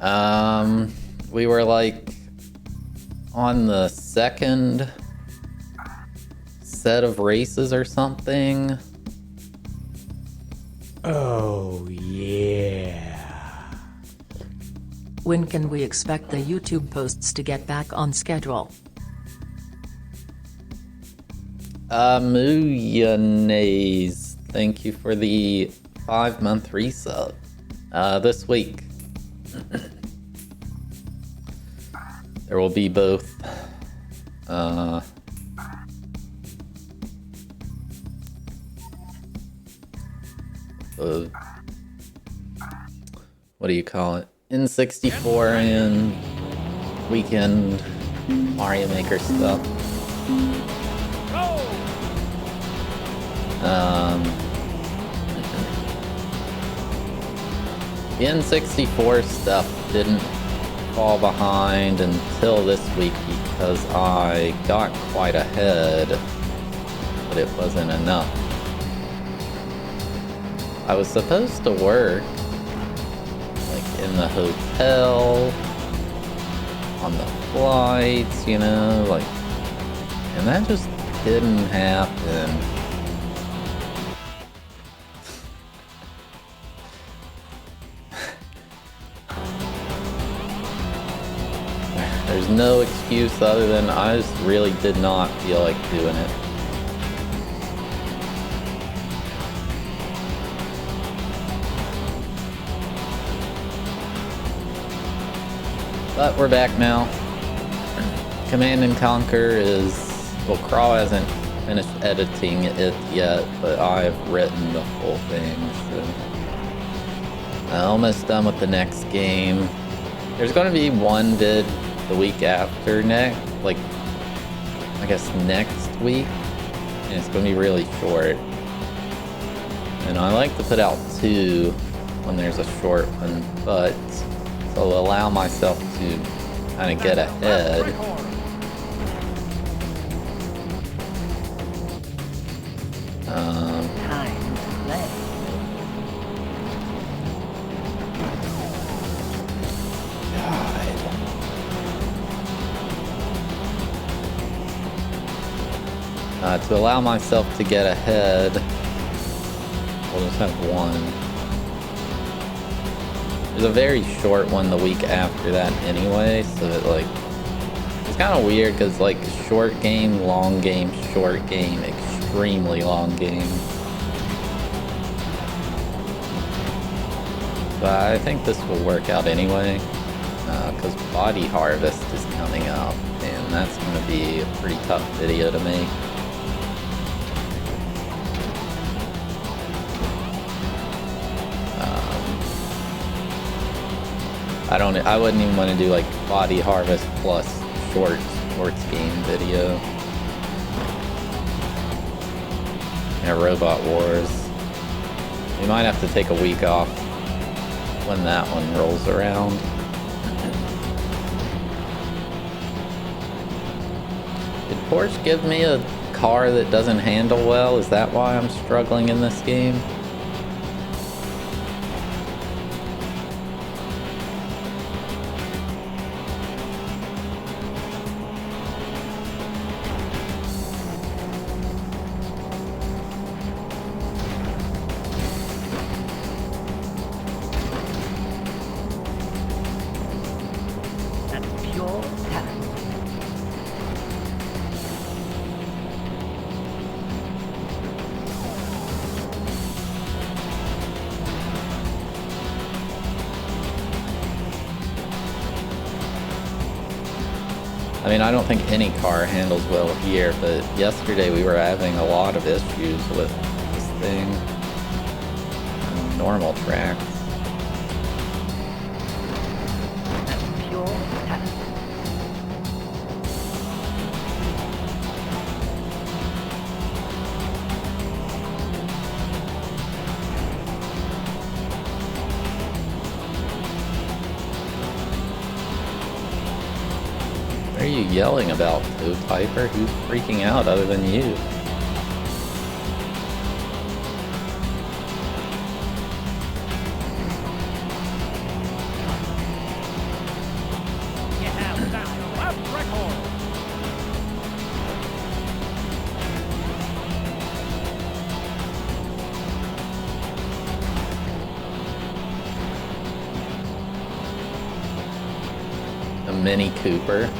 We were like on the second set of races or something. Oh, yeah. When can we expect the YouTube posts to get back on schedule? Mayonnaise, thank you for the 5-month resub. This week. There will be both, what do you call it? N64 and weekend Mario Maker stuff. The N64 stuff didn't fall behind until this week because I got quite ahead, but it wasn't enough. I was supposed to work like in the hotel, on the flights, you know, like, and that just didn't happen. There's no excuse other than I just really did not feel like doing it. But we're back now. Command and Conquer is, well, Crawl hasn't finished editing it yet, but I've written the whole thing, so I'm almost done with the next game. There's going to be one vid the week after next, like, I guess next week, and it's going to be really short. And I like to put out 2 when there's a short one, but so I'll allow myself to kind of get ahead. To allow myself to get ahead, we'll just have one. There's a very short one the week after that anyway, so it, like, it's kind of weird because, like, short game, long game, short game, extremely long game. But I think this will work out anyway, because Body Harvest is coming up, and that's going to be a pretty tough video to make. I wouldn't even want to do like Body Harvest plus sports game video. Yeah, Robot Wars. We might have to take a week off when that one rolls around. Did Porsche give me a car that doesn't handle well? Is that why I'm struggling in this game? I mean, I don't think any car handles well here, but yesterday we were having a lot of issues with this thing on normal tracks. What are you yelling about, Toe Piper? Who's freaking out other than you? Mini Cooper.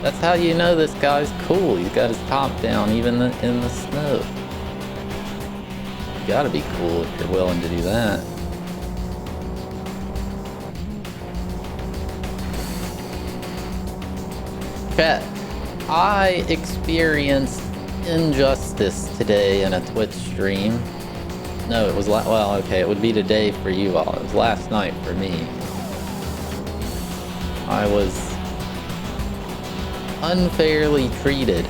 That's how you know this guy's cool. He's got his top down even in the snow. You gotta be cool if you're willing to do that. Chat, I experienced injustice today in a Twitch stream. No, it was well, okay, it would be today for you all. It was last night for me. I was unfairly treated.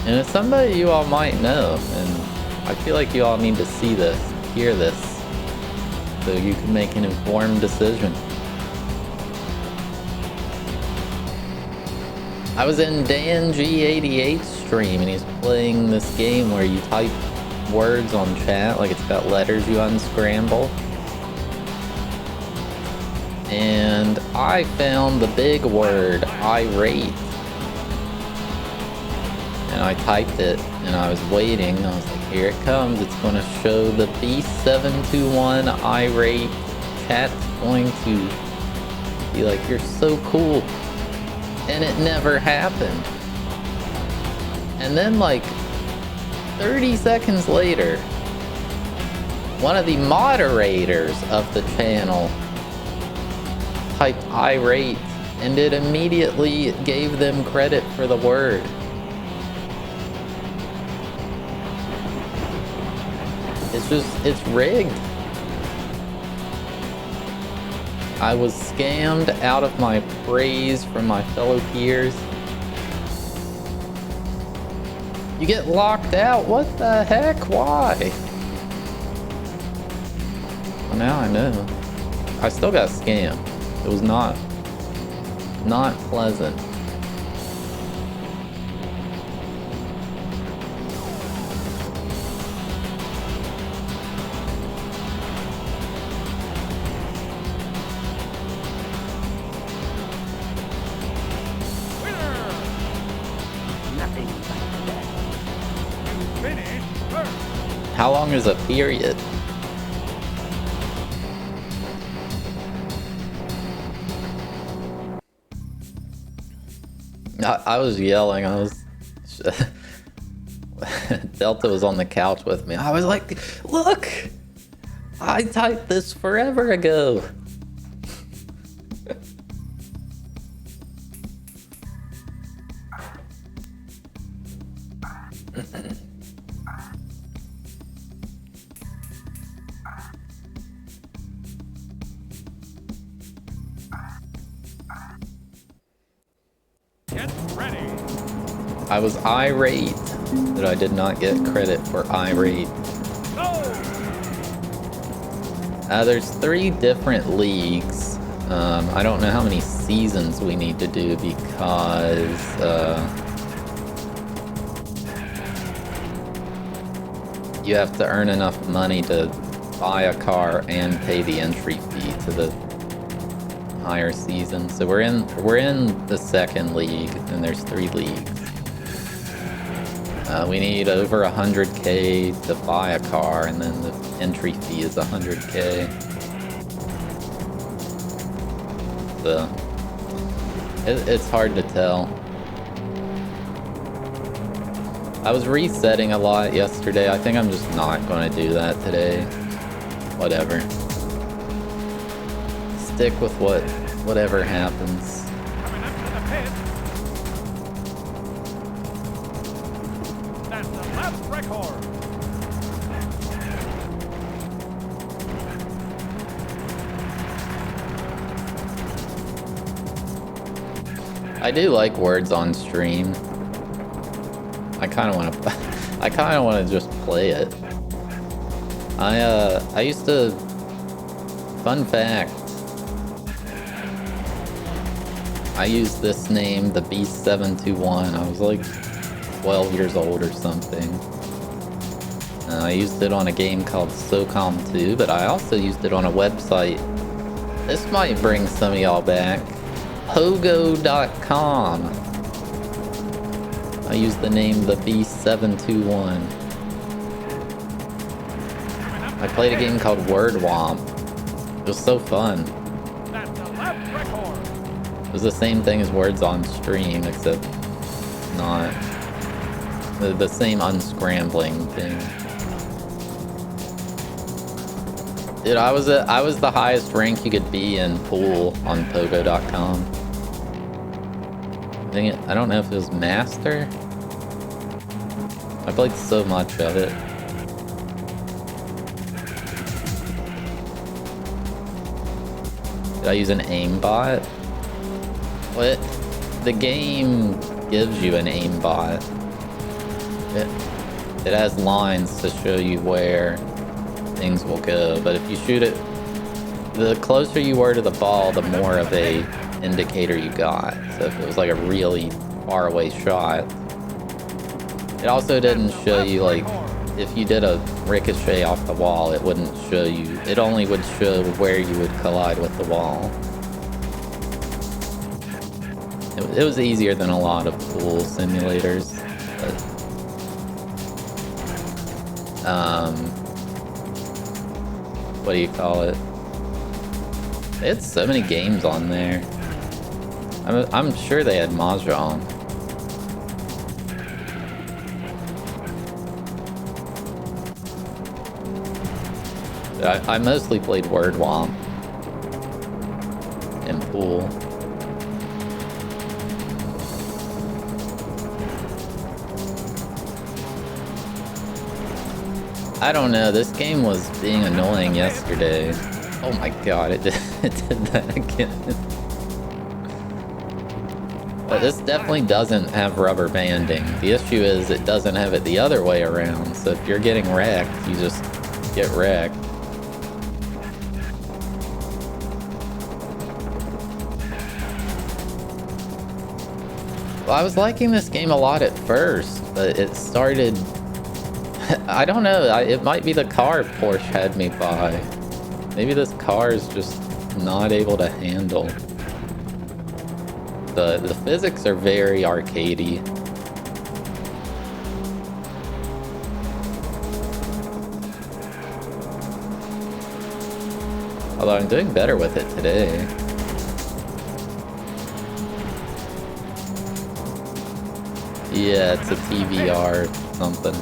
And it's somebody you all might know, and I feel like you all need to see this, hear this, so you can make an informed decision. I was in Dan G88's stream, and he's playing this game where you type words on chat, like it's got letters you unscramble. And I found the big word, irate. And I typed it, and I was waiting. I was like, here it comes. It's going to show the B721 irate. Chat's going to be like, you're so cool. And it never happened. And then like 30 seconds later, one of the moderators of the channel typed irate, and it immediately gave them credit for the word. It's rigged. I was scammed out of my praise from my fellow peers. You get locked out? What the heck? Why? Well, now I know. I still got scammed. It was not pleasant. How long is a period? I was yelling. I was Delta was on the couch with me. I was like, look, I typed this forever ago. I was irate that I did not get credit for irate. There's 3 different leagues. I don't know how many seasons we need to do because you have to earn enough money to buy a car and pay the entry fee to the higher season. So we're in the 2nd league, and there's 3 leagues. We need over 100k to buy a car, and then the entry fee is 100k. So it's hard to tell. I was resetting a lot yesterday. I think I'm just not going to do that today. Whatever. Stick with whatever happens. I do like words on stream. I kind of want to just play it. I used to. Fun fact. I used this name, the B721. I was like 12 years old or something. I used it on a game called SOCOM 2, but I also used it on a website. This might bring some of y'all back. Pogo.com. I used the name the B721. I I played a game called Word Womp. It was so fun. That's a left record. It was the same thing as Words on Stream, except not the same unscrambling thing. Dude, I was the highest rank you could be in pool on Pogo.com. I don't know if it was Master. I played so much of it. Did I use an aimbot? What? The game gives you an aimbot. It has lines to show you where things will go, but if you shoot it, the closer you were to the ball, the more of a indicator you got. So if it was like a really far away shot, it also didn't show you, like, if you did a ricochet off the wall, it wouldn't show you, it only would show where you would collide with the wall. It was easier than a lot of pool simulators, but, what do you call it? They had so many games on there. I'm sure they had Mahjong. I mostly played Word Womp and pool. I don't know, this game was being annoying yesterday. Oh my god, it did that again. But this definitely doesn't have rubber banding. The issue is it doesn't have it the other way around. So if you're getting wrecked, you just get wrecked. Well, I was liking this game a lot at first, but it started... I don't know, it might be the car Porsche had me buy. Maybe this car is just not able to handle. The physics are very arcadey. Although I'm doing better with it today. Yeah, it's a TVR something.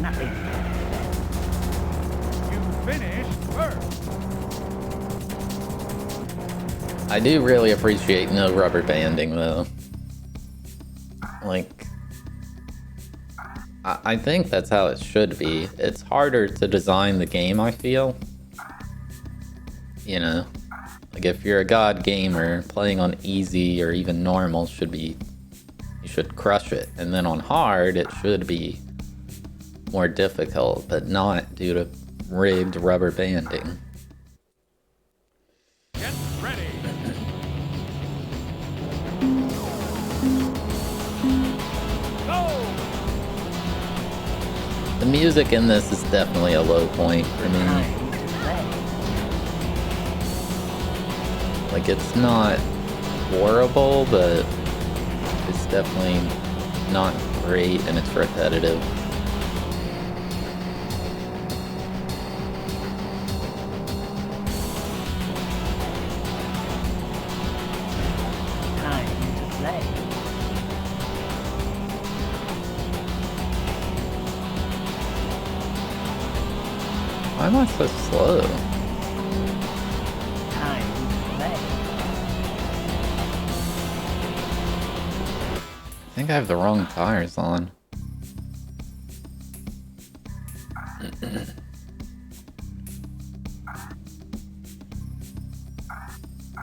Nothing. You finished first. I do really appreciate no rubber banding though. Like, I think that's how it should be. It's harder to design the game, I feel. You know, like if you're a god gamer, playing on easy or even normal you should crush it. And then on hard, it should be more difficult, but not due to rigged rubber banding. Get ready. Go. The music in this is definitely a low point for me. Like, it's not horrible, but it's definitely not great and it's repetitive. Why am I so slow? Time to play. I think I have the wrong tires on.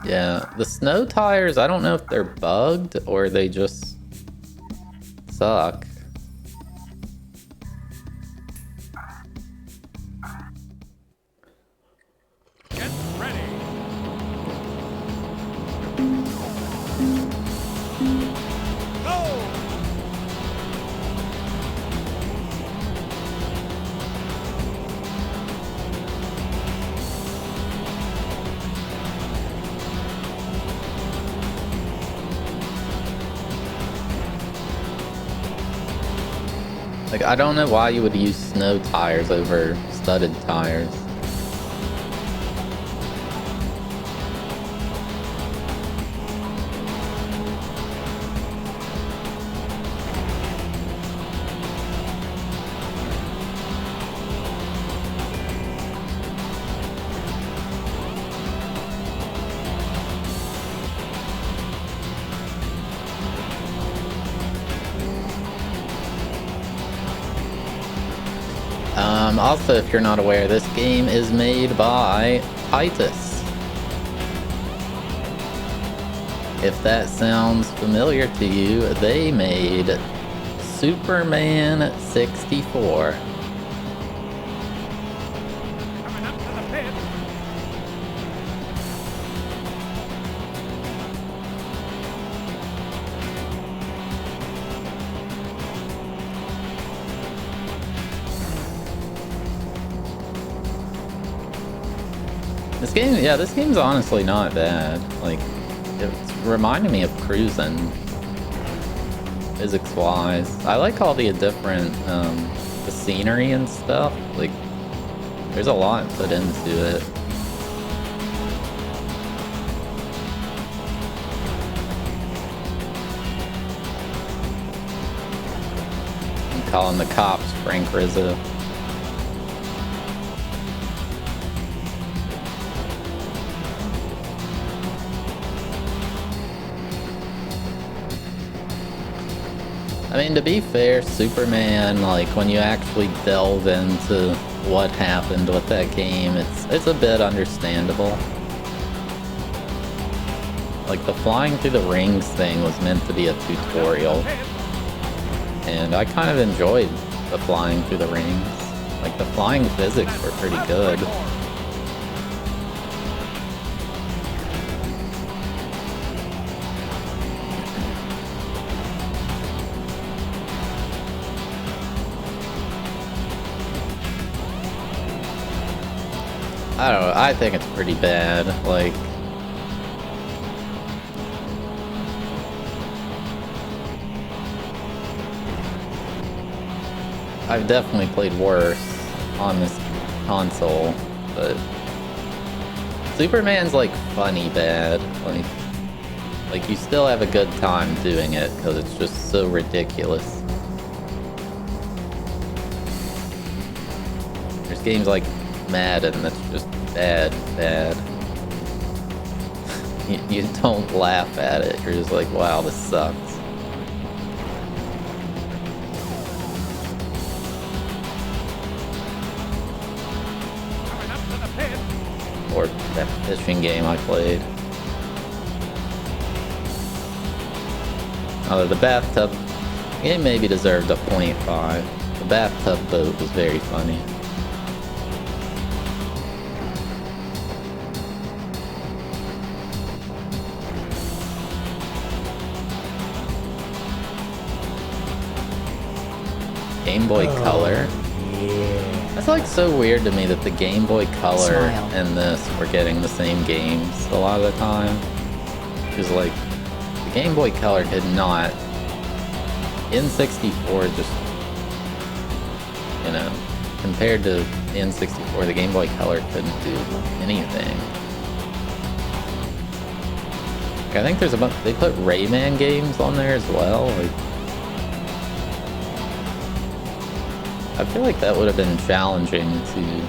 Yeah, the snow tires, I don't know if they're bugged or they just suck. Get ready. Go. Like, I don't know why you would use snow tires over studded tires. Also, if you're not aware, this game is made by Titus. If that sounds familiar to you, they made Superman 64. Coming up to the pit. This game, yeah, this game's honestly not bad. Like, it's reminding me of Cruisin', physics-wise. I like all the different, the scenery and stuff. Like, there's a lot put into it. I'm calling the cops Frank Rizzo. I mean, to be fair, Superman, like, when you actually delve into what happened with that game, it's a bit understandable. Like, the flying through the rings thing was meant to be a tutorial, and I kind of enjoyed the flying through the rings. Like, the flying physics were pretty good. I don't know, I think it's pretty bad, like... I've definitely played worse on this console, but... Superman's, like, funny bad, like you still have a good time doing it, because it's just so ridiculous. There's games like Madden that's just bad. You don't laugh at it, you're just like, wow, this sucks. Coming up to the pit. Or that fishing game I played. Although the bathtub game maybe deserved a 0.5. The bathtub boat was very funny. Game Boy Color. Yeah. That's like so weird to me that the Game Boy Color Smile. and this were getting the same games a lot of the time. Because like, the Game Boy Color could not. N64 just, you know, compared to the N64, the Game Boy Color couldn't do anything. Like, I think there's a bunch, they put Rayman games on there as well. Like, I feel like that would have been challenging to,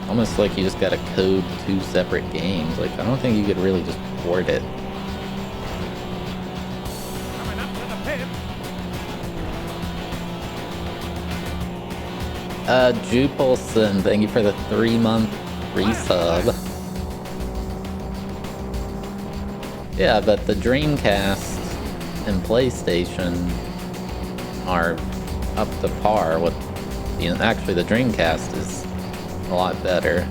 almost like you just gotta code 2 separate games. Like, I don't think you could really just port it. Coming up to the pit. Jupulson, thank you for the 3-month resub. Yeah, but the Dreamcast and PlayStation are up to par with, you know, actually the Dreamcast is a lot better.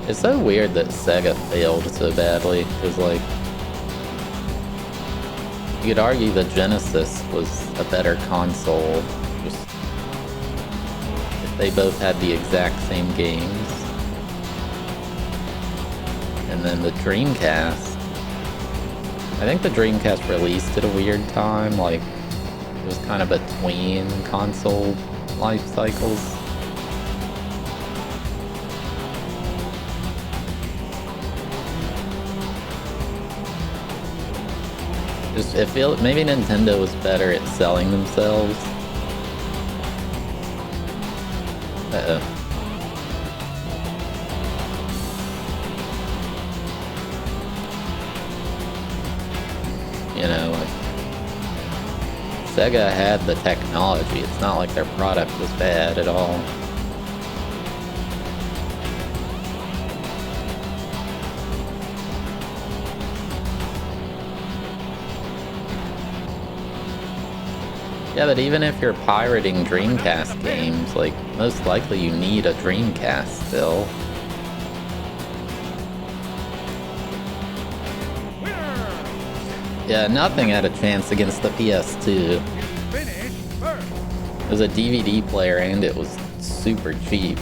It's so weird that Sega failed so badly, because like, you could argue the Genesis was a better console, just if they both had the exact same games. And then the Dreamcast, I think the Dreamcast released at a weird time, like was kind of between console life cycles. Just, it feels maybe Nintendo was better at selling themselves. Uh-oh. You know, like, Sega had the technology. It's not like their product was bad at all. Yeah, but even if you're pirating Dreamcast games, like, most likely you need a Dreamcast still. Yeah, nothing had a chance against the PS2. It was a DVD player and it was super cheap.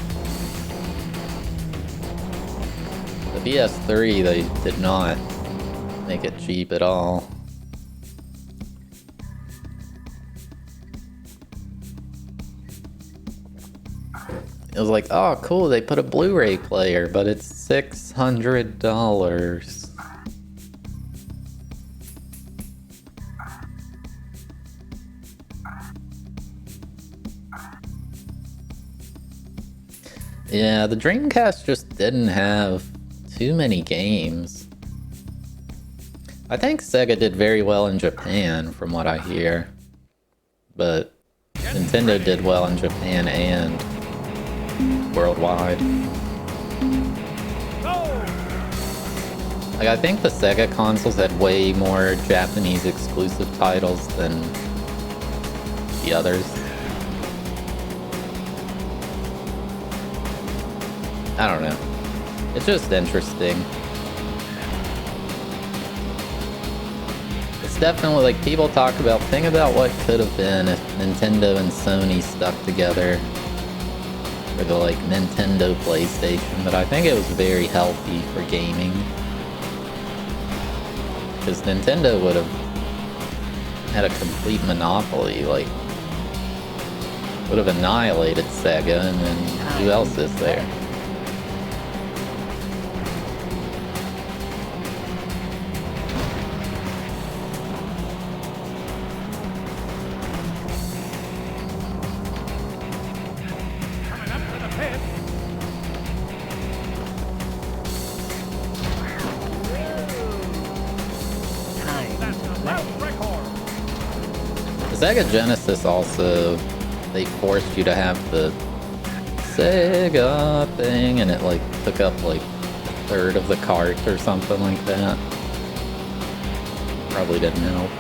The PS3, they did not make it cheap at all. It was like, oh cool, they put a Blu-ray player, but it's $600. Yeah, the Dreamcast just didn't have too many games. I think Sega did very well in Japan, from what I hear. But Nintendo did well in Japan and worldwide. Like, I think the Sega consoles had way more Japanese exclusive titles than the others. I don't know. It's just interesting. It's definitely, like, people talk about, think about what could have been if Nintendo and Sony stuck together for the, like, Nintendo PlayStation, but I think it was very healthy for gaming. Because Nintendo would have had a complete monopoly, like, would have annihilated Sega, and then who else is there? Sega Genesis also, they forced you to have the Sega thing, and it like took up like a third of the cart or something like that. Probably didn't help.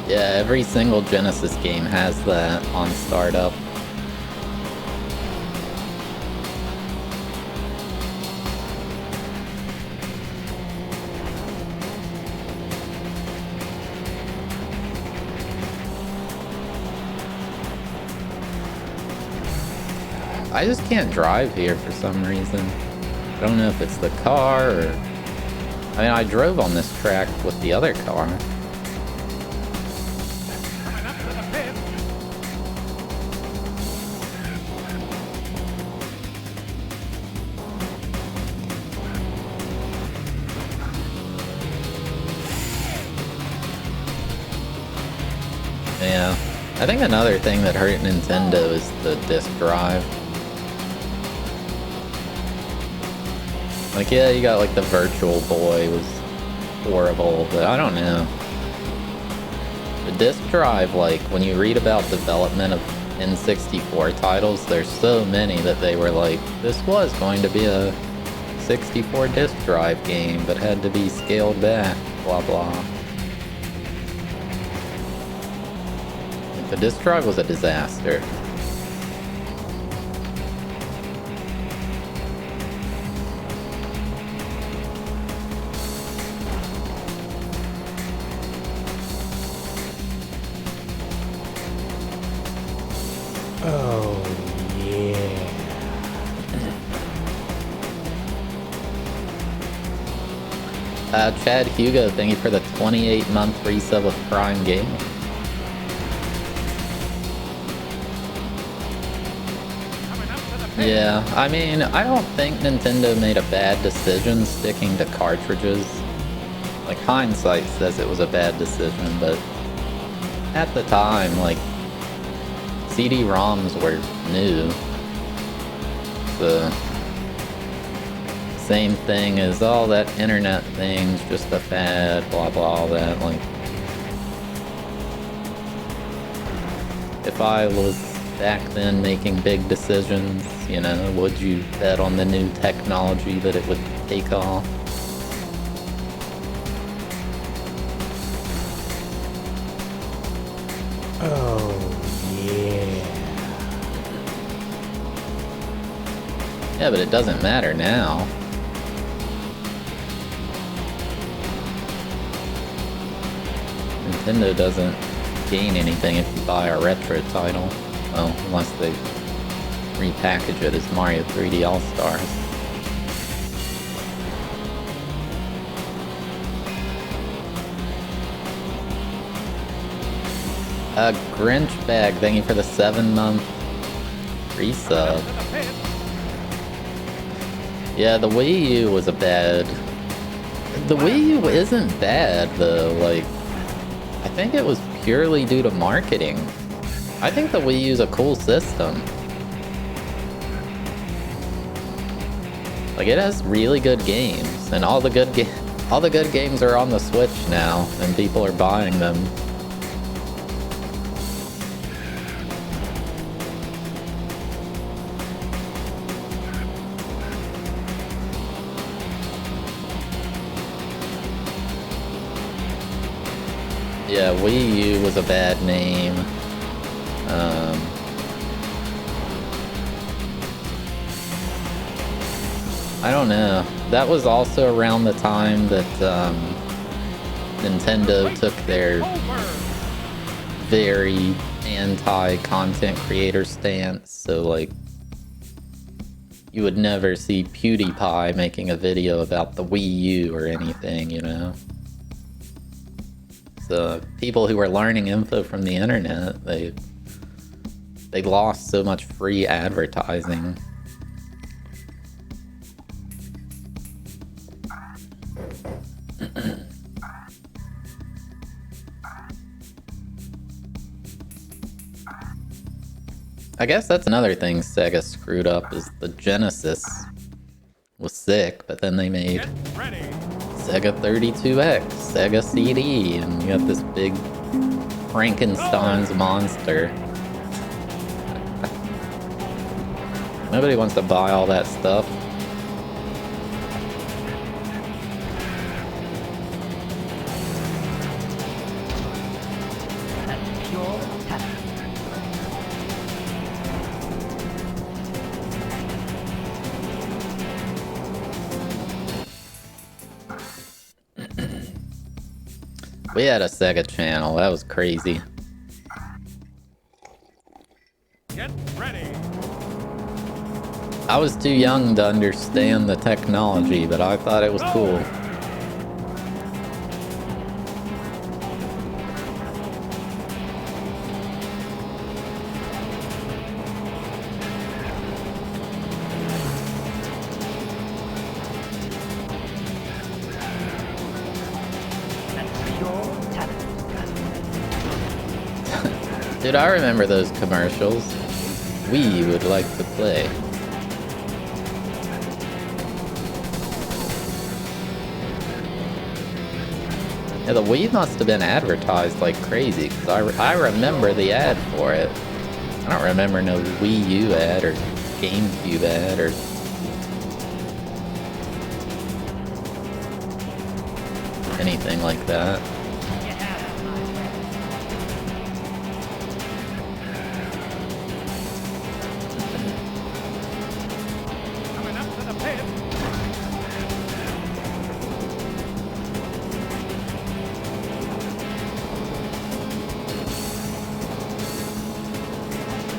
Yeah, every single Genesis game has that on startup. I just can't drive here for some reason. I don't know if it's the car or... I mean, I drove on this track with the other car. Yeah. I think another thing that hurt Nintendo is the disk drive. Like, yeah, you got, like, the Virtual Boy was horrible, but I don't know. The disk drive, like, when you read about development of N64 titles, there's so many that they were like, this was going to be a 64 disk drive game, but had to be scaled back, blah, blah. Like, the disk drive was a disaster. Oh, yeah. Chad Hugo, thank you for the 28-month free sub with Prime Gaming. Coming up to the pit. Yeah, I mean, I don't think Nintendo made a bad decision sticking to cartridges. Like, hindsight says it was a bad decision, but at the time, like, CD-ROMs were new. The same thing as all that internet thing's just a fad, blah blah, all that. Like, if I was back then making big decisions, you know, would you bet on the new technology that it would take off? Oh, yeah. Yeah, but it doesn't matter now. Nintendo doesn't gain anything if you buy a retro title. Well, unless they repackage it as Mario 3D All-Stars. Grinch Bag, thank you for the 7-month resub. To the pit. Yeah, the Wii U was a bad... The Wii U isn't bad, though. Like, I think it was purely due to marketing. I think the Wii U's a cool system. Like, it has really good games, and all the good games are on the Switch now, and people are buying them. Yeah, Wii U was a bad name. I don't know. That was also around the time that Nintendo took their Over. very anti-content creator stance. So, like, you would never see PewDiePie making a video about the Wii U or anything, you know? So people who were learning info from the internet, they lost so much free advertising. I guess that's another thing Sega screwed up, is the Genesis was sick, but then they made Get ready. Sega 32X, Sega CD, and you got this big Frankenstein's monster. Nobody wants to buy all that stuff. We had a Sega channel, that was crazy. Get ready. I was too young to understand the technology, but I thought it was cool. Dude, I remember those commercials. We would like to play. Yeah, the Wii must have been advertised like crazy, because I remember the ad for it. I don't remember no Wii U ad or GameCube ad or... anything like that. Coming up to the pit.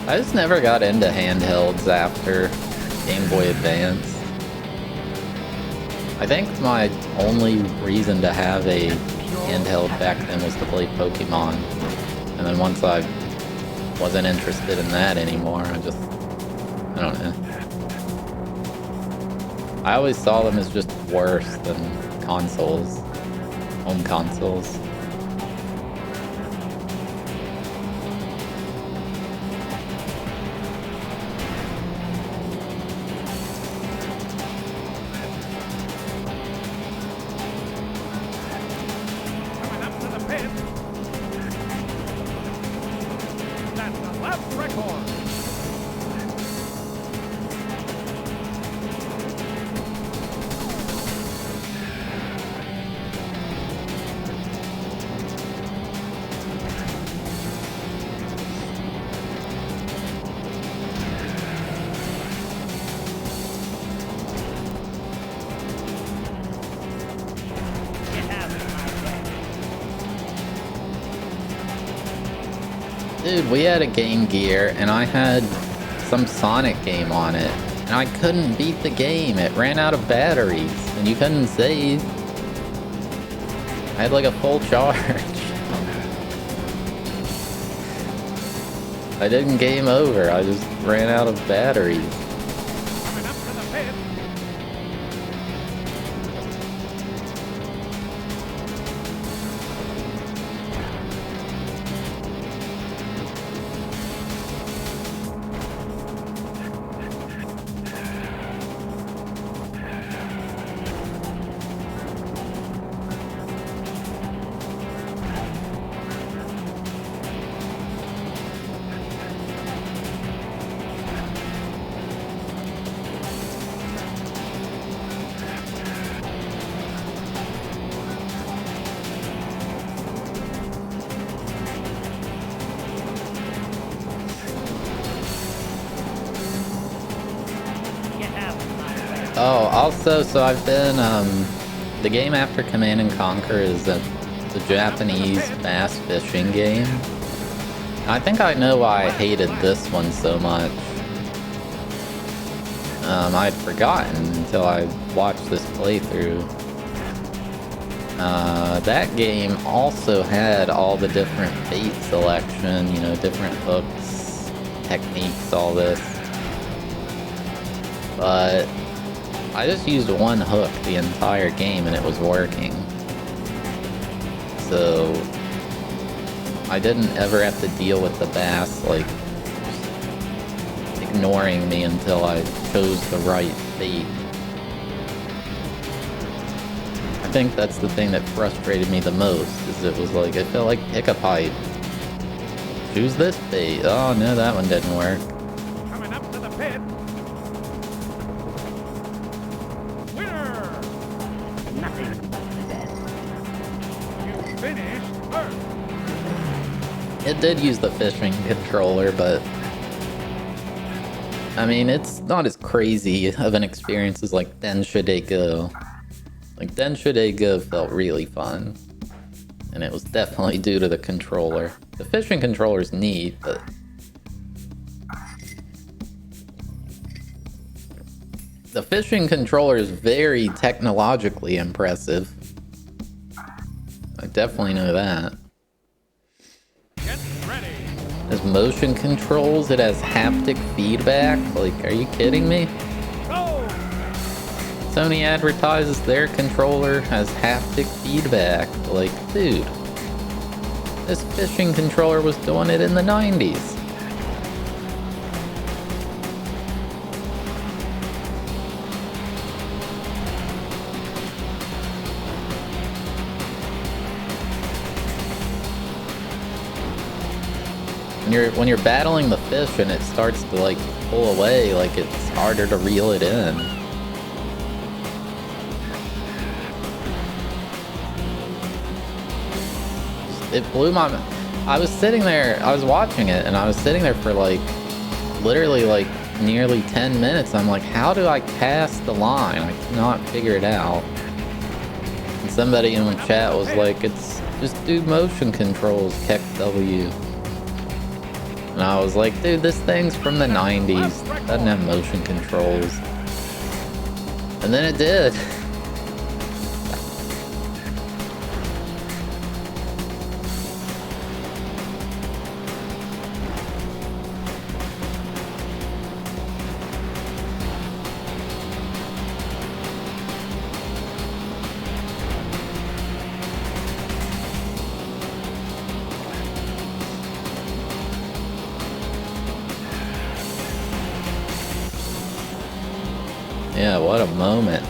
I just never got into handhelds after Game Boy Advance. I think my only reason to have a handheld back then was to play Pokemon. And then once I wasn't interested in that anymore, I don't know. I always saw them as just worse than consoles, home consoles. Coming up to the pit. That's the left record. Dude, we had a Game Gear, and I had some Sonic game on it, and I couldn't beat the game. It ran out of batteries, and you couldn't save. I had like a full charge. I didn't game over, I just ran out of batteries. Coming up to the pit. Oh, also, so I've been, the game after Command & Conquer is the Japanese bass fishing game. I think I know why I hated this one so much. I'd forgotten until I watched this playthrough. That game also had all the different bait selection, you know, different hooks, techniques, all this. But I just used one hook the entire game and it was working. So I didn't ever have to deal with the bass, like, ignoring me until I chose the right bait. I think that's the thing that frustrated me the most, is it was like, I felt like pick a pipe. Choose this bait. Oh no, that one didn't work. Coming up to the pit. Winner! Nothing but death. You finished first. It did use the fishing controller, but I mean, it's not as crazy of an experience as like Densha de Go. Like Densha de Go felt really fun, and it was definitely due to the controller. The fishing controller's neat, but the fishing controller is very technologically impressive. I definitely know that. Get ready. It has motion controls, it has haptic feedback. Like, are you kidding me? Go! Sony advertises their controller has haptic feedback. Like, dude, this fishing controller was doing it in the 90s. When you're battling the fish and it starts to like pull away, like it's harder to reel it in. It blew my mind. I was sitting there, I was watching it, and I was sitting there for like literally like nearly 10 minutes. I'm like, how do I cast the line? I cannot figure it out. And somebody in the chat was like, it's just do motion controls, Keck W. And I was like, dude, this thing's from the 90s. Doesn't have motion controls. And then it did. Yeah, what a moment.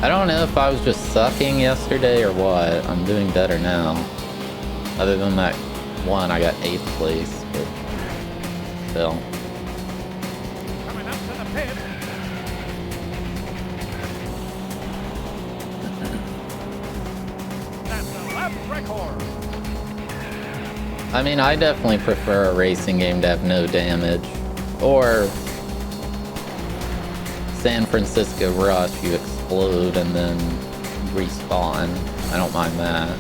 I don't know if I was just sucking yesterday or what. I'm doing better now. Other than that one, I got 8th place, but still. Coming up to the pit. That's a lap record. I mean, I definitely prefer a racing game to have no damage. Or San Francisco Rush, you explode and then respawn. I don't mind that.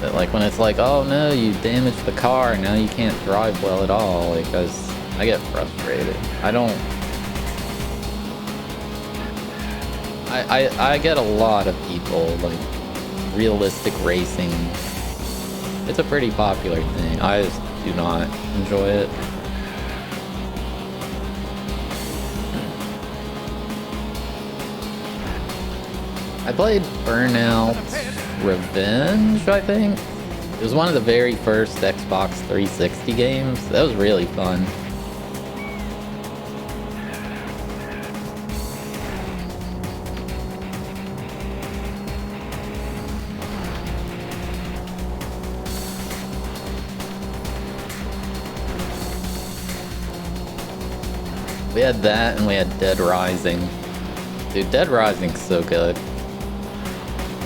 But like when it's like, oh no, you damaged the car, now you can't drive well at all, like I get frustrated. I get a lot of people like realistic racing. It's a pretty popular thing. I just do not enjoy it. I played Burnout Revenge, I think. It was one of the very first Xbox 360 games. That was really fun. We had that and we had Dead Rising. Dude, Dead Rising's so good.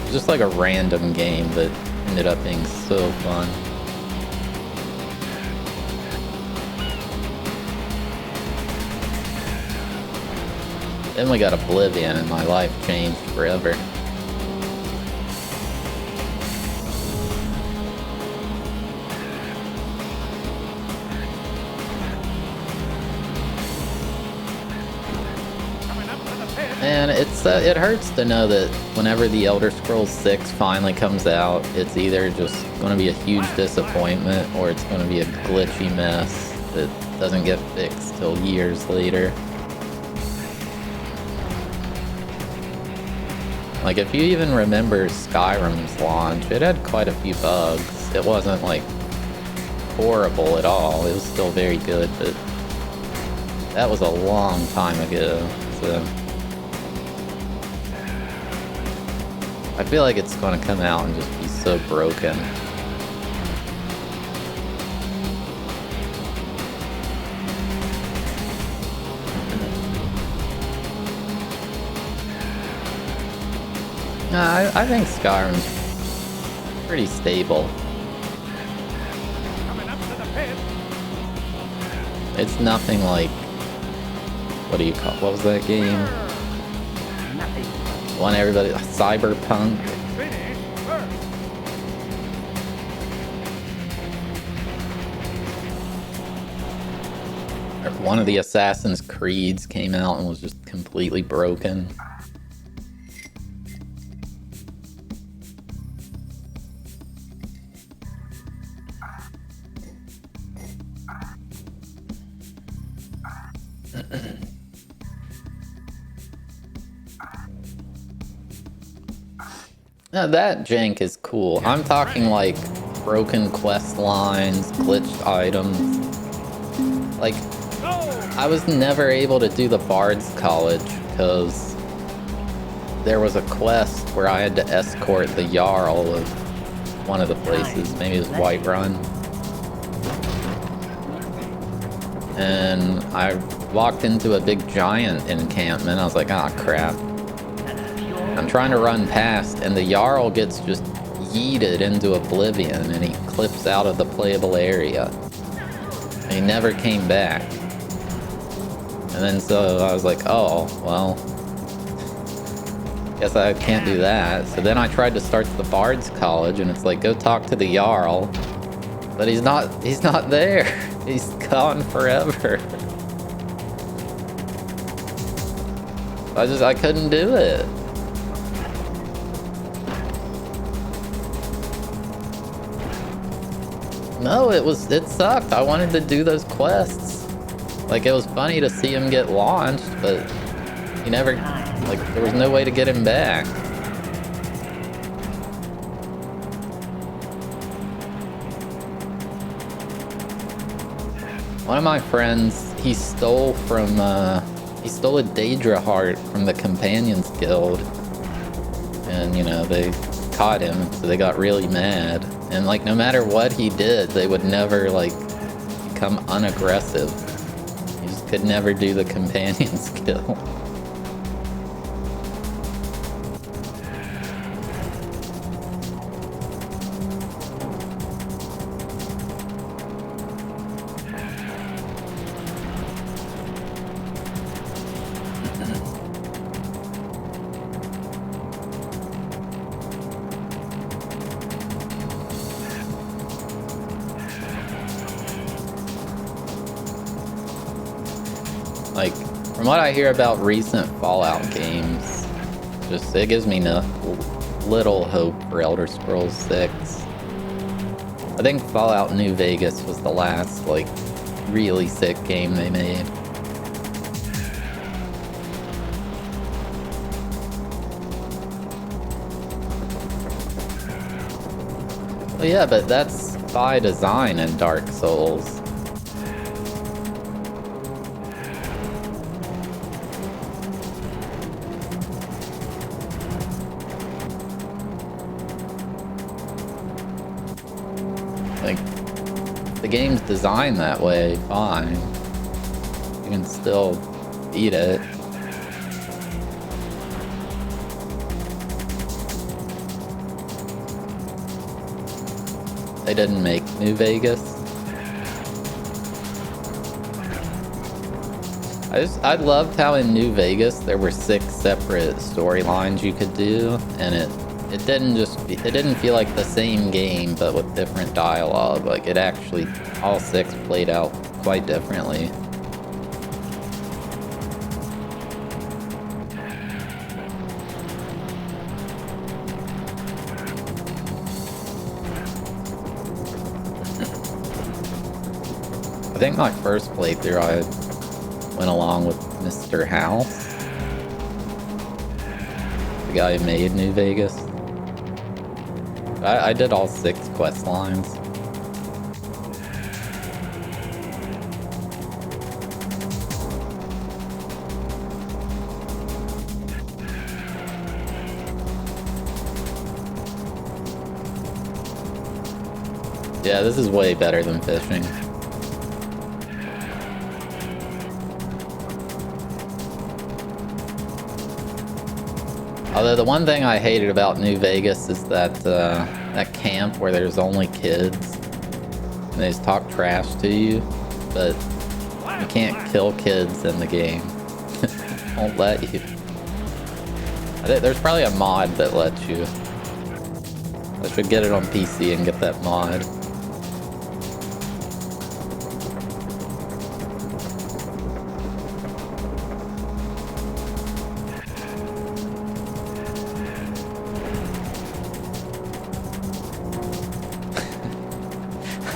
It's just like a random game that ended up being so fun. Then we got Oblivion and my life changed forever. And it hurts to know that whenever the Elder Scrolls 6 finally comes out, it's either just going to be a huge disappointment or it's going to be a glitchy mess that doesn't get fixed till years later. Like if you even remember Skyrim's launch, it had quite a few bugs. It wasn't like horrible at all. It was still very good, but that was a long time ago. So I feel like it's going to come out and just be so broken. No, I think Skyrim's pretty stable. Coming up to the pit. It's nothing like, what was that game? Nothing. One everybody, Cyberpunk. Finish first. One of the Assassin's Creeds came out and was just completely broken. Now that jank is cool. I'm talking like broken quest lines, glitched items. Like, I was never able to do the Bard's College because there was a quest where I had to escort the Jarl of one of the places. Maybe it was Whiterun. And I walked into a big giant encampment. I was like, ah, crap. I'm trying to run past, and the Jarl gets just yeeted into oblivion, and he clips out of the playable area. And he never came back. And then so I was like, oh, well, guess I can't do that. So then I tried to start the Bard's College, and it's like, go talk to the Jarl. But he's not there. He's gone forever. I couldn't do it. No, it sucked. I wanted to do those quests. Like, it was funny to see him get launched, but he never, like, there was no way to get him back. One of my friends, he stole a Daedra heart from the Companions Guild. And, you know, they caught him, so they got really mad. And, like, no matter what he did, they would never, like, become unaggressive. You just could never do the companion skill. Like, from what I hear about recent Fallout games, just it gives me little hope for Elder Scrolls 6. I think Fallout New Vegas was the last, like, really sick game they made. Well, yeah, but that's by design in Dark Souls. The game's designed that way, fine. You can still beat it. They didn't make New Vegas. I loved how in New Vegas there were 6 separate storylines you could do, and it didn't feel like the same game, but with different dialogue. Like, it actually, all 6 played out quite differently. I think my first playthrough I went along with Mr. House, the guy who made New Vegas. I did all 6 quest lines. Yeah, this is way better than fishing. Although the one thing I hated about New Vegas is that that camp where there's only kids, and they just talk trash to you, but you can't kill kids in the game. Won't let you. There's probably a mod that lets you. I should get it on PC and get that mod.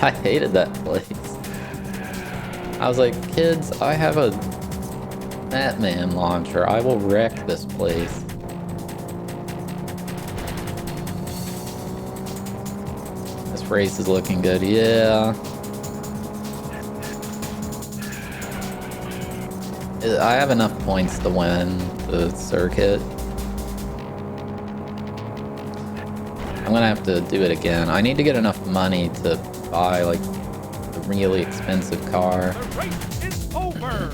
I hated that place. I was like, kids, I have a Batman launcher. I will wreck this place. This race is looking good, yeah. I have enough points to win the circuit. I'm gonna have to do it again. I need to get enough money to buy, like, a really expensive car. The race is over.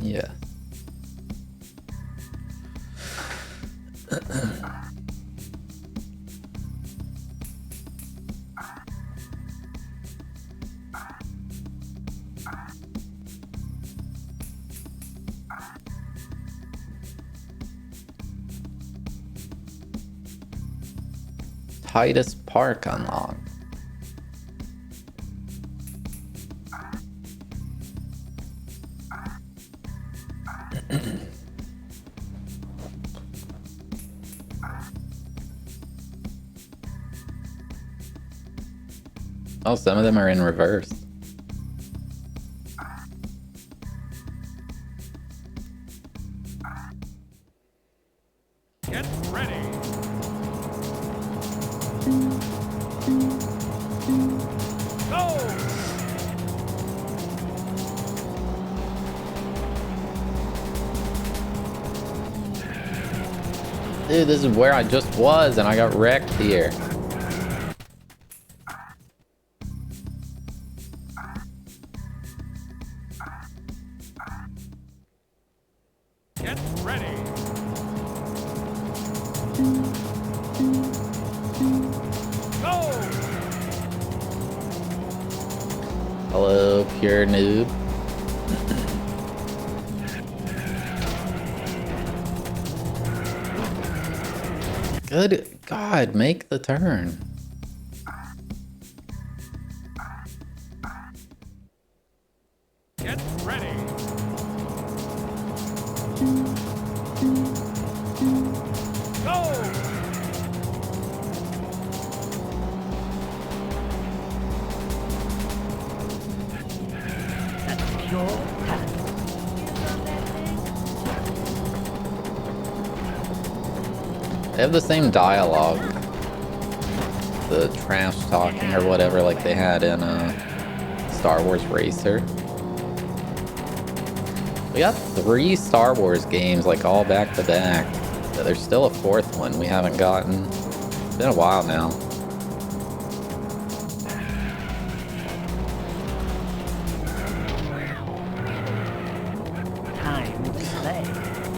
Yeah. Titus Park unlocked. Oh, some of them are in reverse. Go! Dude, this is where I just was and I got wrecked here. Get ready. Go! Hello, pure noob. Good God, make the turn. Get ready. Go! That's pure talent. They have the same dialogue. The trash talking or whatever like they had in Star Wars Racer. We got 3 Star Wars games like all back to back. But there's still a 4th one we haven't gotten. It's been a while now. Time to play.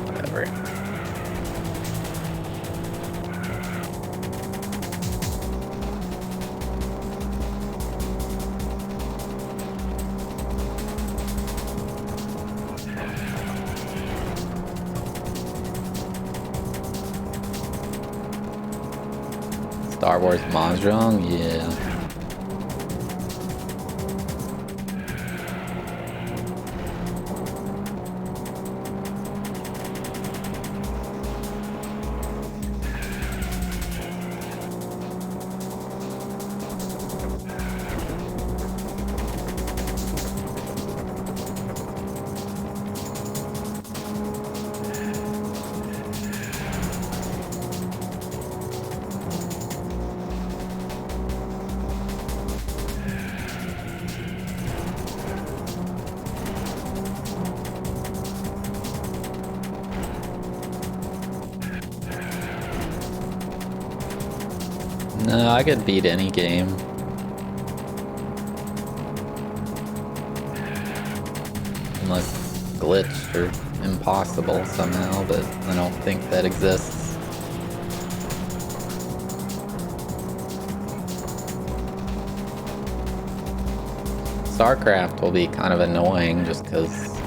Whatever. Star Wars Mahjong? Yeah. No, I could beat any game. Unless glitched or impossible somehow, but I don't think that exists. StarCraft will be kind of annoying just because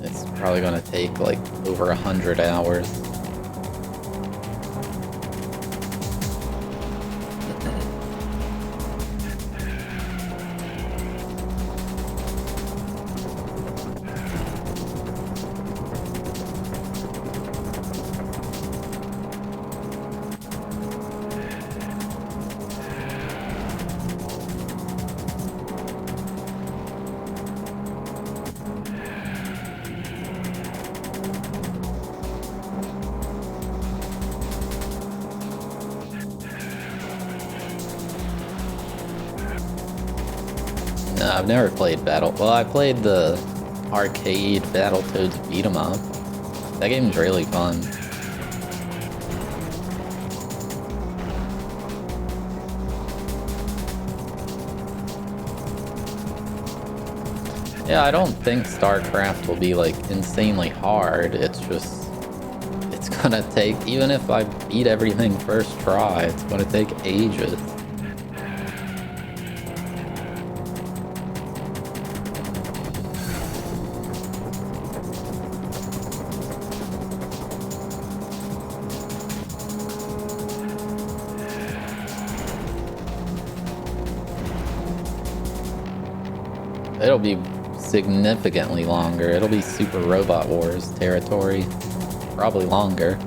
it's probably going to take like over 100 hours. No, I've never played Well, I played the arcade Battletoads beat 'em up. That game's really fun. Yeah, I don't think StarCraft will be like insanely hard. It's just, it's gonna take, even if I beat everything first try, it's gonna take ages. It'll be significantly longer. It'll be Super Robot Wars territory. Probably longer.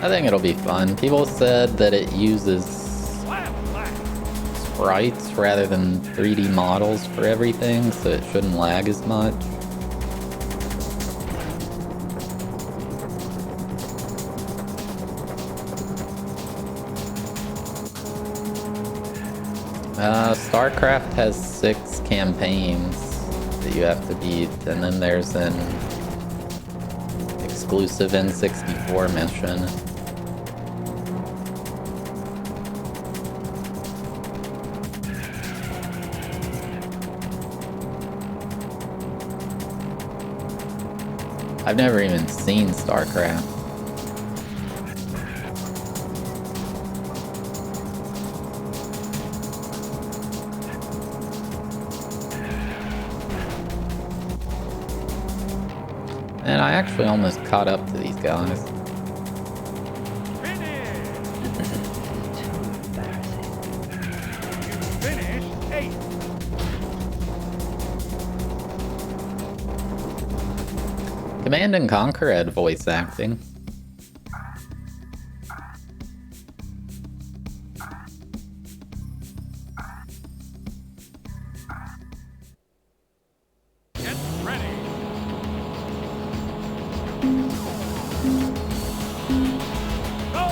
I think it'll be fun. People said that it uses Slam blast. sprites rather than 3D models for everything, so it shouldn't lag as much. StarCraft has 6 campaigns that you have to beat, and then there's an exclusive N64 mission. I've never even seen StarCraft. And I actually almost caught up to these guys. Finish. Too embarrassing. Finish 8. Command and Conquer had voice acting. Get ready. Go.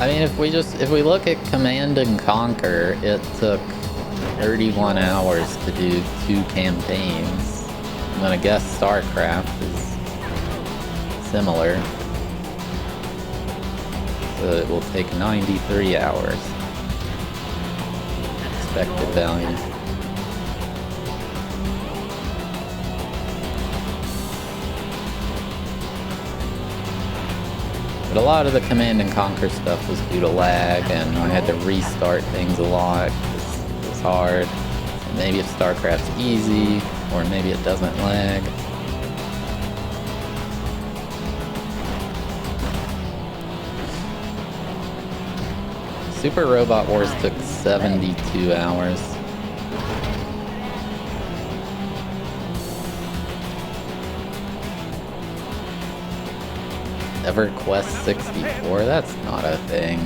I mean, if we look at Command and Conquer, it took 31 hours to do 2 campaigns. I'm gonna guess StarCraft is similar. So it will take 93 hours. Expected value. But a lot of the Command and Conquer stuff was due to lag, and I had to restart things a lot. It was hard. So maybe if StarCraft's easy, or maybe it doesn't lag. Super Robot Wars took 72 hours. EverQuest 64? That's not a thing.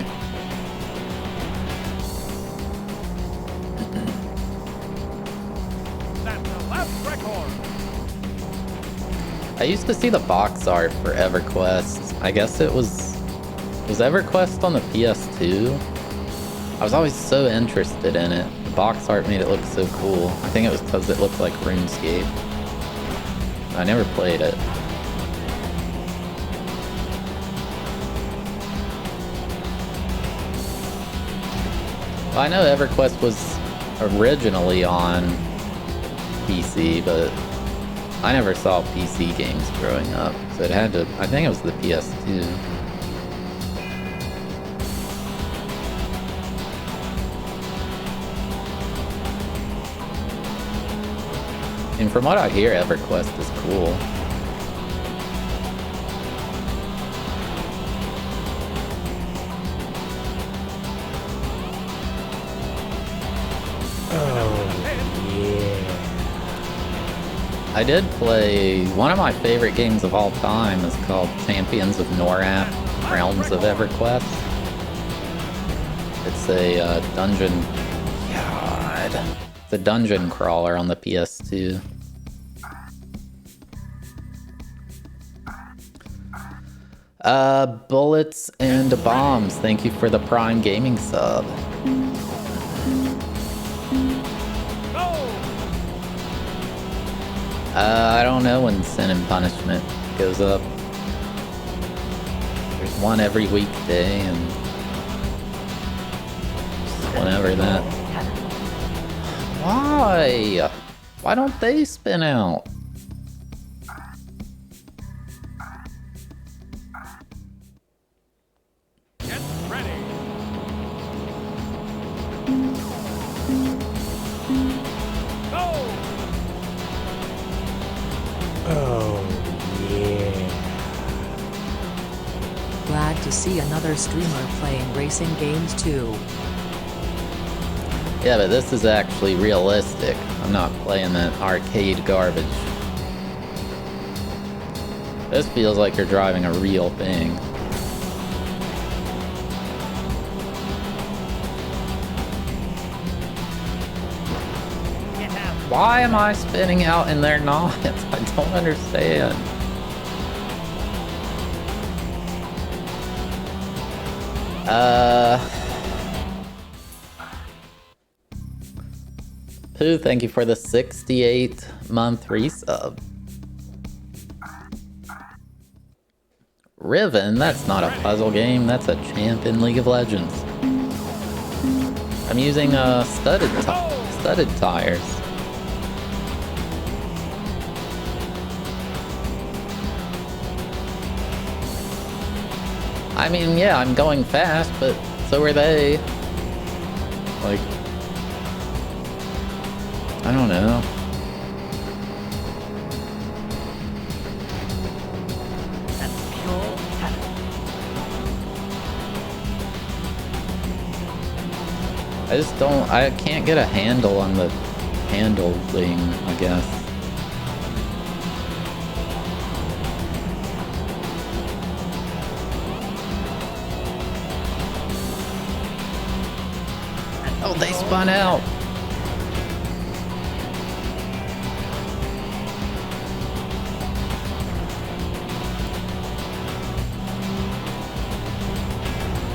That's the left record. I used to see the box art for EverQuest. I guess it was EverQuest on the PS2? I was always so interested in it. The box art made it look so cool. I think it was because it looked like RuneScape. I never played it. Well, I know EverQuest was originally on PC, but I never saw PC games growing up. So it had to, I think it was the PS2. And from what I hear, EverQuest is cool. I did play, one of my favorite games of all time is called Champions of Norath, Realms of EverQuest. It's a dungeon, God. It's a dungeon crawler on the PS2. Bullets and Bombs, thank you for the Prime Gaming sub. I don't know when Sin and Punishment goes up. There's one every weekday, and just whenever that. Why? Why don't they spin out? Get ready. Go. Oh, yeah. see another streamer playing racing games too. Yeah, but this is actually realistic. I'm not playing that arcade garbage. This feels like you're driving a real thing. Why am I spinning out and they're not? I don't understand. Pooh, thank you for the 68-month resub. Riven? That's not a puzzle game. That's a champ in League of Legends. I'm using studded tires. I mean, yeah, I'm going fast, but so are they. Like, I don't know. That's pure talent. I just don't, I can't get a handle on the handle thing, I guess. Oh, they spun out.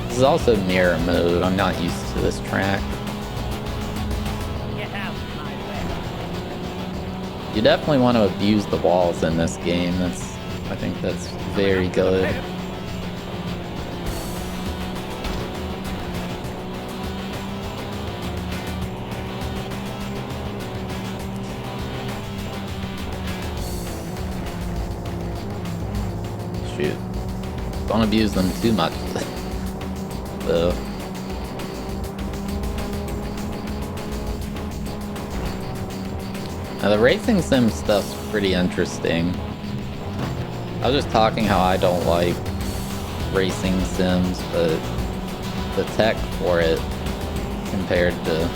This is also mirror mode. I'm not used to this track. Get out of my way. You definitely want to abuse the walls in this game. I think that's very good. Shoot. Don't abuse them too much. Though. Now the racing sim stuff's pretty interesting. I was just talking how I don't like racing sims, but the tech for it compared to...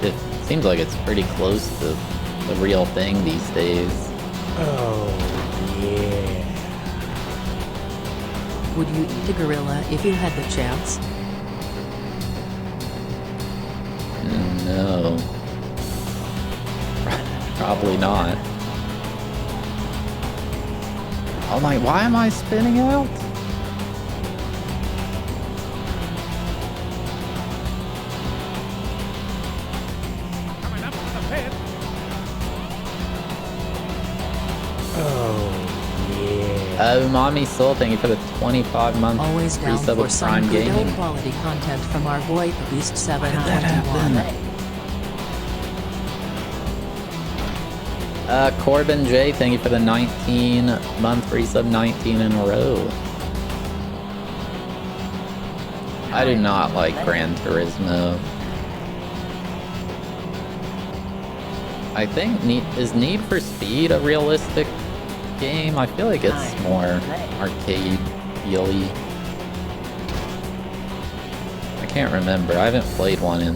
It seems like it's pretty close to the real thing these days. Oh, yeah. Would you eat a gorilla if you had the chance? No. Probably not. Oh my, why am I spinning out? Coming up to the pit. Oh, yeah. Mommy Soul, thank you for the 25-month Always down resub for of some Prime good Gaming. old quality content from our boy Thabeast How did that happen? 721. Corbin J, thank you for the 19-month resub, 19 in a row. I do not like Gran Turismo. I think is Need for Speed a realistic game? I feel like it's more arcade feel-y. I can't remember. I haven't played one in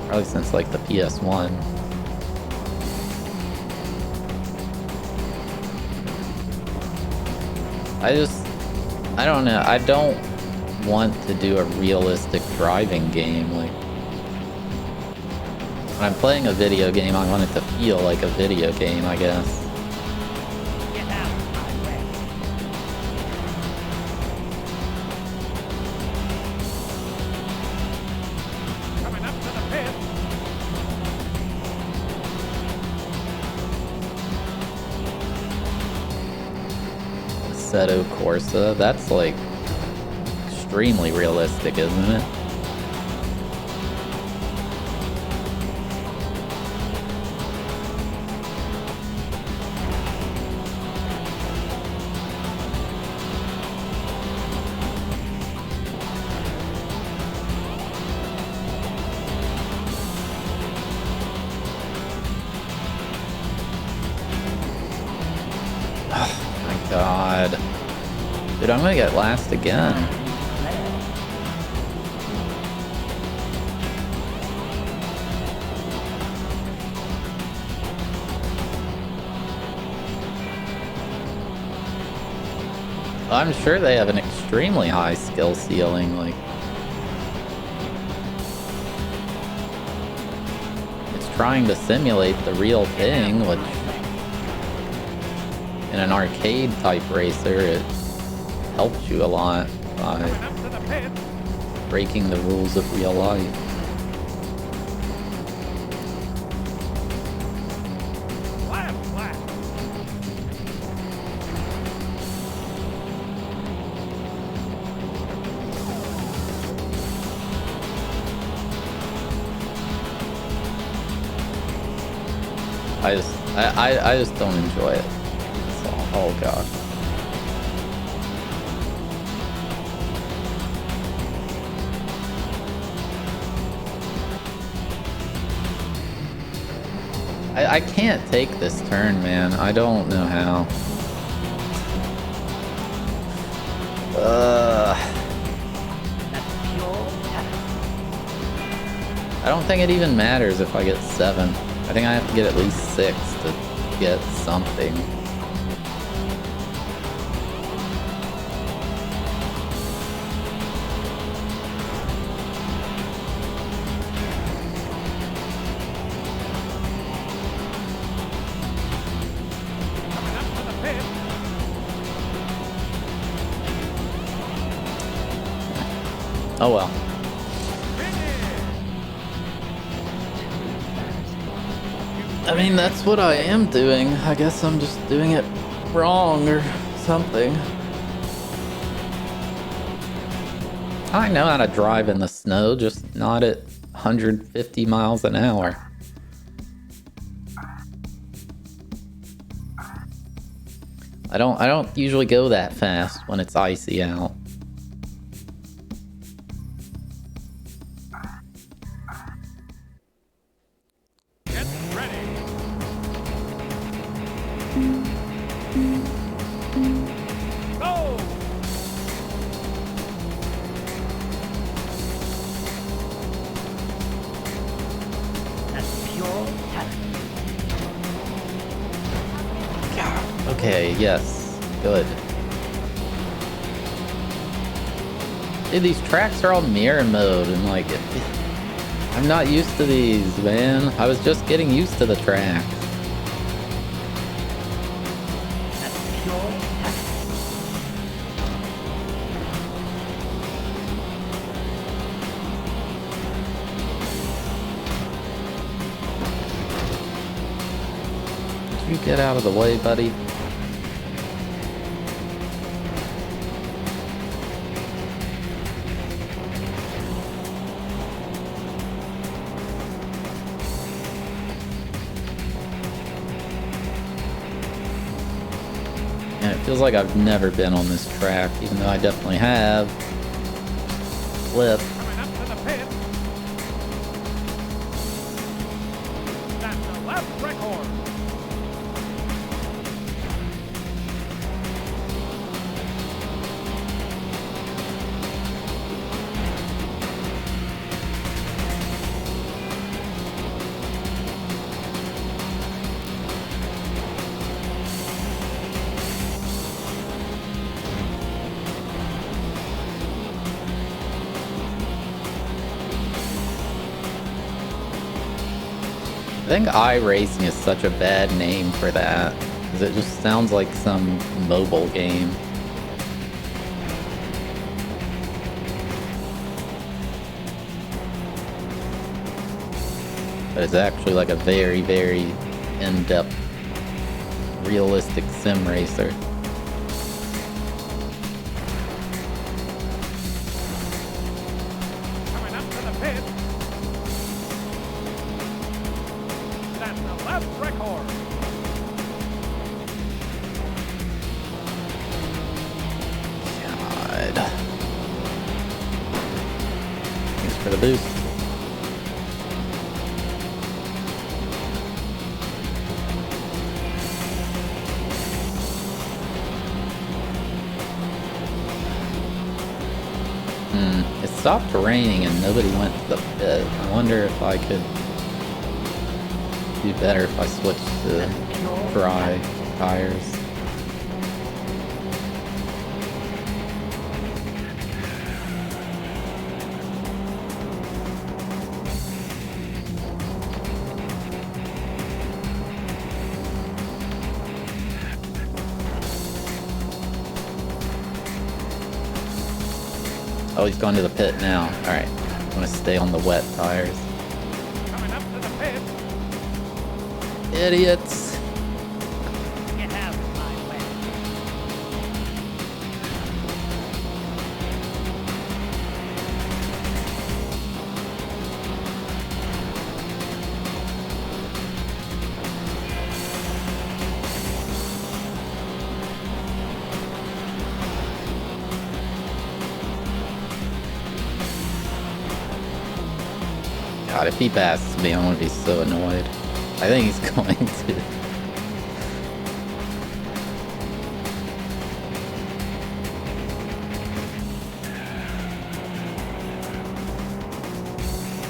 probably since like the PS1. I don't know. I don't want to do a realistic driving game. Like, when I'm playing a video game, I want it to feel like a video game, I guess. Get out of my way. Coming up to the pit. Assetto Corsa, that's like extremely realistic, isn't it? God. Dude, I'm gonna get last again. I'm sure they have an extremely high skill ceiling, like... It's trying to simulate the real thing, which... In an arcade-type racer, it helps you a lot by breaking the rules of real life. I just don't enjoy it. So, oh god. I can't take this turn, man. I don't know how. I don't think it even matters if I get 7. I think I have to get at least 6 to get something. Oh well. I mean, that's what I am doing. I guess I'm just doing it wrong or something. I know how to drive in the snow, just not at 150 miles an hour. I don't usually go that fast when it's icy out. Okay, yes. Good. Dude, these tracks are all mirror mode and like... I'm not used to these, man. I was just getting used to the track. Could you get out of the way, buddy? Feels like I've never been on this track, even though I definitely have. Flip. Coming up to the pit. That's the left record. I think iRacing is such a bad name for that, because it just sounds like some mobile game. But it's actually like a very, very in-depth, realistic sim racer. Coming up to the pit. That's the left record. God. Thanks for the boost. stopped raining and nobody went to the pit. I wonder if I could do better if I switched to dry tires. Oh, he's going to the pit now. Alright, I'm gonna stay on the wet tires. Coming up to the pit. Idiots! Get out of my way. God, if he passes me, I'm gonna be so annoyed. I think he's going to.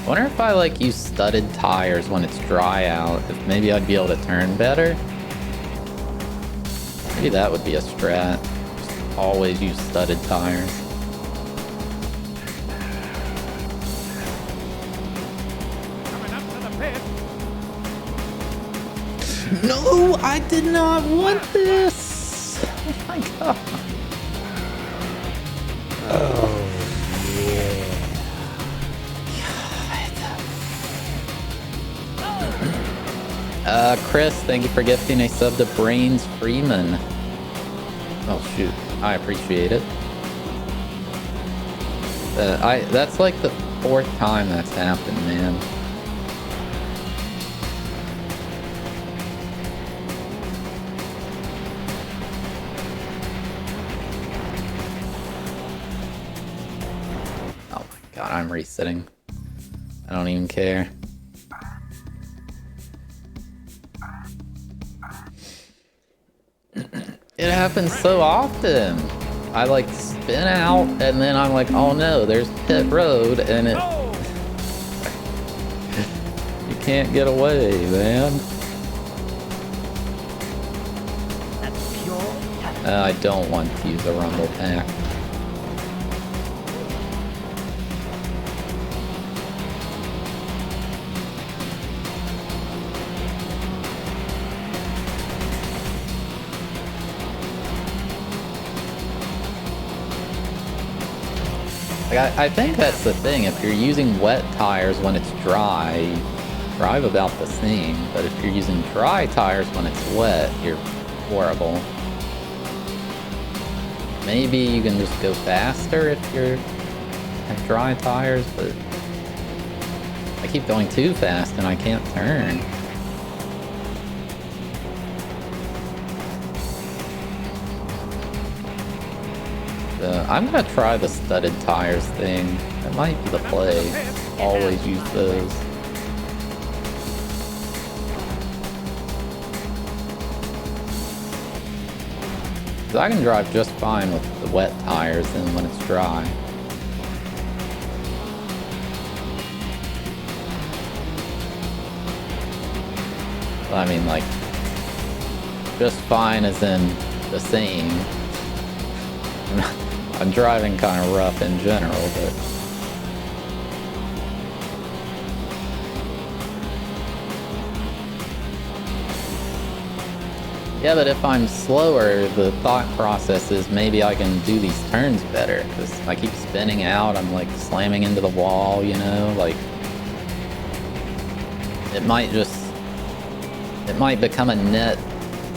I wonder if I like use studded tires when it's dry out, if maybe I'd be able to turn better. Maybe that would be a strat. Just always use studded tires. Coming up to the pit. No, I did not want this. Oh my god. Oh, Chris, thank you for gifting a sub to Brains Freeman. Oh shoot, I appreciate it. That's like the 4th time that's happened, man. Oh my god, I'm resetting. I don't even care. It happens so often. I like spin out and then I'm like, oh no, there's pit road and it... You can't get away, man. That's pure talent. I don't want to use a rumble pack. I think that's the thing. If you're using wet tires when it's dry, you drive about the same. But if you're using dry tires when it's wet, you're horrible. Maybe you can just go faster if you have dry tires, but I keep going too fast and I can't turn. I'm gonna try the studded tires thing. That might be the play. Always use those. So I can drive just fine with the wet tires and when it's dry. I mean, like, just fine as in the same. I'm driving kind of rough in general, but... Yeah, but if I'm slower, the thought process is maybe I can do these turns better, because I keep spinning out, I'm like slamming into the wall, you know, like... It might become a net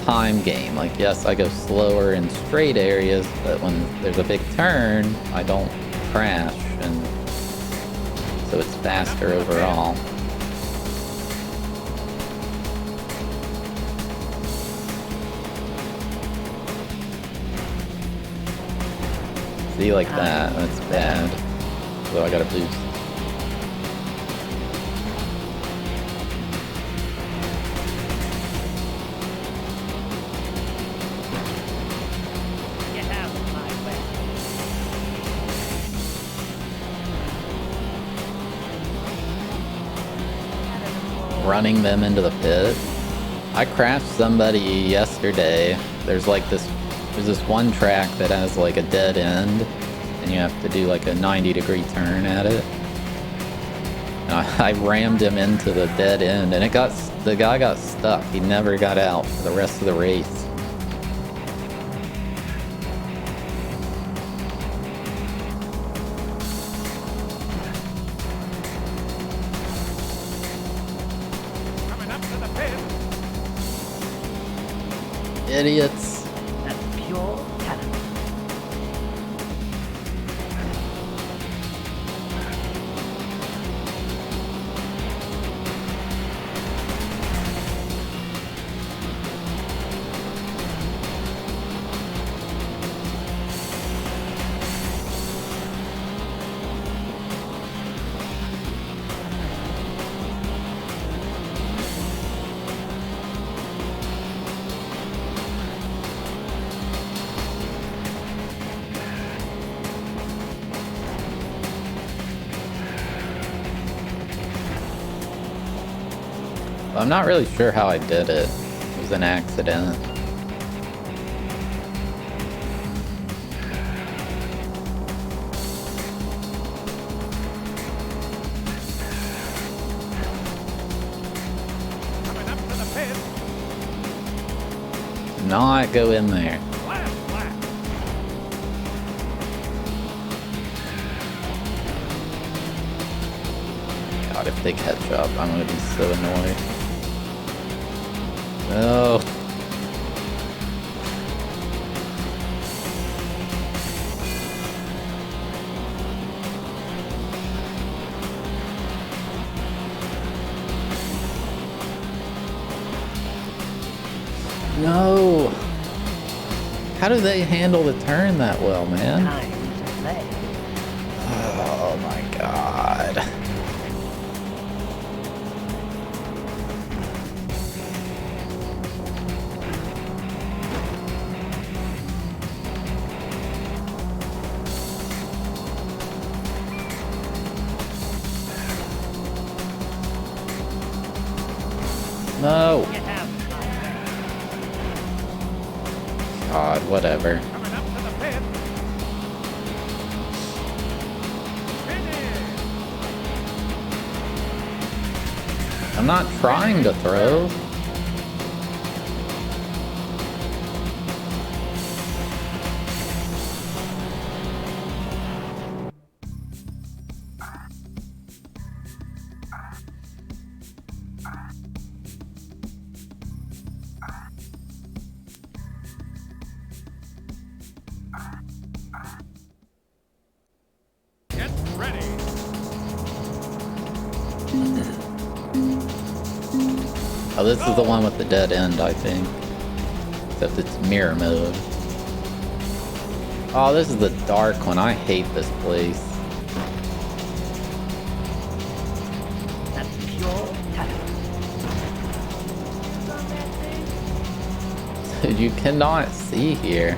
time game. Like, yes, I go slower in straight areas, but when there's a big turn, I don't crash, and so it's faster overall. See, like that, that's bad. So I gotta boost. Get out of my way. running them into the pit. I crashed somebody yesterday. There's this one track that has like a dead end, and you have to do like a 90-degree turn at it. And I rammed him into the dead end, and the guy got stuck. He never got out for the rest of the race. Coming up to the pit. Idiots. That's pure talent. I'm not really sure how I did it. It was an accident. Coming up to the pit. Not go in there. Last lap. God, if they catch up, I'm gonna be so annoyed. No. No. How do they handle the turn that well, man? Time to play. Oh my god. No. Get out of my way. God, whatever. Coming up to the pit. Finish. I'm not trying to throw. Get ready. Oh, this is the one with the dead end, I think. Except it's mirror mode. Oh, this is the dark one. I hate this place. That's pure talent. Dude, you cannot see here.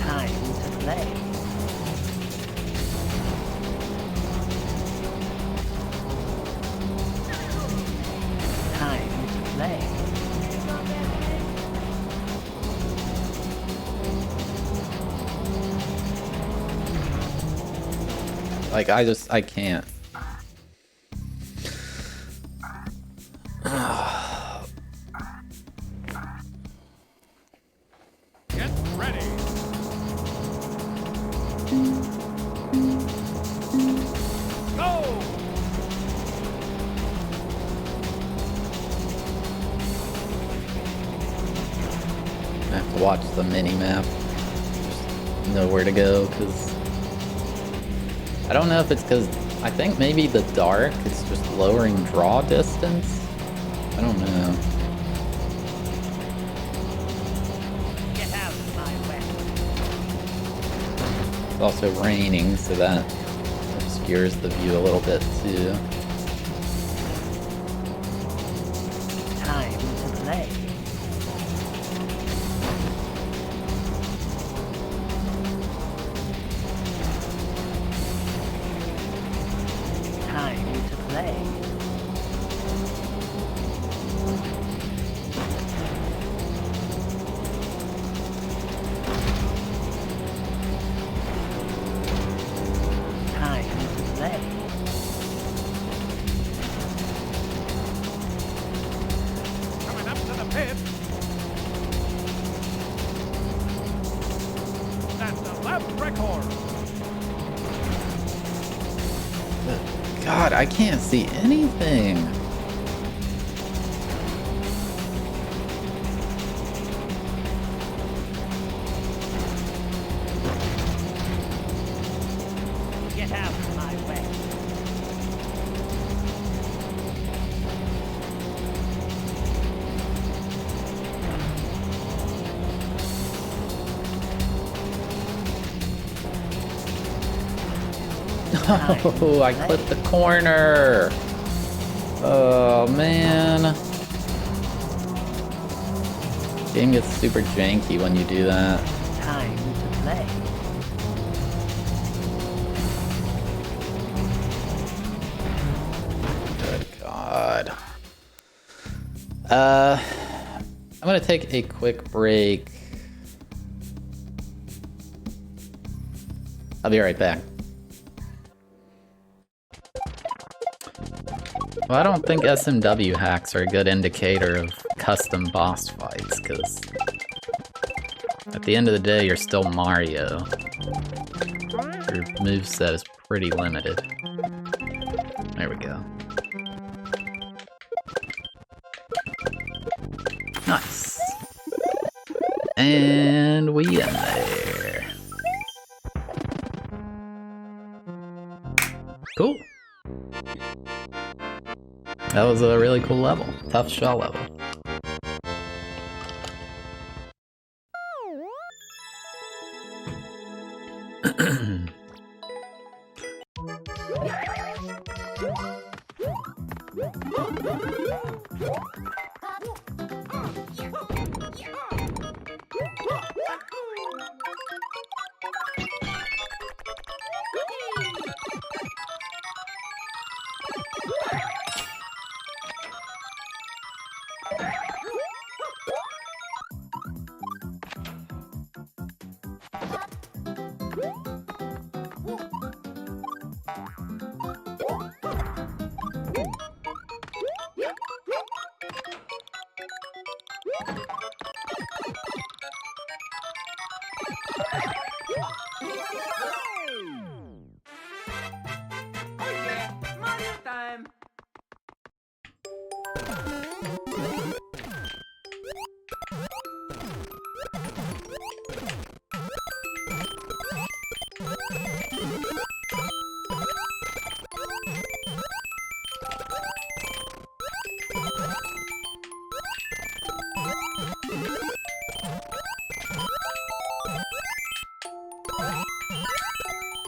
Time to play. Time to play. Like, I can't. Get ready. Go. I have to watch the mini map. Just know where to go, because I don't know if it's because I think maybe the dark is just lowering draw distance. I don't know. Get out of my way. It's also raining, so that obscures the view a little bit too. lap record. God, I can't see anything. Get out of my way. Oh, I clipped the corner. Oh, man. Game gets super janky when you do that. Time to play. Good God. I'm gonna take a quick break. I'll be right back. Well, I don't think SMW hacks are a good indicator of custom boss fights, because at the end of the day, you're still Mario. Your moveset is pretty limited. There we go. Nice. And we in there. Cool. That was a really cool level. Tough shell level.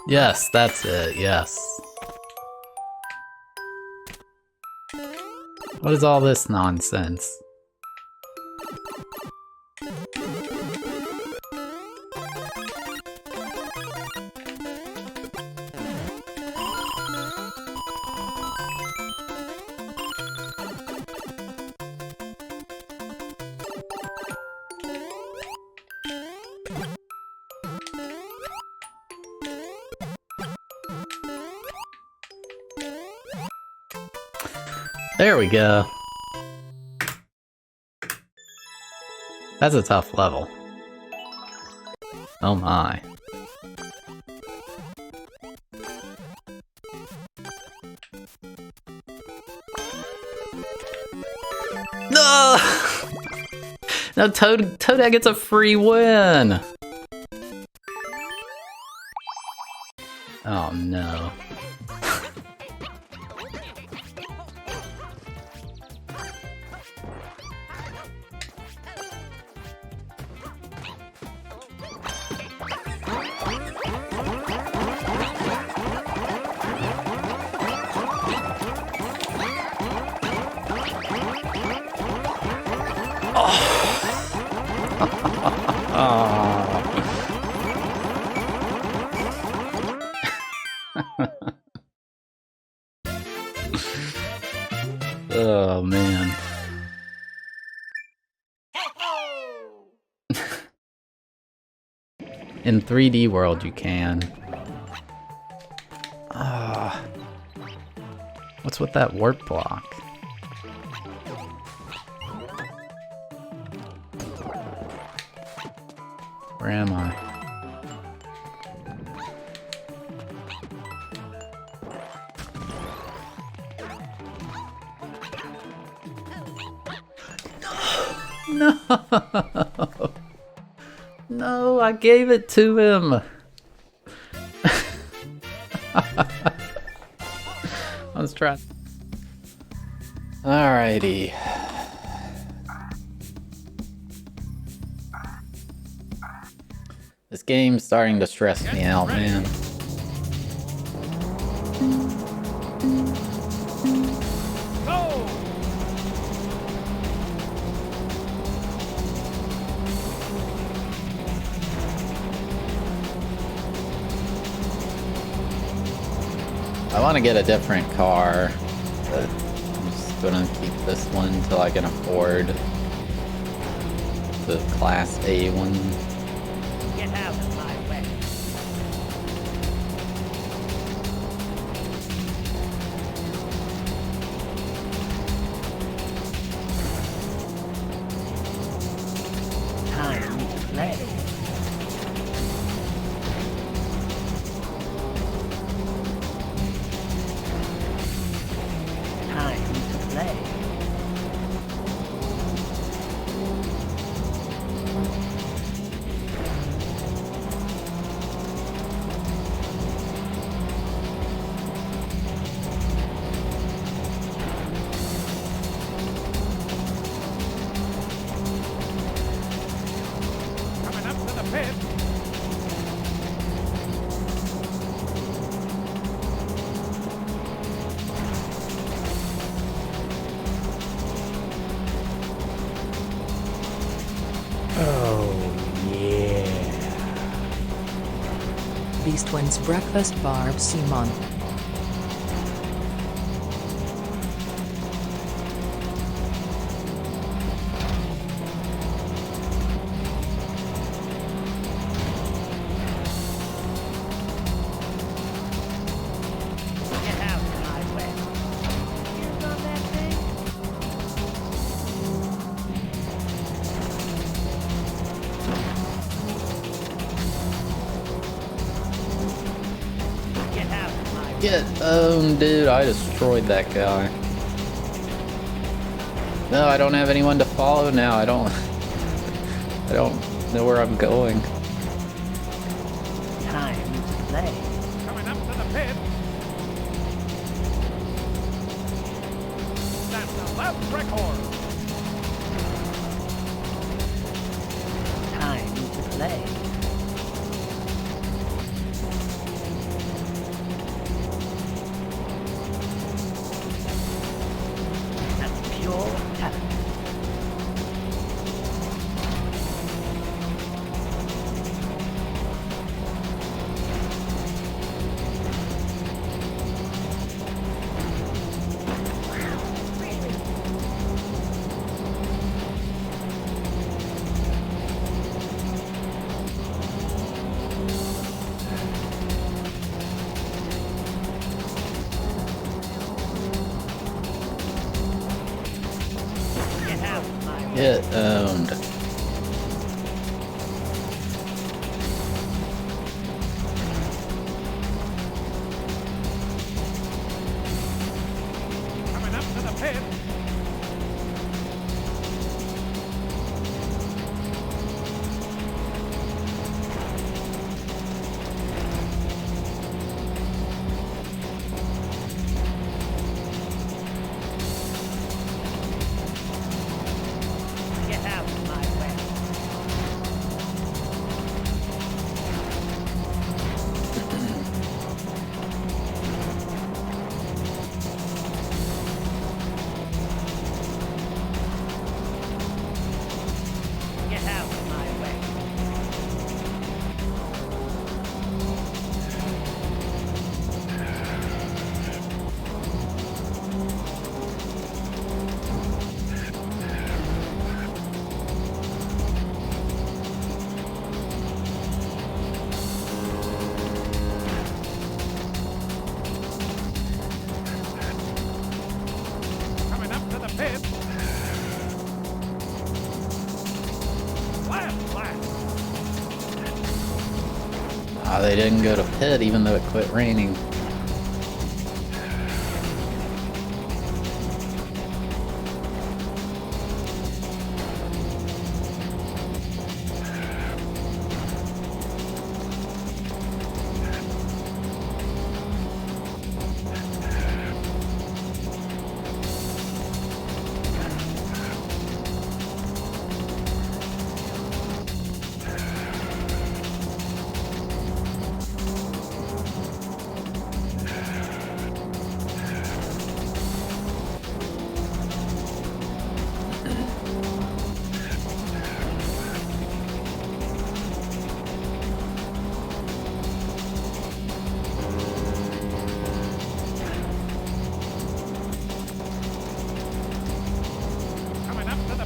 Yes, that's it, yes. What is all this nonsense? There we go. That's a tough level. Oh my. No! No, Toadette gets a free win! Oh no. Oh man. In 3D world you can. What's with that warp block? Where am I? No! No, I gave it to him! I was trying. Alrighty. This game's starting to stress me out, man. Go! I want to get a different car, but I'm just gonna keep this one until I can afford the Class A one. Get out of my way. Time to play. Time to play. Coming up to the pit. Oh, yeah. Beast wins breakfast Barb Simon. Get out of my way. Hands on that thing. Get out of my way. Get owned, dude. I destroyed that guy. No, I don't have anyone to follow now. I don't know where I'm going. Time to play. Coming up to the pit. That's the left record. Time to play. That's pure talent. Get out of my way. Get owned. Coming up to the pit. Get out of my way. Get out of my way. Coming up to the pit. Last. Ah, they didn't go to pit even though it quit raining.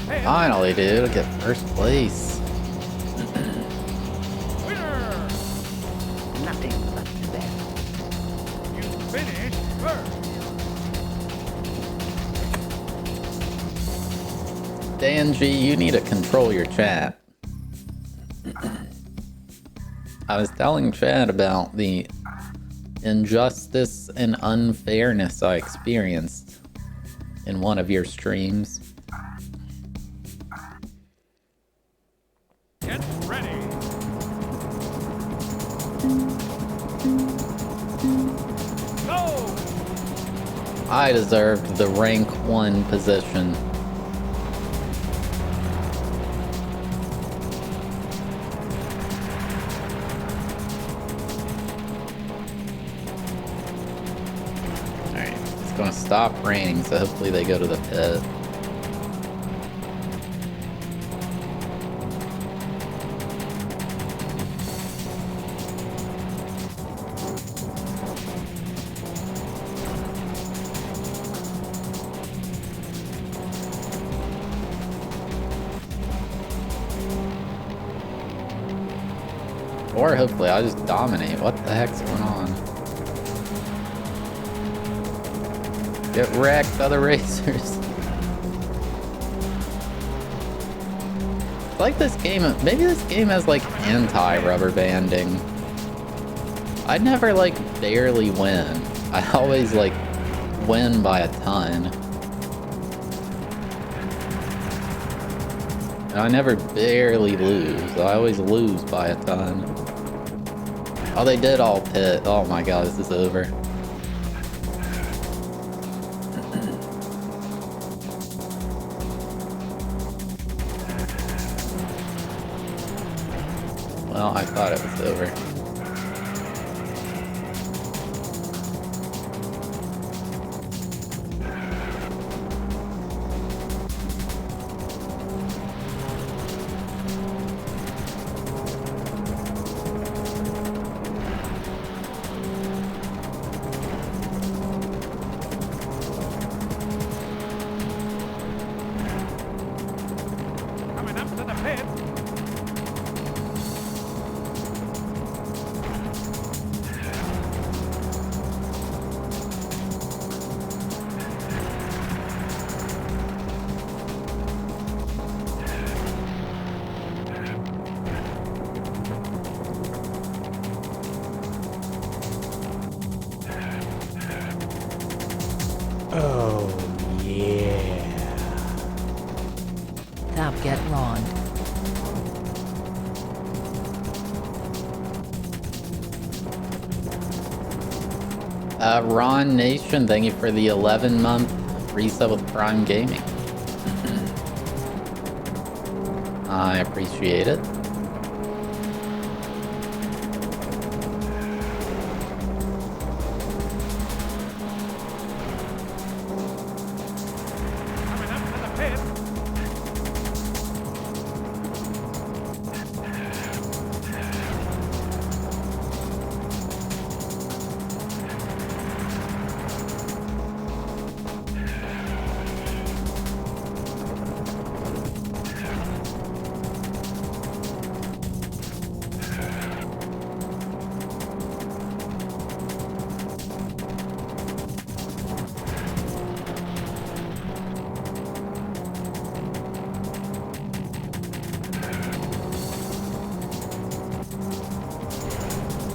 pit. Finally, dude, I get first place. Winner! Nothing but the best. You finished first. Dan G, you need to control your chat. I was telling Chad about the injustice and unfairness I experienced in one of your streams. Get ready. Go! I deserved the rank 1 position. Alright, it's gonna stop raining, so hopefully they go to the pit. Or hopefully I just dominate. What the heck's going on? Get wrecked, other racers. It's like this game, maybe this game has like anti-rubber banding. I never like barely win. I always like win by a ton. And I never barely lose. I always lose by a ton. Oh, they did all pit. Oh my god, this is over. Well, I thought it was over. Coming up to the pit. Oh, yeah. Thab get Ron. Ron Nation, thank you for the 11-month resub with Prime Gaming. I appreciate it. Coming up to the pit.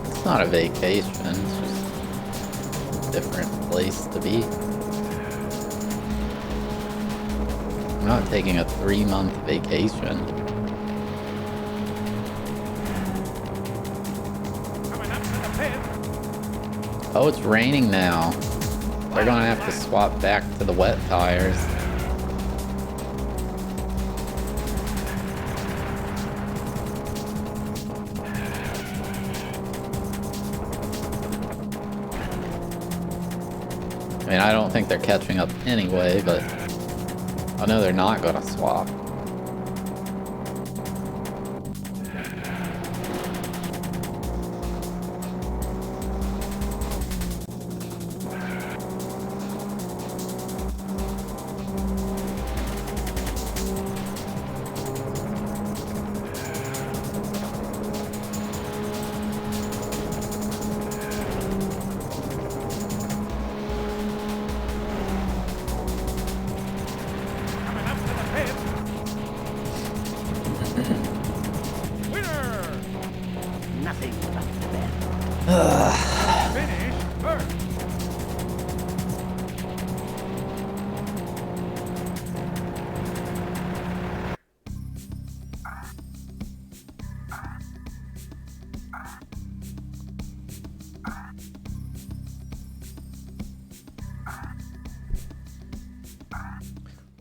It's not a vacation, it's just a different place to be. I'm not taking a 3-month vacation. Coming up to the pit. Oh, it's raining now. They're gonna have to swap back to the wet tires. I mean, I don't think they're catching up anyway, but I know they're not gonna swap.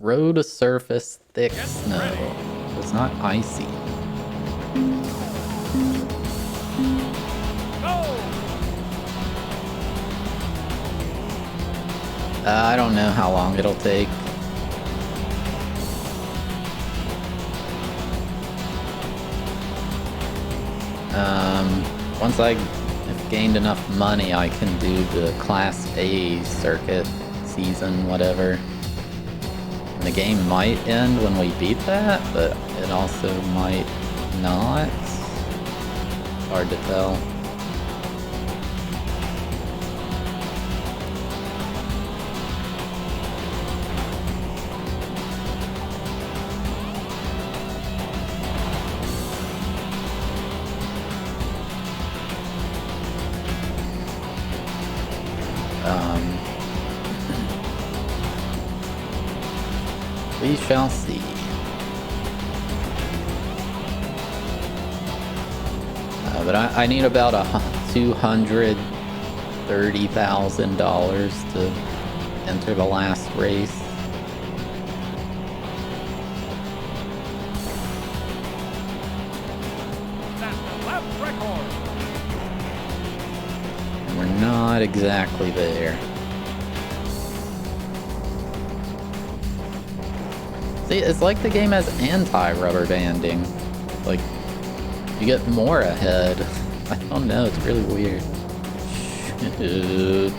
Road surface thick snow. It's not icy. Go! I don't know how long it'll take. Once I have gained enough money, I can do the Class A circuit season, whatever. And the game might end when we beat that, but it also might not. Hard to tell. We shall see. But I need about $230,000 to enter the last race. That's the lap record. And we're not exactly there. See, it's like the game has anti-rubber banding. Like, you get more ahead. I don't know, it's really weird. Shoot.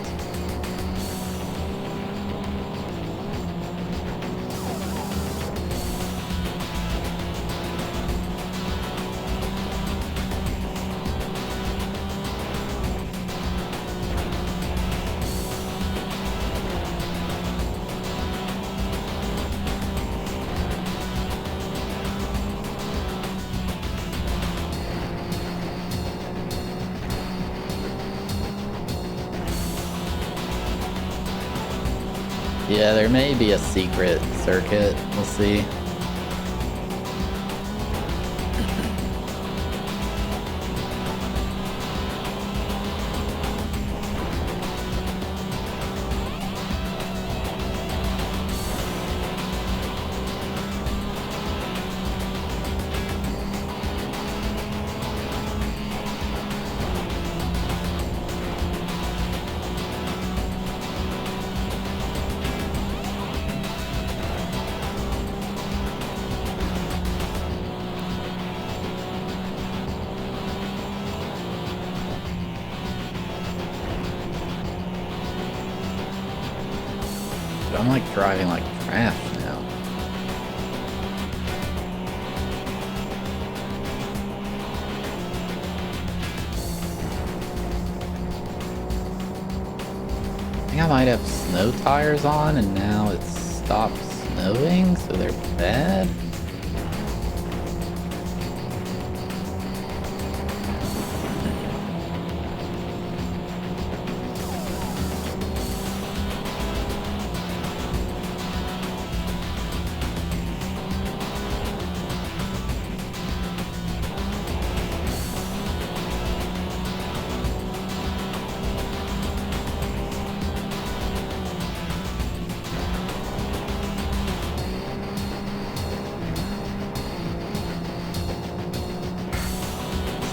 Yeah, there may be a secret circuit. We'll see. I'm like driving like trash now. I think I might have snow tires on and now it's stopped snowing, so they're bad.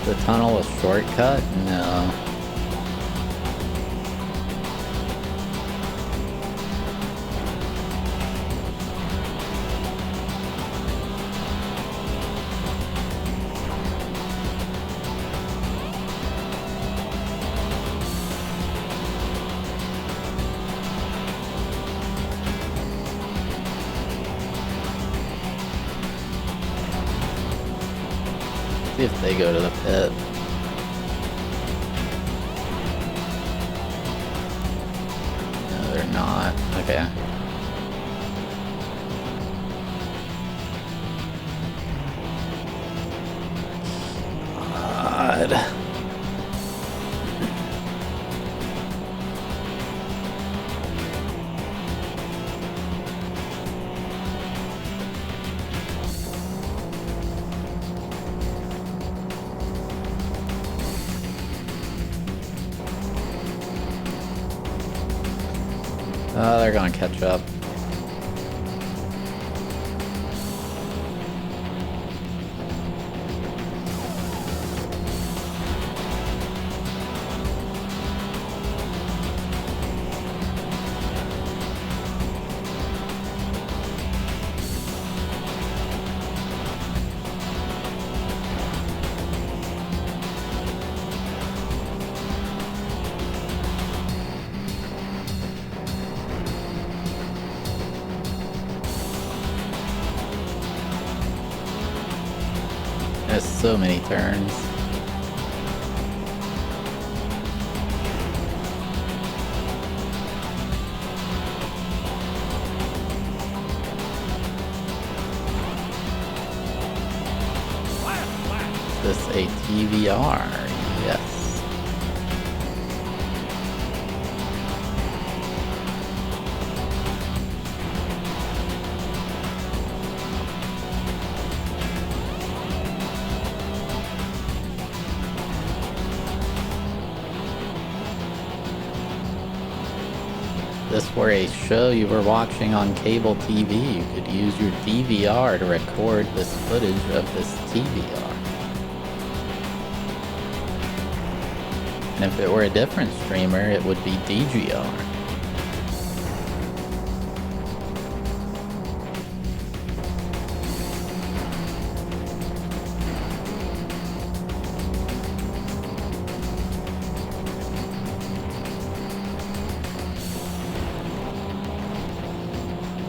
The tunnel a shortcut? No. See if they go to the pit. No, they're not. Okay. God. They're gonna catch up. missed so many turns. Is this a TVR? Yes. This were a show you were watching on cable TV, you could use your DVR to record this footage of this TVR. And if it were a different streamer, it would be DGR.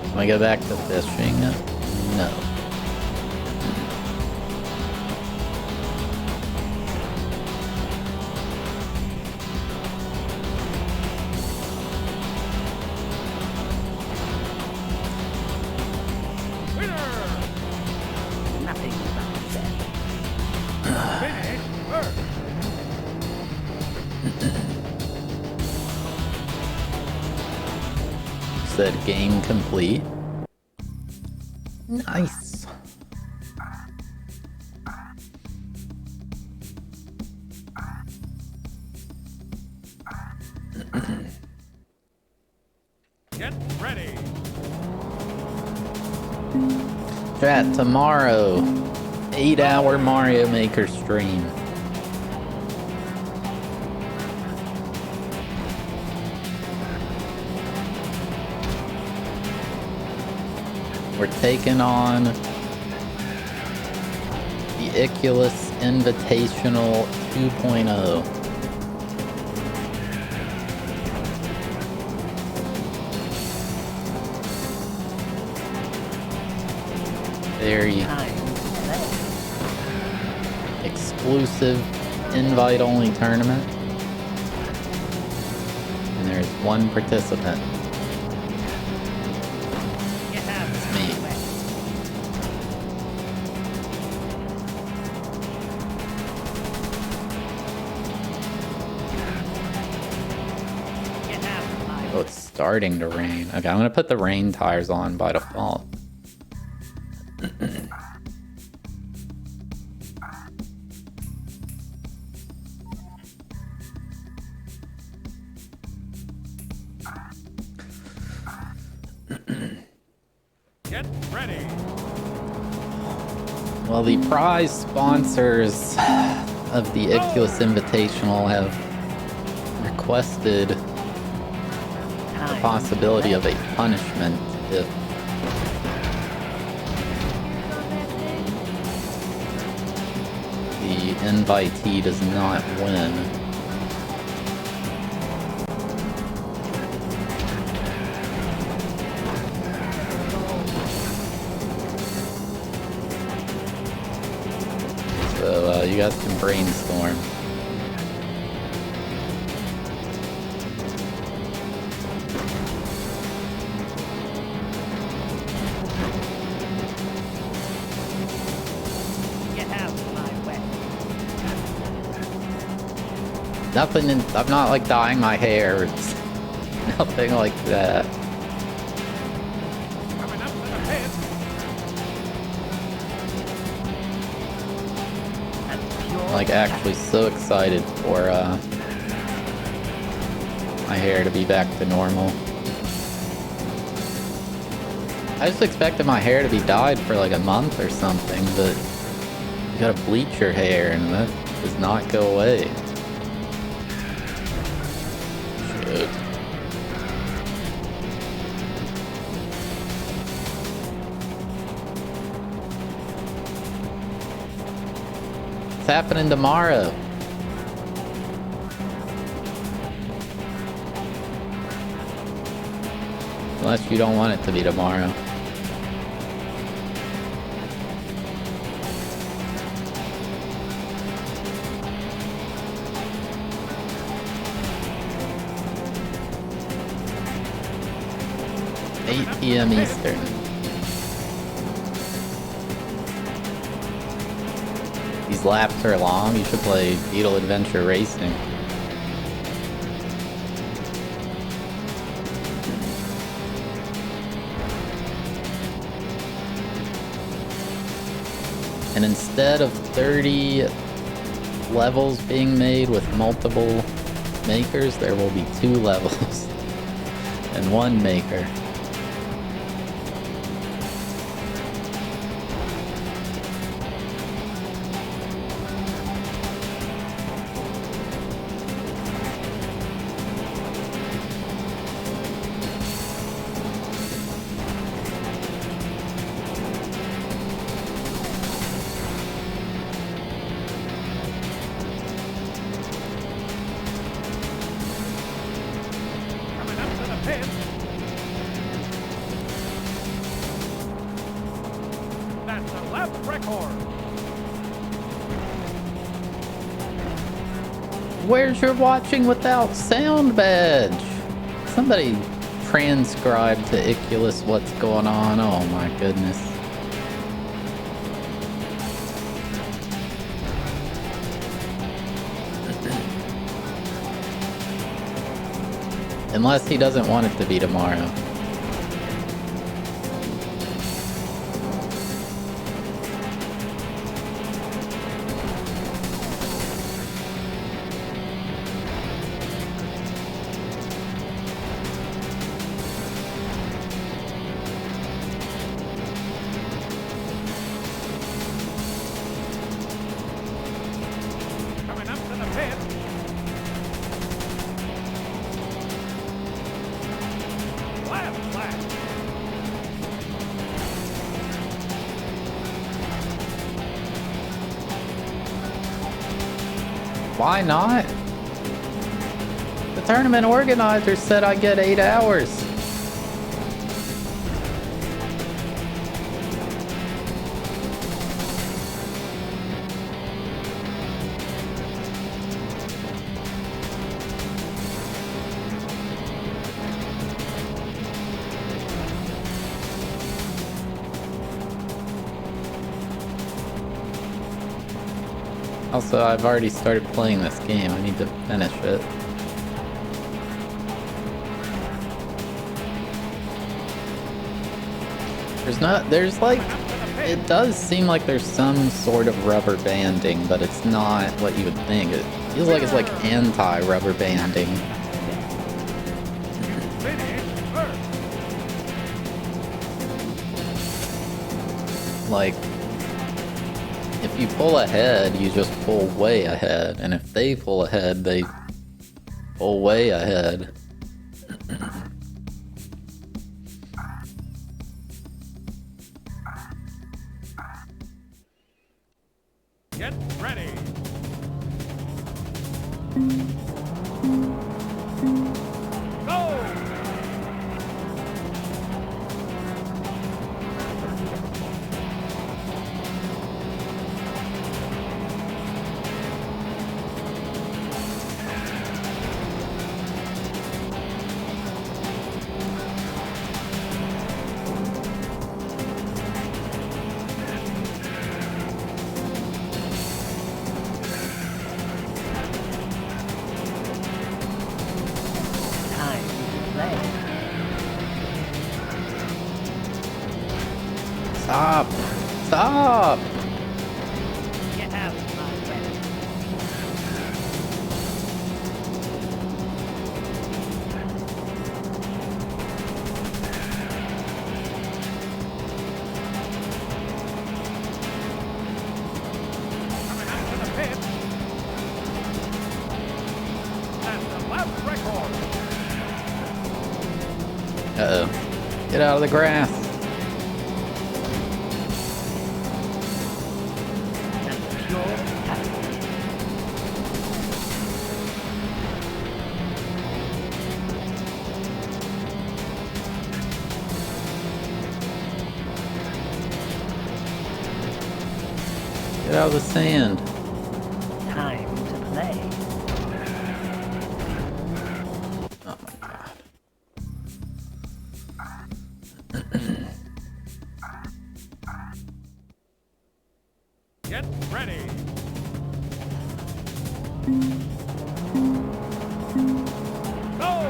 Can we go back to fishing? No. Nothing but that. Finish first. Said game complete. Nice. Get ready. Chat, tomorrow, 8-hour Mario Maker stream. We're taking on the Iculus Invitational 2.0. Very exclusive invite-only tournament. And there's one participant. Get out of Me. my way. Get out of my Oh, it's starting to rain. Okay, I'm gonna put the rain tires on by default. Get ready. Well, the prize sponsors of the Iculus Invitational have requested the possibility of a punishment if the invitee does not win. So you guys can brainstorm. Get out of my way. Nothing in, I'm not like dyeing my hair. It's nothing like that. Coming up to the head. That's pure Like actually so excited for my hair to be back to normal. I just expected my hair to be dyed for like a month or something, but you gotta bleach your hair and that does not go away. Shit. What's happening tomorrow? Unless you don't want it to be tomorrow. 8 p.m. Eastern. These laps are long. You should play Beetle Adventure Racing. And instead of 30 levels being made with multiple makers, there will be 2 levels and 1 maker. Coming up to the pit. That's a lap record. Where's your watching without sound badge? Somebody transcribe to Iculus what's going on. Oh my goodness. Unless he doesn't want it to be tomorrow. Coming up to the pit. Lap, lap. Why not? The tournament organizer said I get 8 hours. Also, I've already started playing this game. I need to finish it. There's like, it does seem like there's some sort of rubber banding, but it's not what you would think. It feels like it's like anti-rubber banding. Finish first. Like, if you pull ahead, you just pull way ahead, and if they pull ahead, they pull way ahead. Get ready. Go! Time to play. Stop! Stop! Get out of my way. Coming up to the pit. That's a lap record. Uh-oh. Get out of the grass. That's pure talent. Get out of the sand. Time to play. Oh my god. Get ready. Go!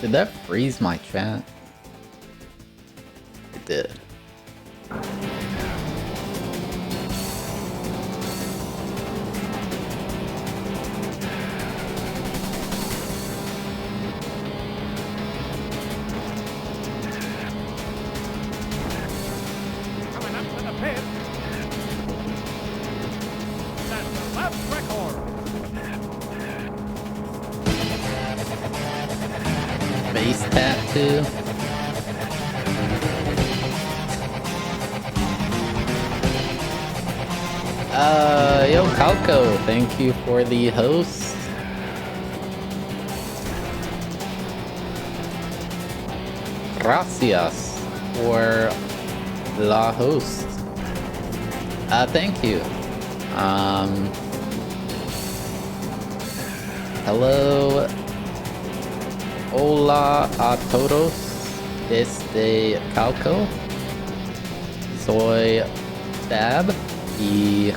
Did that freeze my chat? It did. Coming up to the pit. That's the left record. Face tattoo. Yo, Calco, thank you for the host. Gracias for la host. Thank you. Hello. Hola a todos desde Calco. Soy Thab. Y...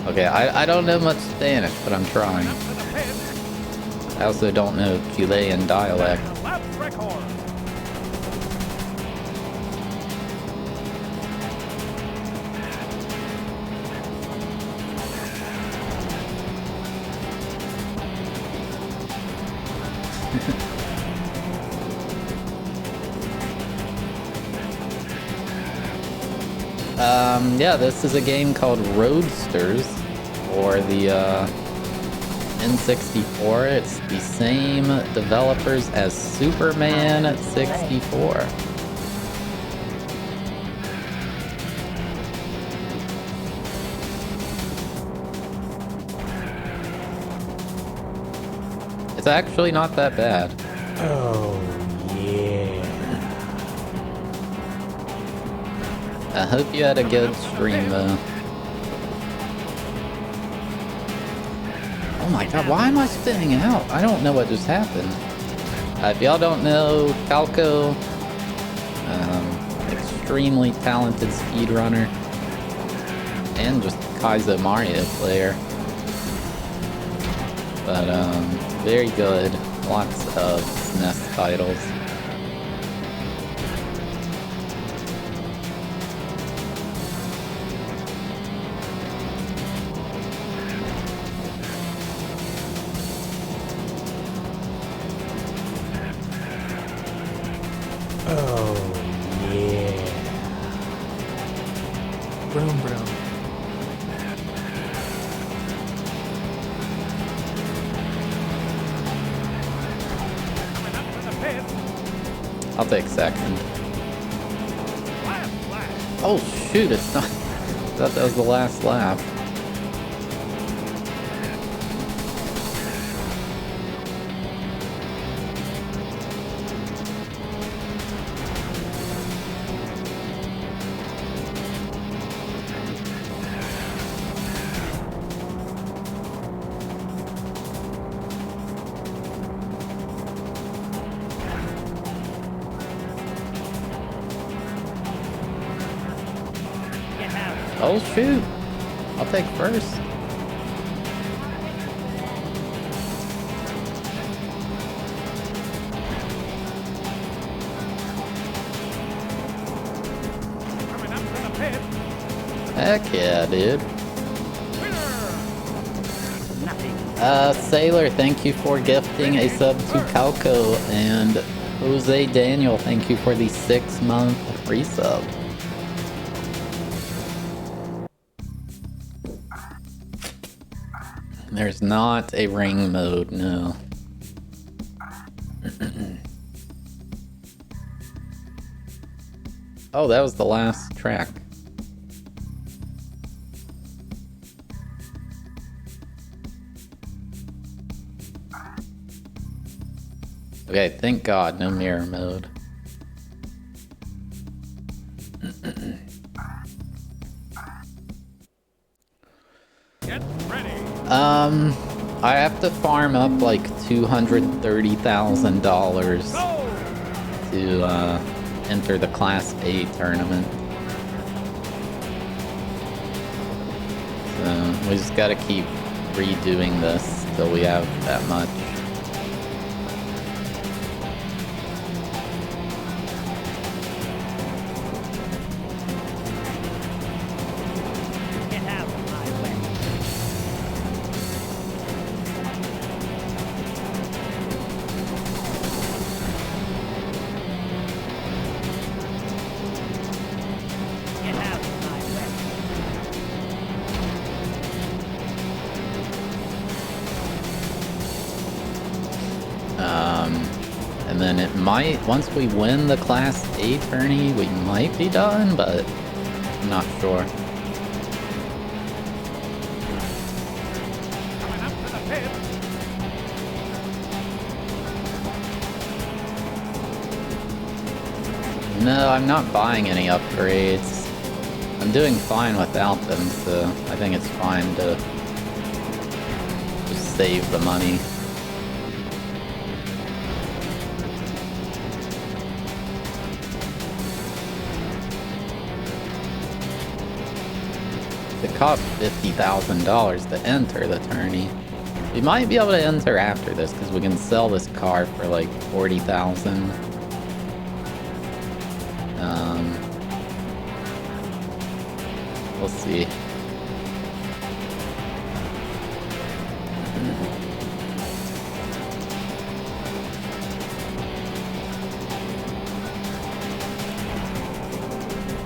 Okay, I don't know much Spanish, but I'm trying. Up to the pit. I also don't know Chilean dialect. That's the left record. Yeah, this is a game called Roadsters for the N64. It's the same developers as Superman 64. It's actually not that bad. Oh, yeah. I hope you had a good stream, though. Oh my god, why am I spinning out? I don't know what just happened. If y'all don't know, Calco, extremely talented speedrunner, and just Kaizo Mario player. But, very good. Lots of SNES titles. Oh, yeah. Broom broom. Coming up to the pit. I'll take second. Last lap. Oh shoot, it's not... I thought that was the last lap. Get out. Oh shoot! I'll take first. Coming up to the pit. Heck yeah, dude. Winner. Sailor, thank you for gifting a sub to Calco, and Jose Daniel, thank you for the 6-month free sub. There's not a ring mode, no. Oh, that was the last track. Okay, thank God, no mirror mode. Get ready. I have to farm up like $230,000 Go. to enter the Class A tournament. So we just gotta keep redoing this till we have that much. Get out of my way. Get out of my way. And then it might, once we win the Class A tourney, we might be done, but I'm not sure. Coming up to the pit. No, I'm not buying any upgrades. I'm doing fine without them, so I think it's fine to just save the money. It costs $50,000 to enter the tourney. We might be able to enter after this because we can sell this car for like $40,000. We'll see.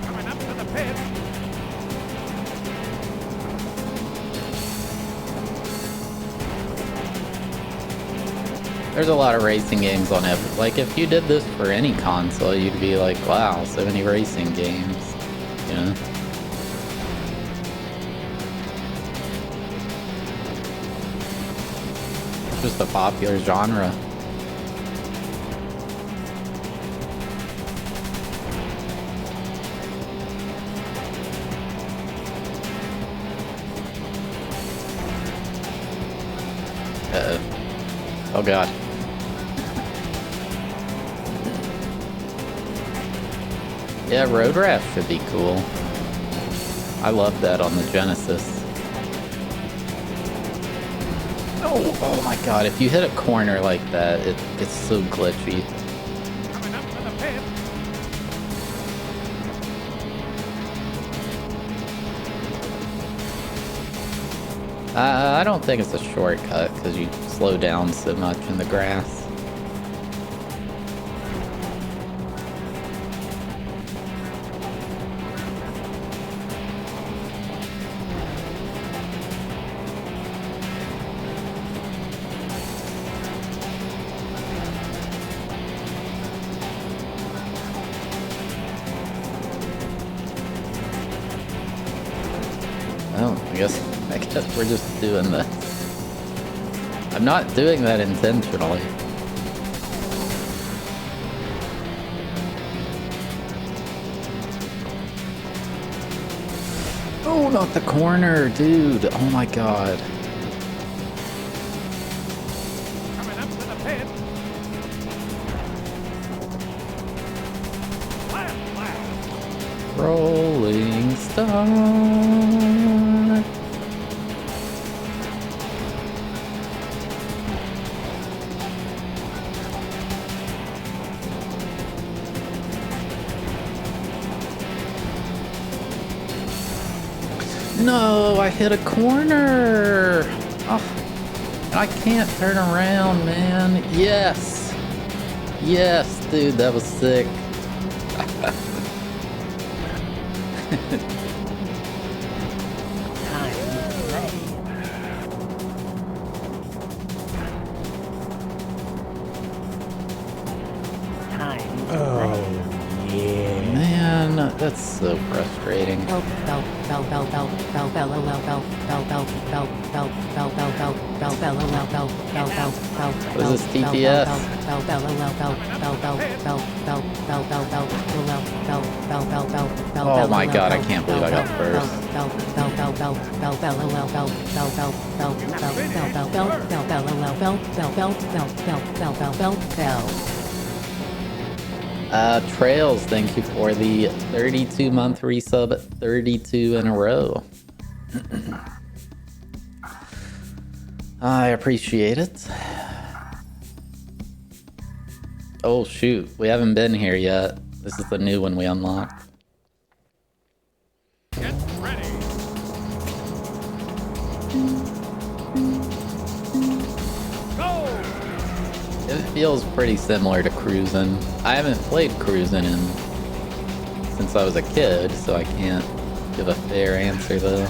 Coming up to the pit. There's a lot of racing games on it. Like, if you did this for any console, you'd be like, wow, so many racing games. You know? It's just a popular genre. Uh-oh. Oh god. Yeah, Road Raft should be cool. I love that on the Genesis. Oh my god, if you hit a corner like that, it gets so glitchy. Coming up to the pit. I don't think it's a shortcut because you slow down so much in the grass. I guess we're just doing this. I'm not doing that intentionally. Oh, not the corner, dude. Oh my god. Coming up to the pit. Last lap. Rolling Star. No, I hit a corner. Oh, I can't turn around, man. Yes. Yes, dude, that was sick. Time to play. Time to play. Oh, yeah. Man, that's so frustrating. What is this TPS? Oh my god, I can't believe I got first. Trails, thank you for the 32-month resub, 32 in a row. I appreciate it. Oh shoot, we haven't been here yet. This is the new one we unlocked. Get ready. Go! It feels pretty similar to cruising. I haven't played cruising since I was a kid, so I can't give a fair answer though.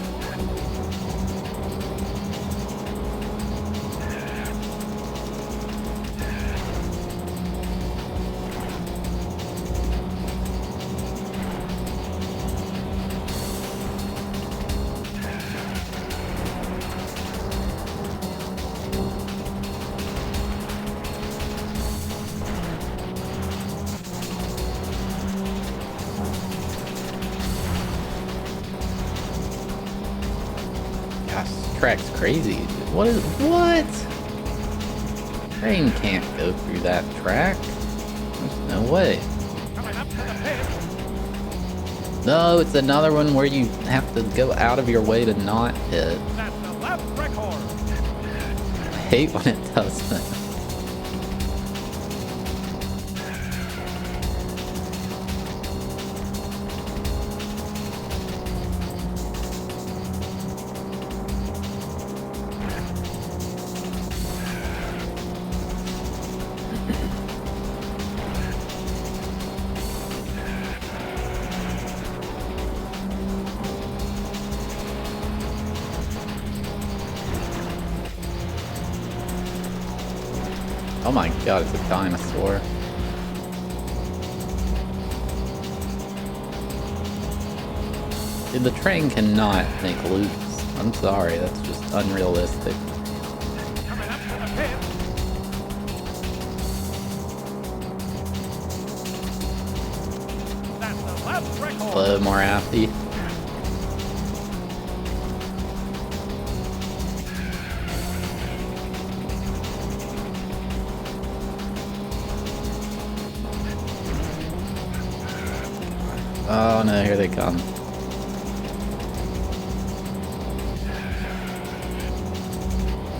Track's crazy. What? Train can't go through that track. There's no way. Coming up to the pit. No, it's another one where you have to go out of your way to not hit. That's the lap record. I hate when it does that. Oh my god, it's a dinosaur. Dude, the train cannot make loops. I'm sorry, that's just unrealistic. Coming up to the pit. That's the lap record. Hello, Morathi. Oh no, here they come.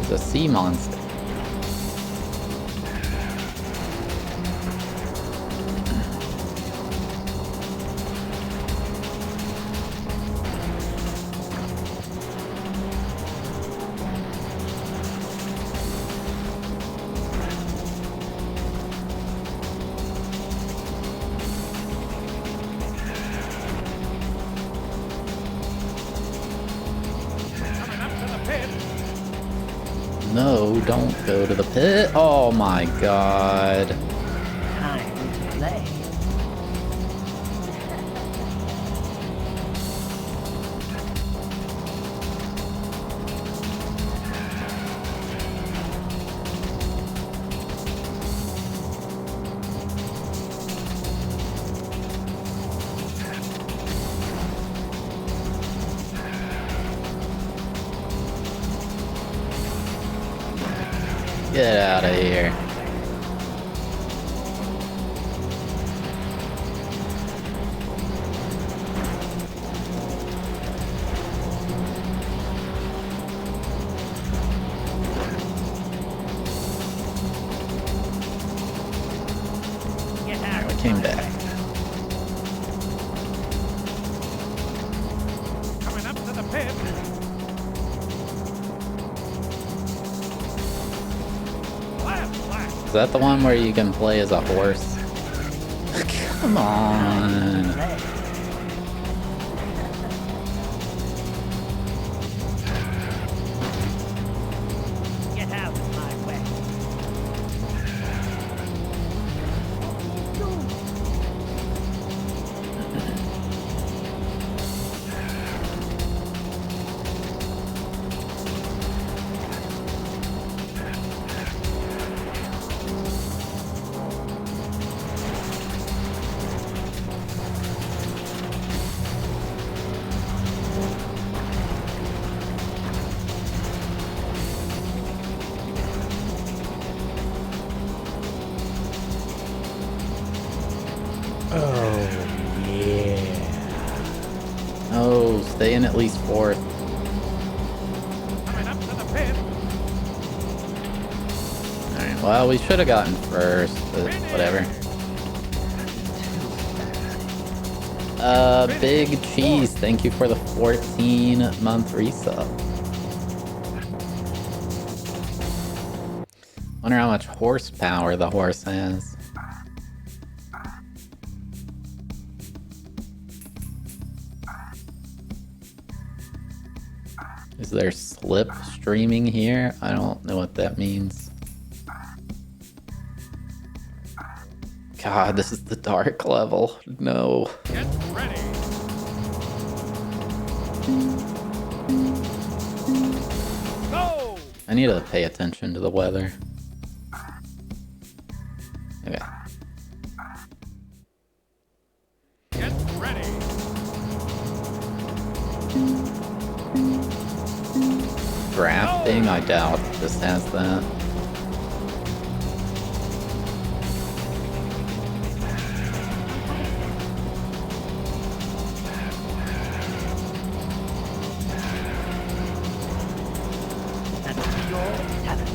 There's a sea monster. Coming up to the pit. No, don't go to the pit. Oh my god. Time to play. Get out of here. Get out. I came back. Coming up to the pit. Is that the one where you can play as a horse? Come on. Get out of my way. Oh, yeah. Oh, stay in at least fourth. Coming up to the pit. Alright, well, we should have gotten first, but whatever. Big Cheese, thank you for the 14-month resub. Wonder how much horsepower the horse has. Is there slip streaming here? I don't know what that means. God, this is the dark level. No. Get ready. Go! I need to pay attention to the weather. Okay. Get ready. Drafting? I doubt this has that. That's pure talent.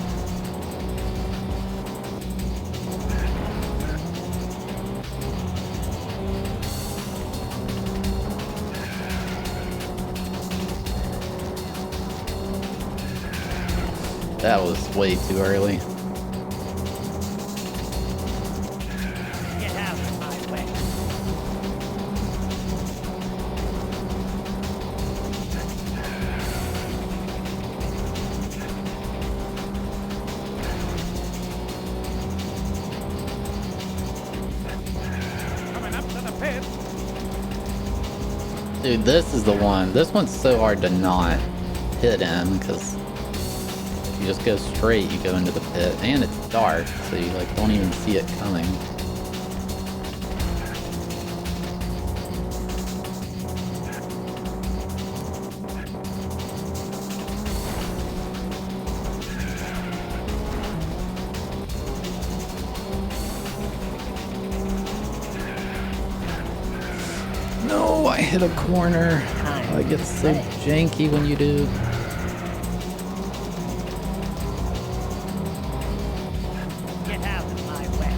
That was way too early. Get out of my way. Coming up to the pit. Dude, this is the one. This one's so hard to not hit him, because you just go straight, you go into the pit, and it's dark, so you like don't even see it coming. No, I hit a corner. Oh, it gets so janky when you do. Get out of my way.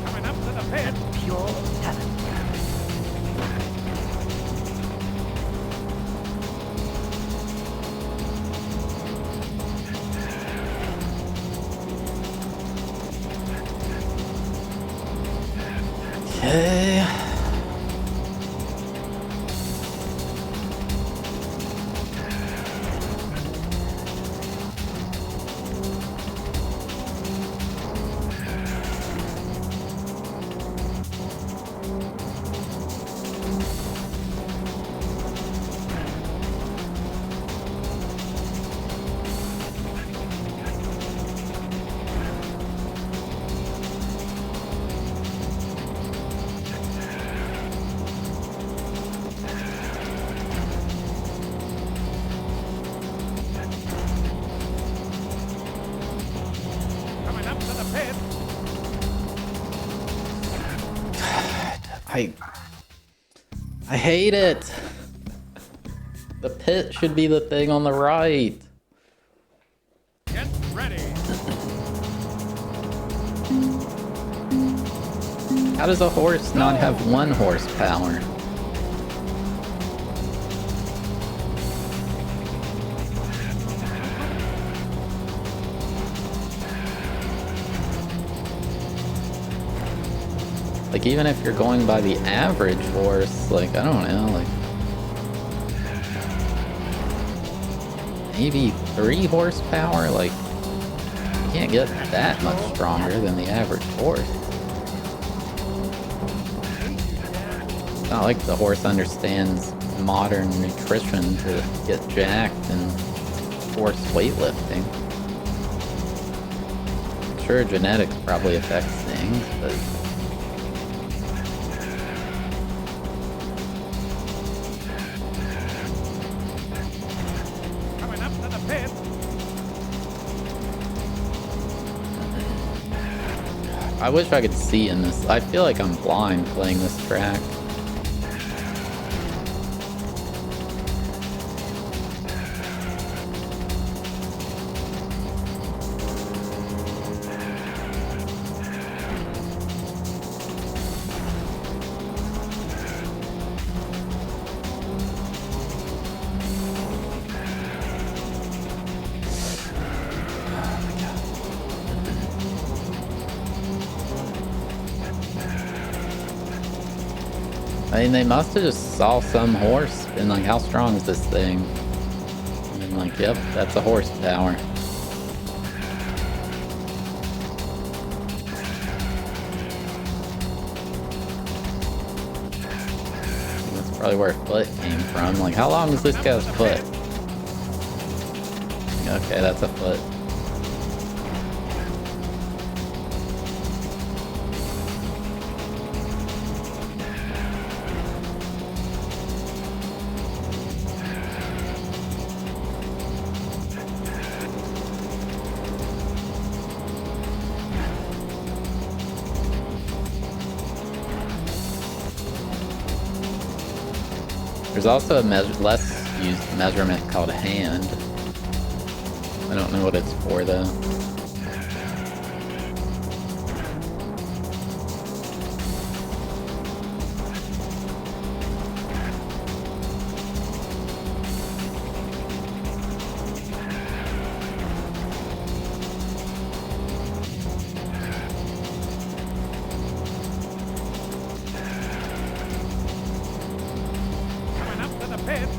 Coming up to the pit. Pure talent. Okay. Coming up to the pit. I hate it. The pit should be the thing on the right. Get ready. How does a horse not have 1 horsepower? Like, even if you're going by the average horse, like, I don't know, like... maybe 3 horsepower? Like, you can't get that much stronger than the average horse. It's not like the horse understands modern nutrition to get jacked and force weightlifting. Sure, genetics probably affects things, but... Coming up to the pit. I wish I could see in this. I feel like I'm blind playing this track. I mean, they must have just saw some horse and like, how strong is this thing? And then like, yep, that's a horsepower. That's probably where foot came from. Like, how long is this guy's foot? Okay, that's a foot. There's also a less used measurement called hand. I don't know what it's for though. Coming up to the pit.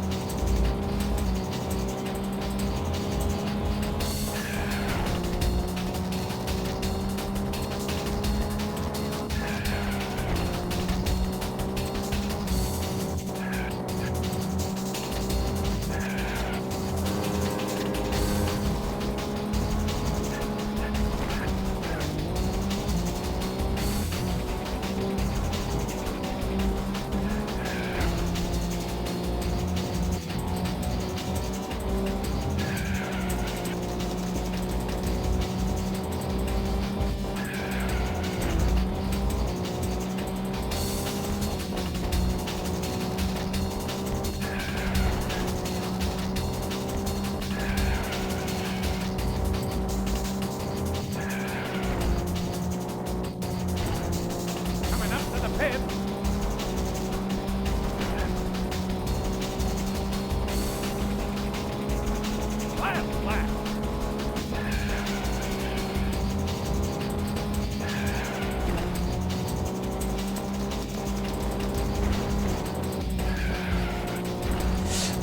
Coming up to the pit. Last lap.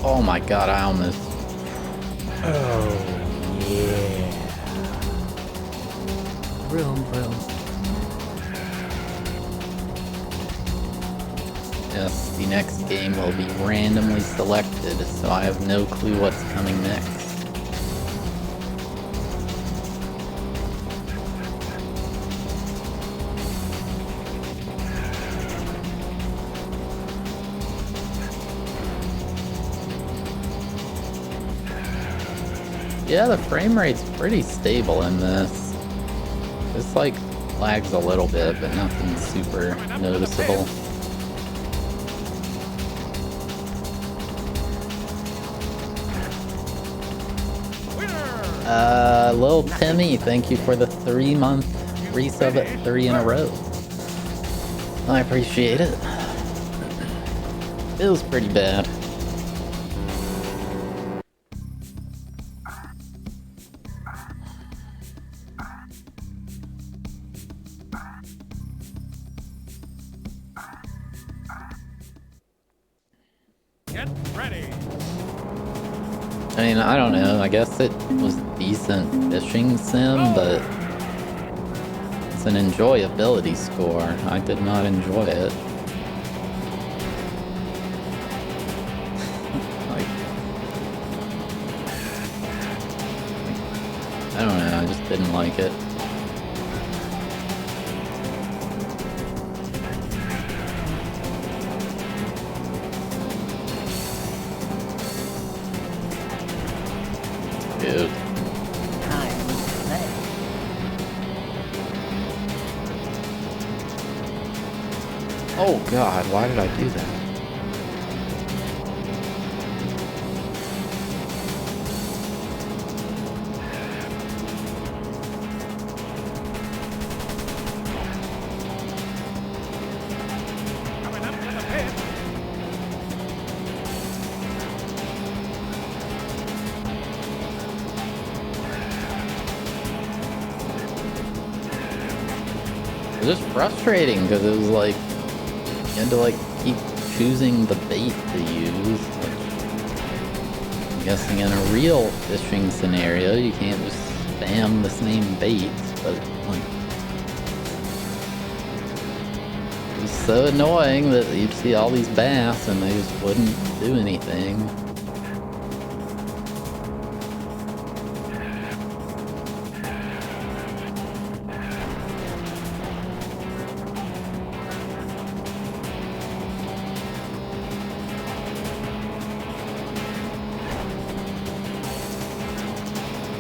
Oh my god, I almost... Oh, yeah. Vroom vroom. Yes, the next game will be randomly selected, so I have no clue what's coming next. Yeah, the frame rate's pretty stable in this. This like lags a little bit, but nothing super noticeable. Lil Timmy, thank you for the 3-month resub at 3 in a row. I appreciate it. It was pretty bad. Get ready. I mean, I don't know. I guess it was a decent fishing sim, but it's an enjoyability score. I did not enjoy it. Like, I don't know. I just didn't like it. Dude. Time to play. Oh god, why did I do that? Coming up to the pit. It was just frustrating because it was like you had to like keep choosing the bait to use. Which I'm guessing in a real fishing scenario you can't just spam the same bait, but like it was so annoying that you'd see all these bass and they just wouldn't do anything.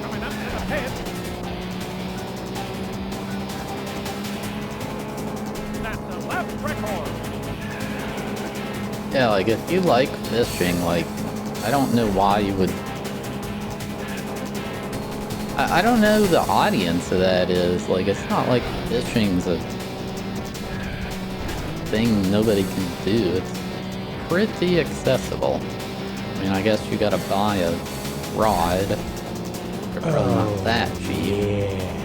Coming up to the pit. That's the left record. Yeah, like if you like fishing, like I don't know why you would. I don't know the audience of that is. Like it's not like fishing's a thing nobody can do. It's pretty accessible. I mean, I guess you gotta buy a rod. They're probably not that cheap. Yeah.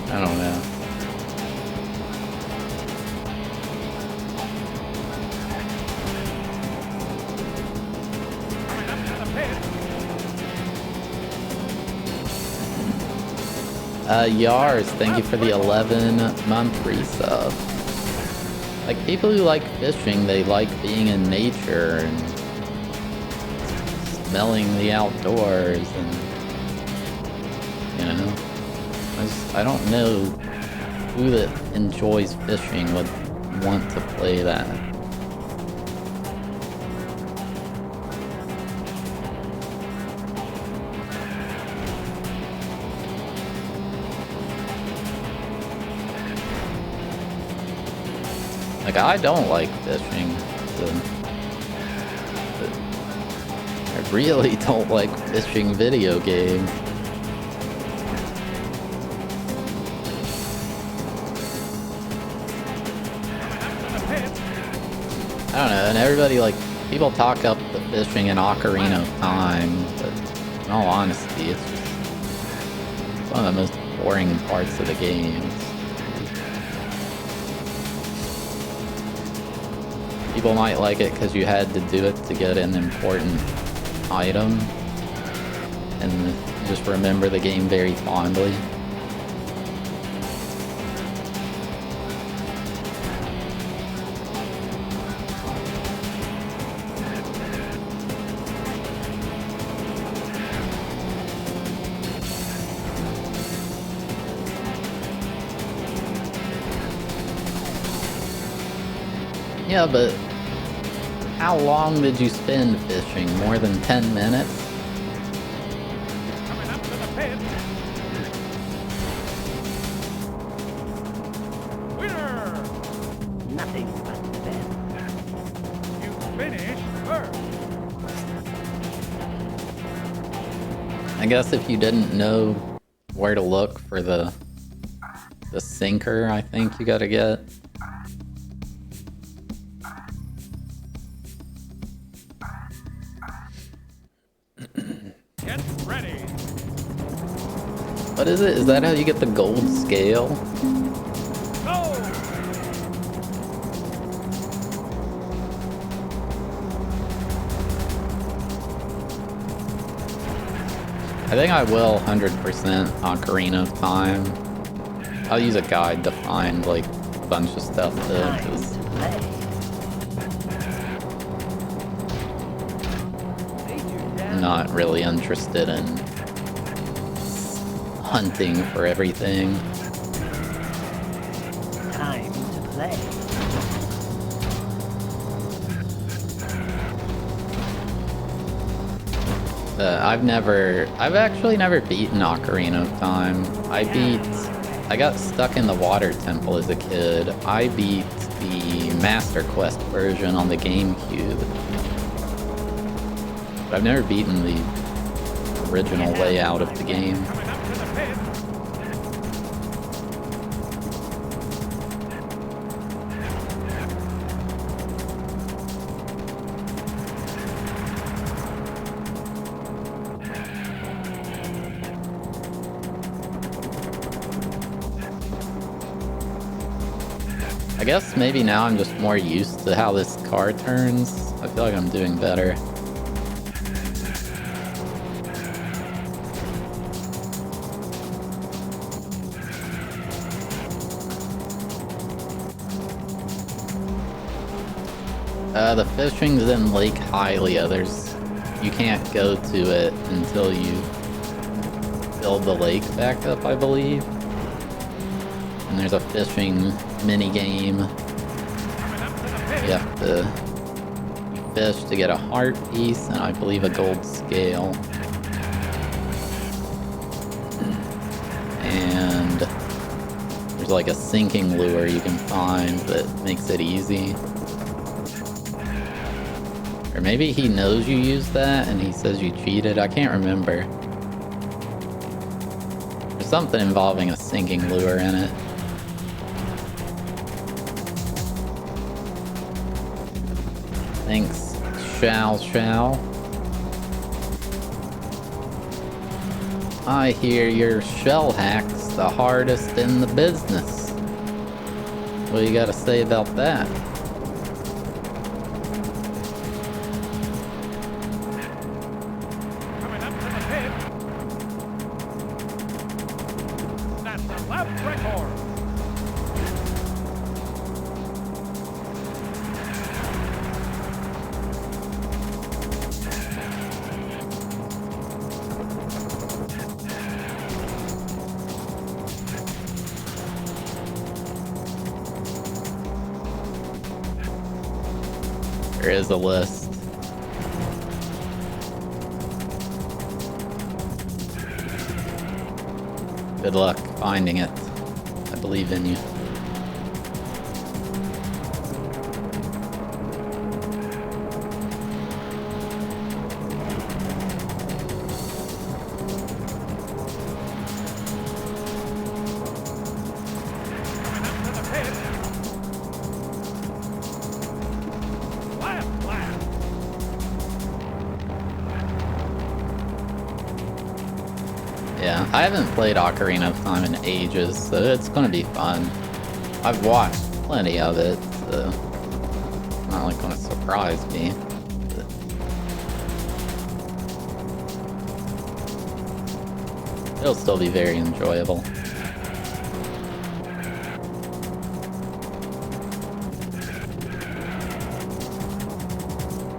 I don't know. Coming up to the pit. Yars, thank you for the 11-month resub. Like, people who like fishing, they like being in nature and smelling the outdoors and, you know, I don't know who that enjoys fishing would want to play that. Like, I don't like fishing, so but I really don't like fishing video games. I don't know, and everybody, like, people talk up the fishing in Ocarina of Time, but in all honesty, it's just one of the most boring parts of the game. People might like it because you had to do it to get an important item, and you just remember the game very fondly. Yeah, but how long did you spend fishing? More than 10 minutes? Coming up to the pit. Winner. Nothing but the best. I guess if you didn't know where to look for the sinker, I think you gotta get. Get ready. What is it? Is that how you get the gold scale? Go! I think I will 100% Ocarina of Time. I'll use a guide to find like a bunch of stuff though, 'cause I'm not really interested in hunting for everything. Time to play. I've actually never beaten Ocarina of Time. I got stuck in the water temple as a kid. I beat the Master Quest version on the GameCube. But I've never beaten the original layout of the game. Coming up to the pit. I guess maybe now I'm just more used to how this car turns. I feel like I'm doing better. The fishing's in Lake Hylia. You can't go to it until you build the lake back up, I believe. And there's a fishing mini game. You have to fish to get a heart piece and I believe a gold scale. And there's like a sinking lure you can find that makes it easy. Or maybe he knows you use that and he says you cheated. I can't remember. There's something involving a sinking lure in it. Thanks, Shao. I hear your shell hack's the hardest in the business. What do you gotta say about that? Coming up to the pit. That's the lap record. There is a list. Good luck finding it. I believe in you. Coming up to the pit. Lap. Yeah, I haven't played Ocarina of Time in ages, so it's gonna be fun. I've watched plenty of it, so it's not like gonna surprise me. But it'll still be very enjoyable.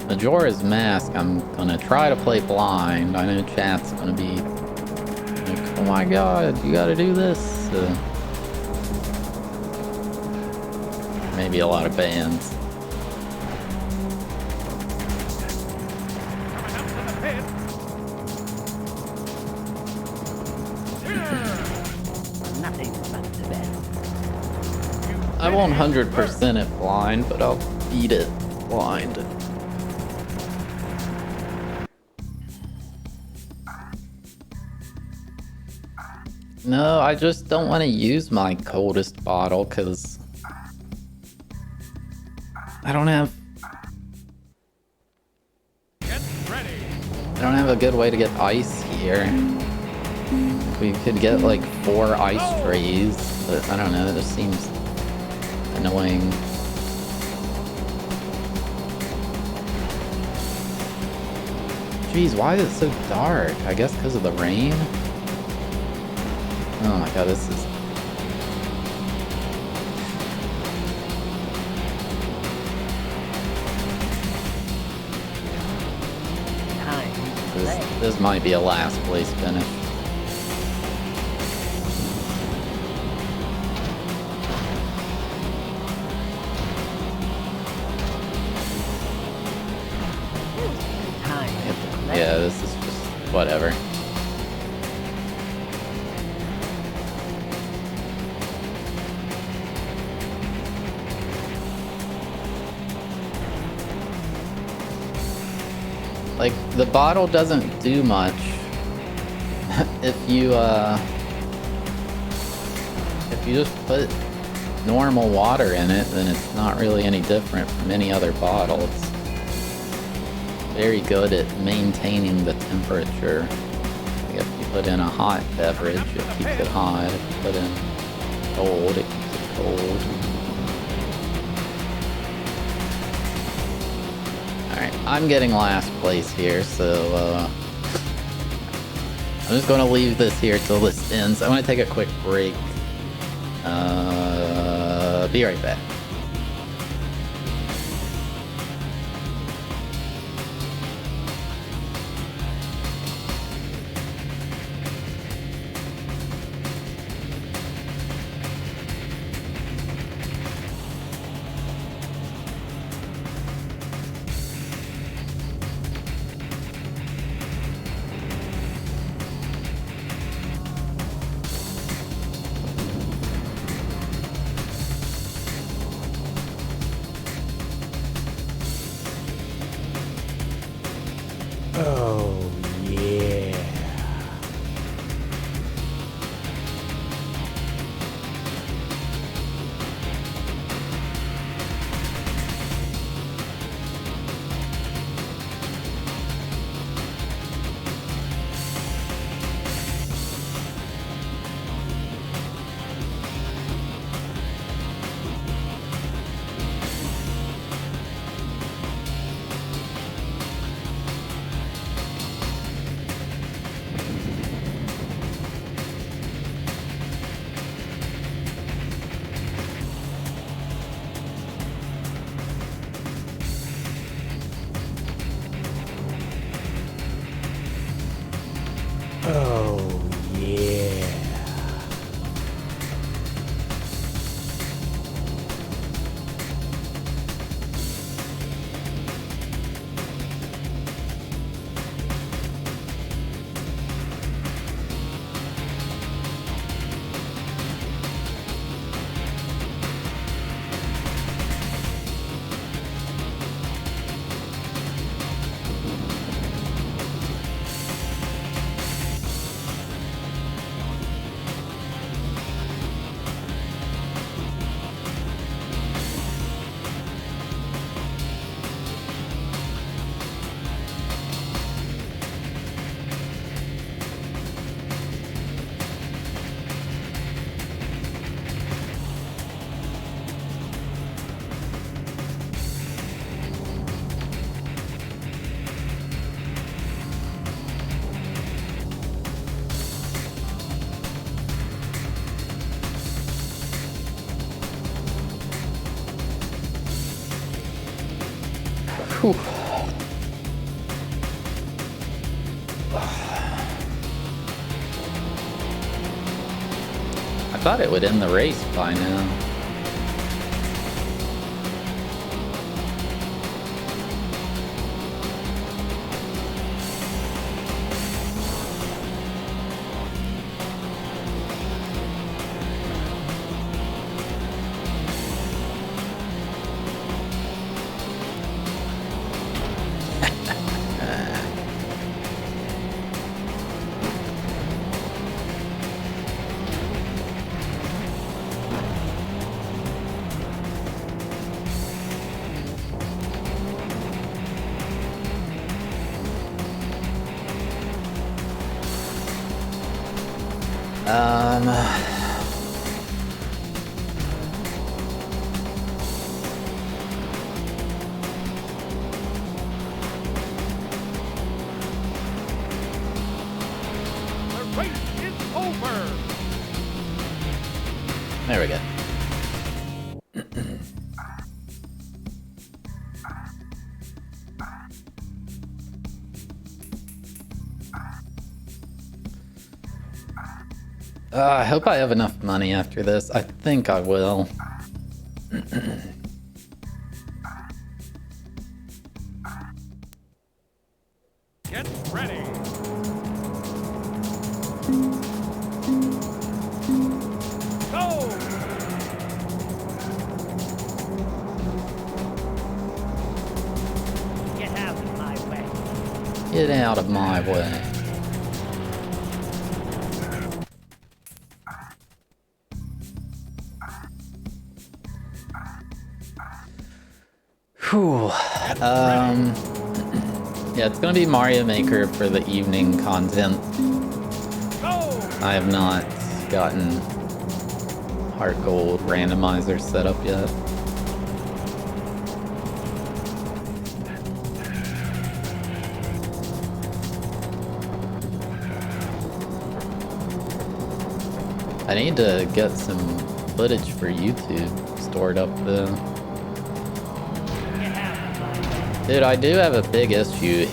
Majora's Mask, I'm gonna try to play blind. I know chat's gonna be like, oh my god, you gotta do this. Maybe a lot of bands. Coming up to the pit. Nothing but the best. I won't 100% it blind, but I'll beat it blind. No, I just don't want to use my coldest bottle because I don't have Get ready. a good way to get ice here. We could get like 4 ice trays, but I don't know, that just seems annoying. Jeez, why is it so dark? I guess because of the rain? Oh my god, this is... Time to play. This might be a last place finish. Time to play. Yeah, this is just whatever. Like, the bottle doesn't do much if you just put normal water in it, then it's not really any different from any other bottle. It's very good at maintaining the temperature. Like if you put in a hot beverage, it keeps it hot. If you put in cold, it keeps it cold. Alright, I'm getting last place here, so I'm just going to leave this here till this ends. I'm going to take a quick break. Be right back. Oh, yeah. Oh, yeah. Whew. I thought it would end the race by now. Um. The race is over. There we go. I hope I have enough money after this. I think I will. Get ready. Go. Get out of my way. Get out of my way. Whew. Yeah, it's gonna be Mario Maker for the evening content. Go. I have not gotten Heart Gold randomizer set up yet. I need to get some footage for YouTube stored up though. Get out of my way. Dude, I do have a big issue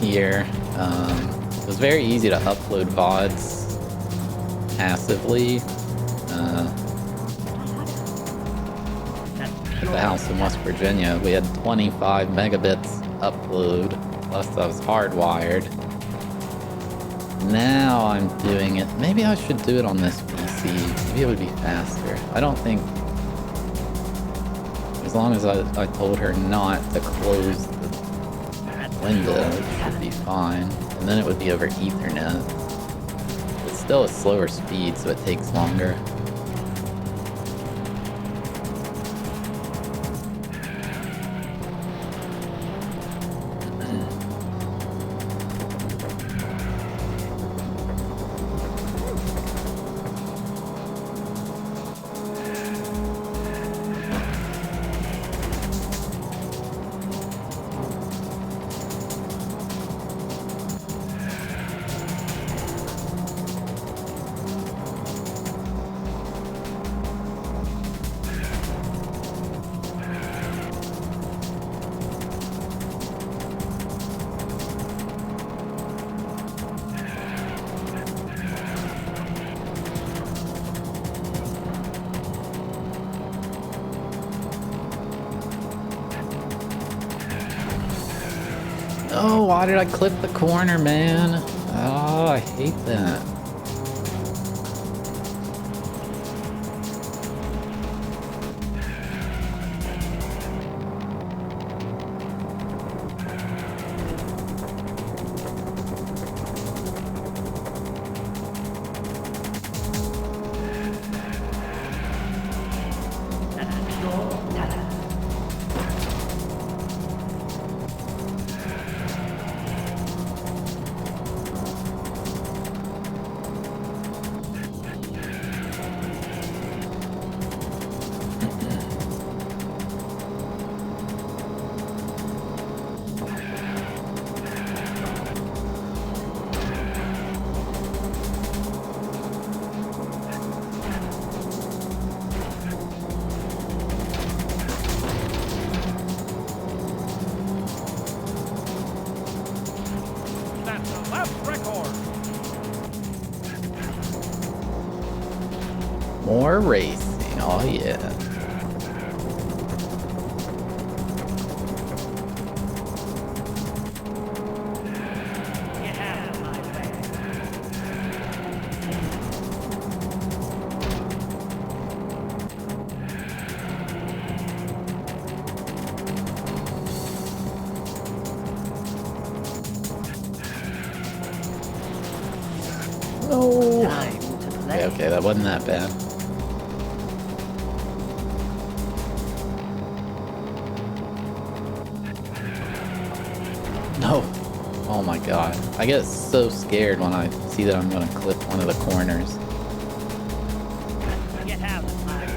here. It was very easy to upload VODs passively. At the house in West Virginia, we had 25 megabits upload, plus I was hardwired. Now I'm doing it. Maybe I should do it on this PC. Maybe it would be faster. I don't think. As long as I told her not to close the window, it should be fine. And then it would be over Ethernet. It's still a slower speed, so it takes longer. Oh, why did I clip the corner, man? Oh, I hate that. That's the last record. More racing, oh yeah. Get out of my way. No. Time to play. Okay, that wasn't that bad. No. Oh my god. I get so scared when I see that I'm gonna clip one of the corners. get out of my way.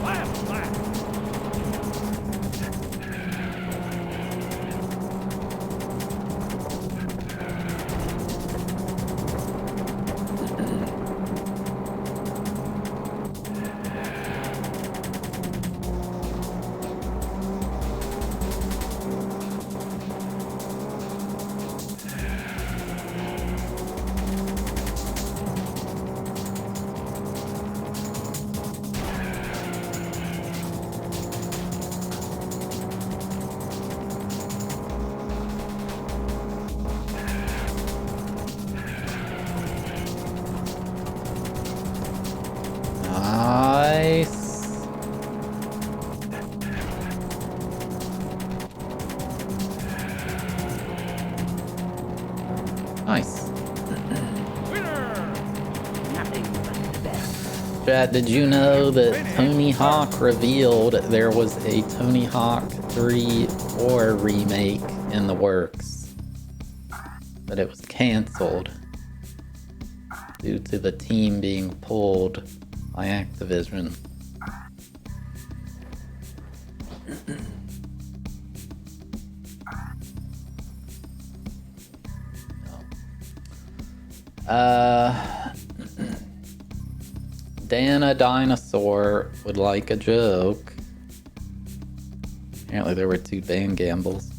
Last lap. Nice. Nice. Winner. Nothing but the best. Chat, did you know that Tony Hawk revealed there was a Tony Hawk 3 or remake in the works? But it was canceled due to the team being pulled by Activision. Dana Dinosaur would like a joke. Apparently there were 2 band gambles.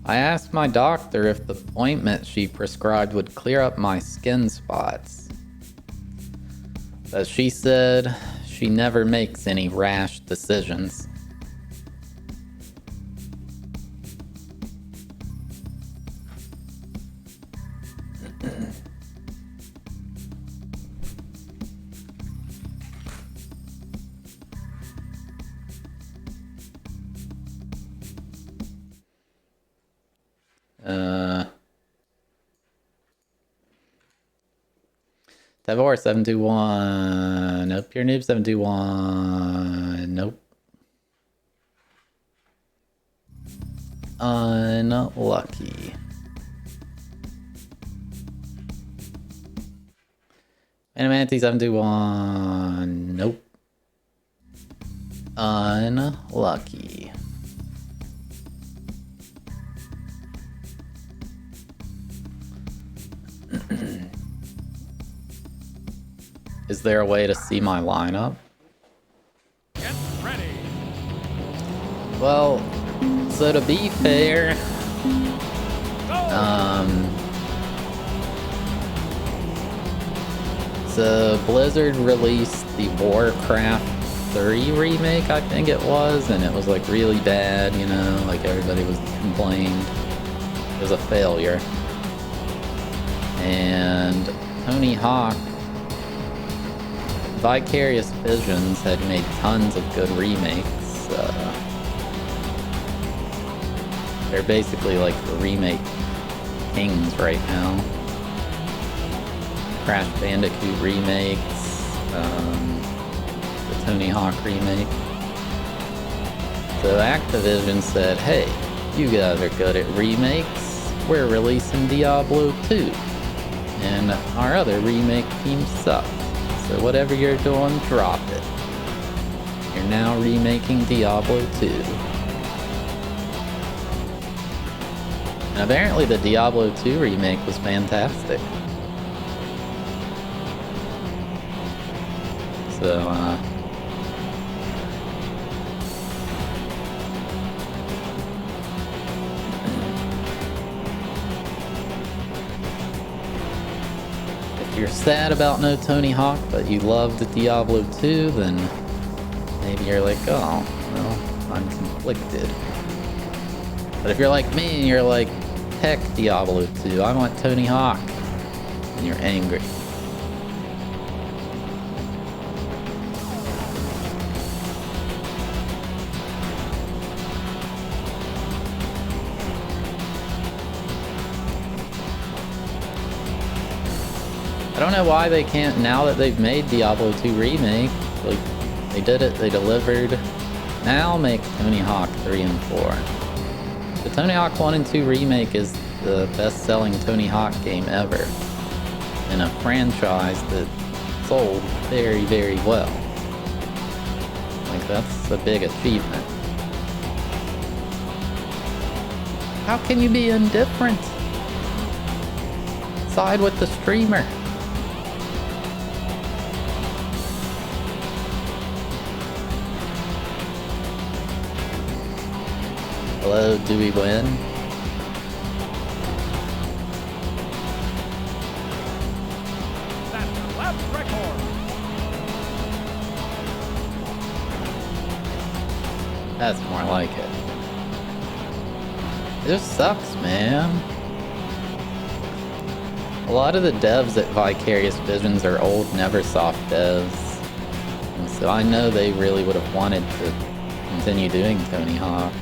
I asked my doctor if the ointment she prescribed would clear up my skin spots. But she said she never makes any rash decisions. Tavor 721. Nope. Pure Noob 721. Nope. Unlucky. Animanti 721. Nope. Unlucky. Is there a way to see my lineup? Get ready. Well, so to be fair, so Blizzard released the Warcraft 3 remake, I think it was, and it was like really bad, you know, like everybody was complained. It was a failure. And Tony Hawk Vicarious Visions had made tons of good remakes. They're basically like the remake kings right now. Crash Bandicoot remakes, the Tony Hawk remake. So Activision said, hey, you guys are good at remakes, we're releasing Diablo 2. And our other remake team sucks. So whatever you're doing, drop it. You're now remaking Diablo 2. And apparently the Diablo 2 remake was fantastic. So, you're sad about no Tony Hawk, but you love the Diablo 2, then maybe you're like, oh, well, I'm conflicted. But if you're like me and you're like, heck Diablo 2, I want Tony Hawk, and you're angry. I don't know why they can't, now that they've made Diablo 2 Remake, like, they did it, they delivered, now make Tony Hawk 3 and 4. The Tony Hawk 1 and 2 remake is the best-selling Tony Hawk game ever, in a franchise that sold very, very well. Like, that's a big achievement. How can you be indifferent? Side with the streamer. Hello, do we win? That's the left record. That's more like it. It just sucks, man. A lot of the devs at Vicarious Visions are old Neversoft devs. And so I know they really would have wanted to continue doing Tony Hawk.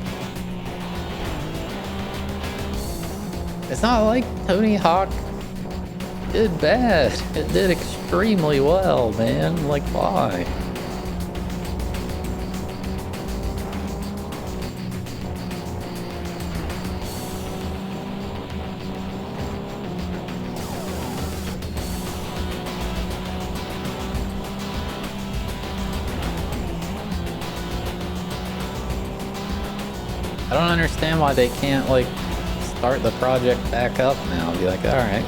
It's not like Tony Hawk did bad. It did extremely well, man. Like, why? I don't understand why they can't, like, start the project back up now. Be like, alright.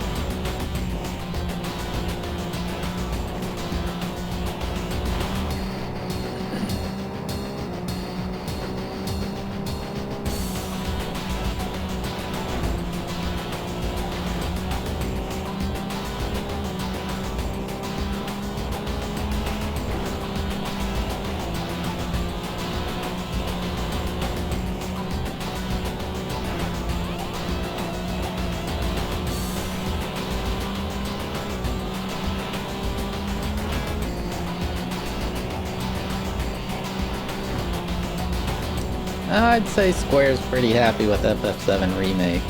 I'd say Square's pretty happy with FF7 Remake.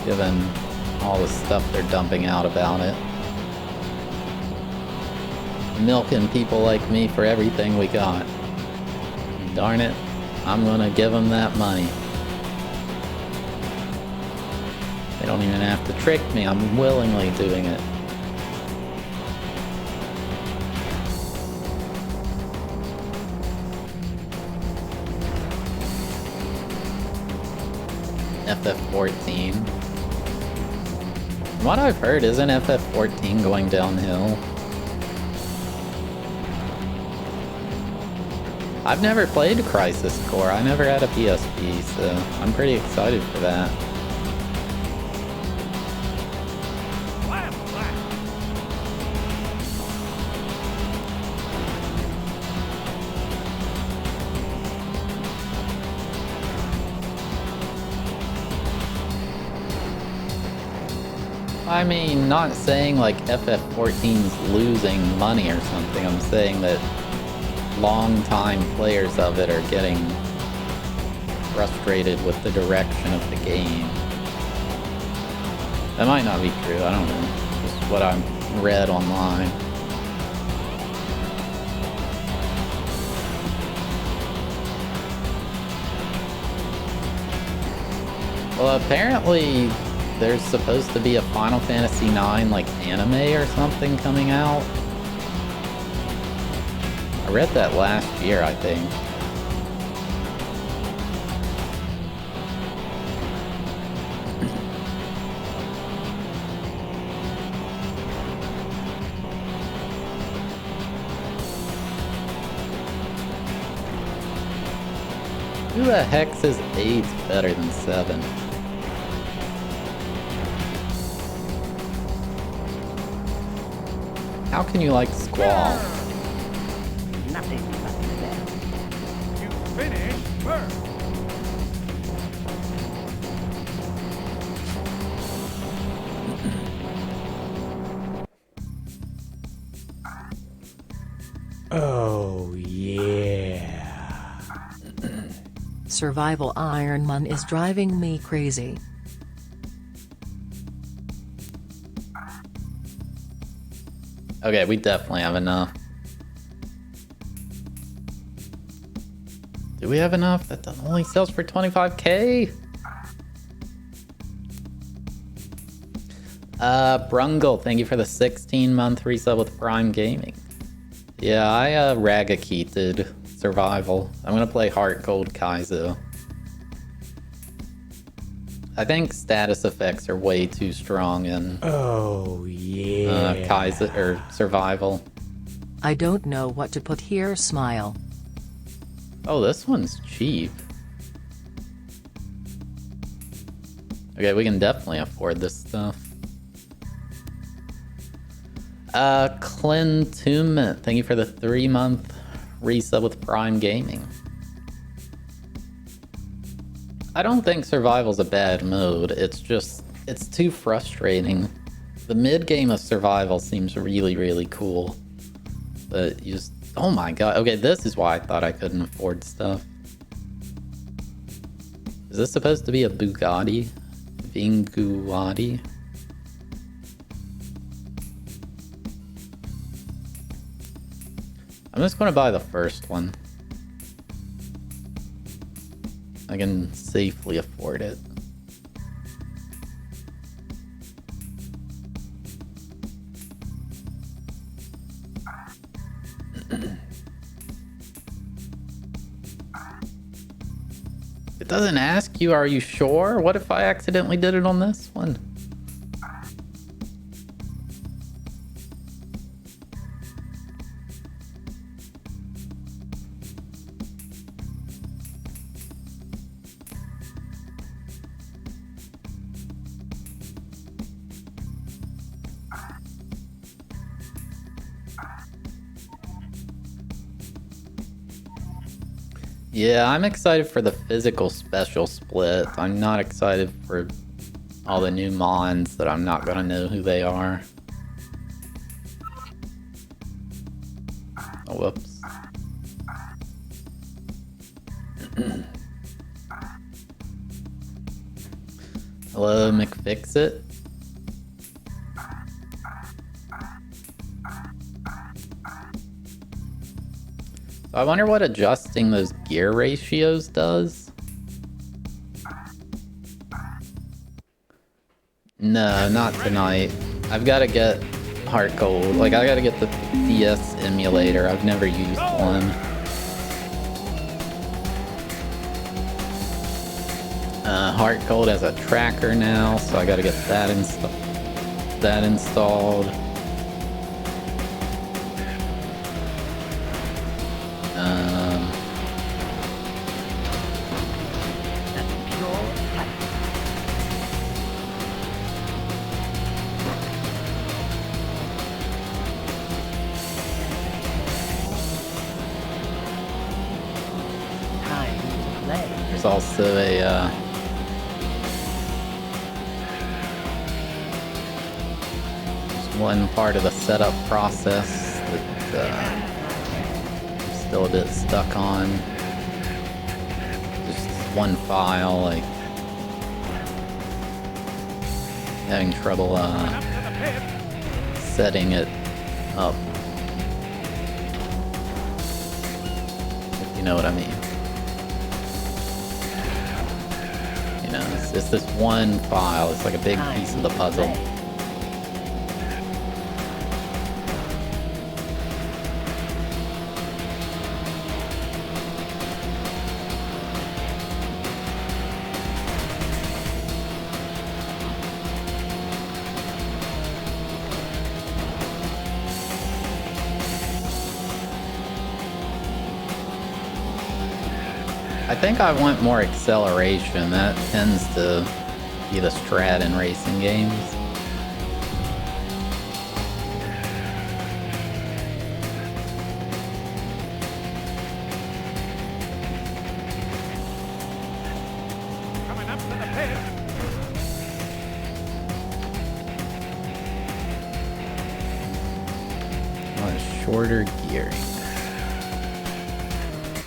Given all the stuff they're dumping out about it. Milking people like me for everything we got. Darn it, I'm gonna give them that money. They don't even have to trick me, I'm willingly doing it. FF14. From what I've heard, isn't FF14 going downhill? I've never played Crisis Core. I never had a PSP, so I'm pretty excited for that. Left, left. I mean, not saying like FF14's losing money or something. I'm saying that long-time players of it are getting frustrated with the direction of the game. That might not be true, I don't know. Just what I read online. Well, apparently there's supposed to be a Final Fantasy IX like anime or something coming out. I read that last year, I think. Who the heck says 8's better than 7? How can you like Squall? Nothing but the best. You finished first. Oh, yeah. Survival Iron Man is driving me crazy. Okay, we definitely have enough. Do we have enough? That only sells for 25k? Brungle, thank you for the 16-month resub with Prime Gaming. Yeah, I Ragakeeted Survival. I'm gonna play Heart Gold Kaizo. I think status effects are way too strong in Oh, yeah. Kaizo or Survival. I don't know what to put here, smile. Oh, this one's cheap. Okay, we can definitely afford this stuff. Clintumment, thank you for the 3-month resub with Prime Gaming. I don't think Survival's a bad mode, it's just, it's too frustrating. The mid-game of Survival seems really, really cool. But you just, oh my god, okay, this is why I thought I couldn't afford stuff. Is this supposed to be a Bugatti? Vinguati? I'm just gonna buy the first one. I can safely afford it. It doesn't ask you, are you sure? What if I accidentally did it on this one? Yeah, I'm excited for the physical special split. I'm not excited for all the new mons that I'm not gonna know who they are. Oh, whoops. Hello, McFixit. I wonder what adjusting those gear ratios does. No, not tonight. I've got to get Heart Gold. Like, I got to get the DS emulator. I've never used one. Heart Gold has a tracker now, so I got to get that installed. There's also a there's one part of the setup process that I'm still a bit stuck on. Just one file, like having trouble setting it up, if you know what I mean. You know, it's this one file. It's like a big piece of the puzzle. I think I want more acceleration. That tends to be the strat in racing games. Coming up to the pit. Oh, shorter gearing.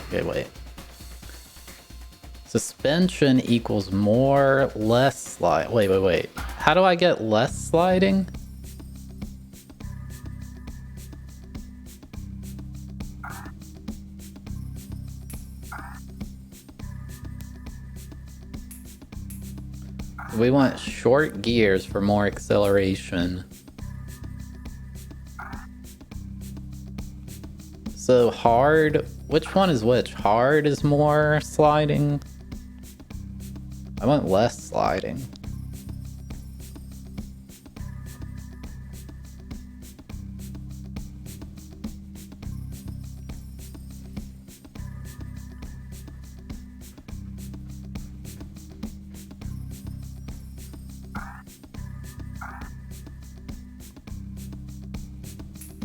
Okay, wait. Suspension equals more, less slide. Wait. How do I get less sliding? We want short gears for more acceleration. So hard, which one is which? Hard is more sliding? I want less sliding.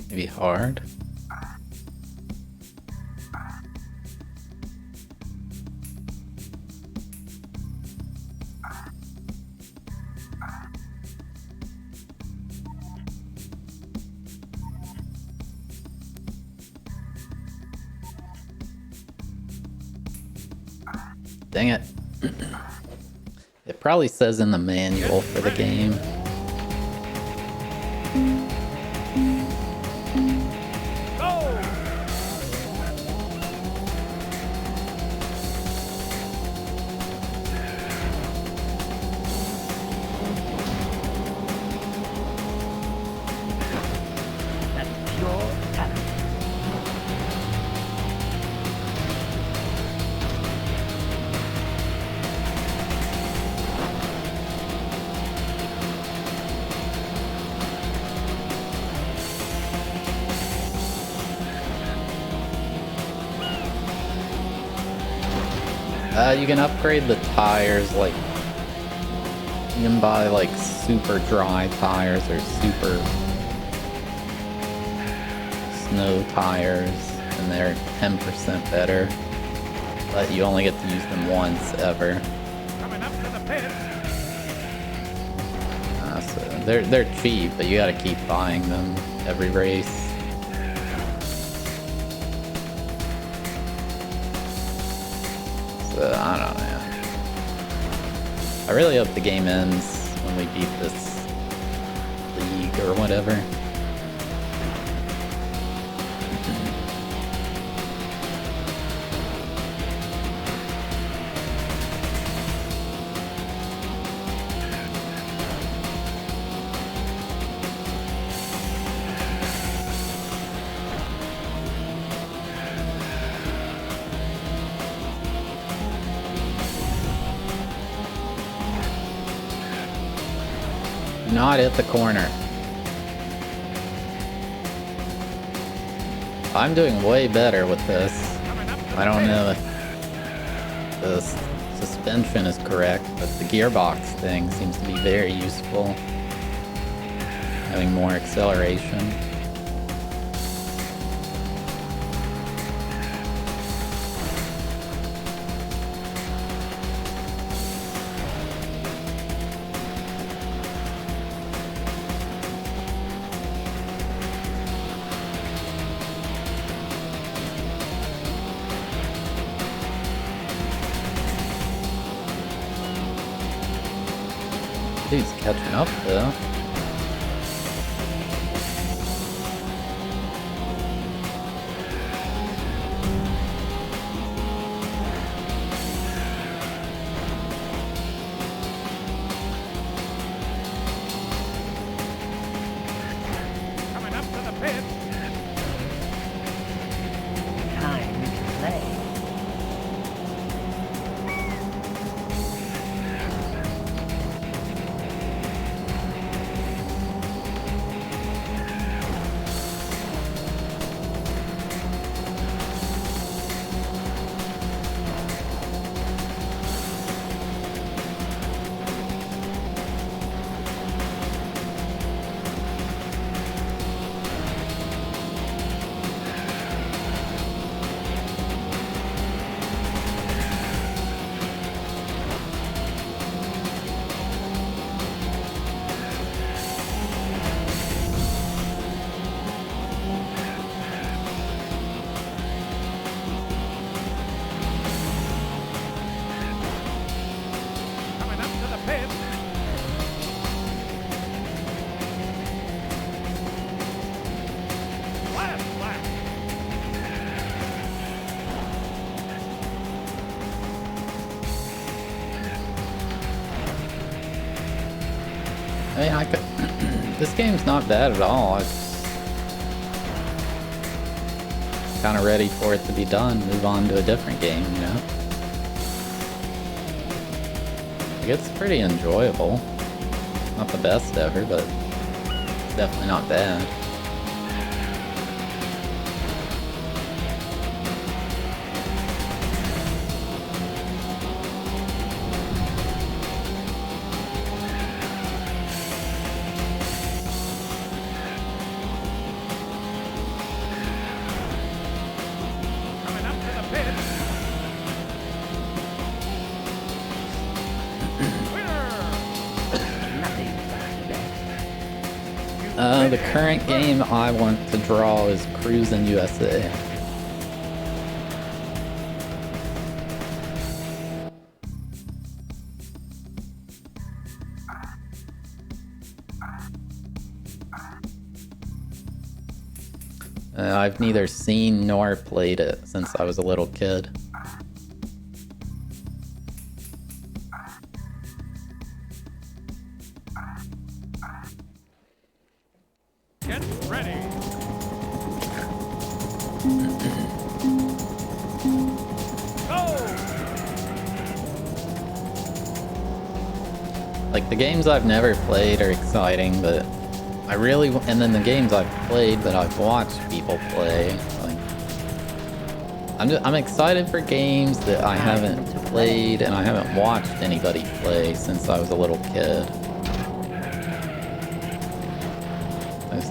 Maybe hard. Dang it. It probably says in the manual for the game. Go! That's pure talent. You can upgrade the tires, like, you can buy, like, super dry tires or super snow tires, and they're 10% better, but you only get to use them once ever. Coming up to the pit. So they're cheap, but you gotta keep buying them every race. So, I don't know. I really hope the game ends when we beat this league or whatever. Not at the corner. I'm doing way better with this. I don't know if the suspension is correct, but the gearbox thing seems to be very useful. Having more acceleration. Dude's catching up though. Coming up to the pit. Time to play. I mean, I could. This game's not bad at all. I'm kind of ready for it to be done. Move on to a different game, you know? Like, it's pretty enjoyable. Not the best ever, but it's definitely not bad. Coming up to the pit. The current game I want to draw is Cruisin' USA. I've neither seen nor played it since I was a little kid. Get ready. Go! Like, the games I've never played are exciting, but I really, and then the games I've played that I've watched people play, like, I'm excited for games that I haven't played and I haven't watched anybody play since I was a little kid.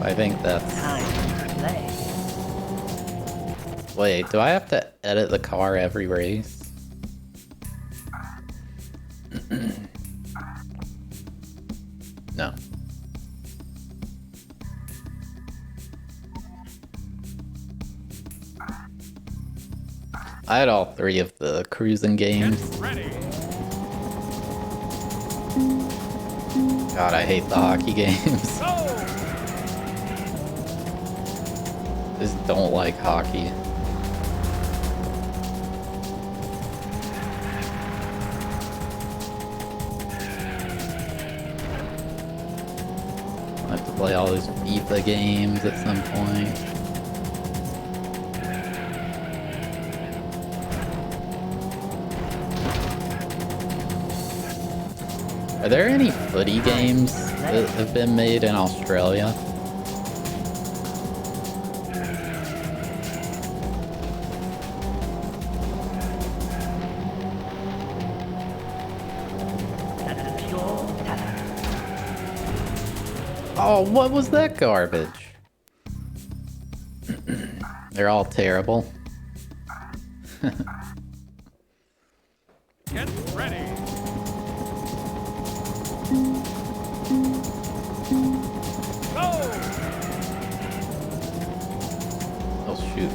I think that's... Time to play. Wait, do I have to edit the car every race? No. I had all three of the cruising games. Get ready. God, I hate the hockey games. Go! Just don't like hockey. I have to play all those FIFA games at some point. Are there any footy games that have been made in Australia? That is pure talent. Oh, what was that garbage? They're all terrible. Get ready. Go! Oh, shoot.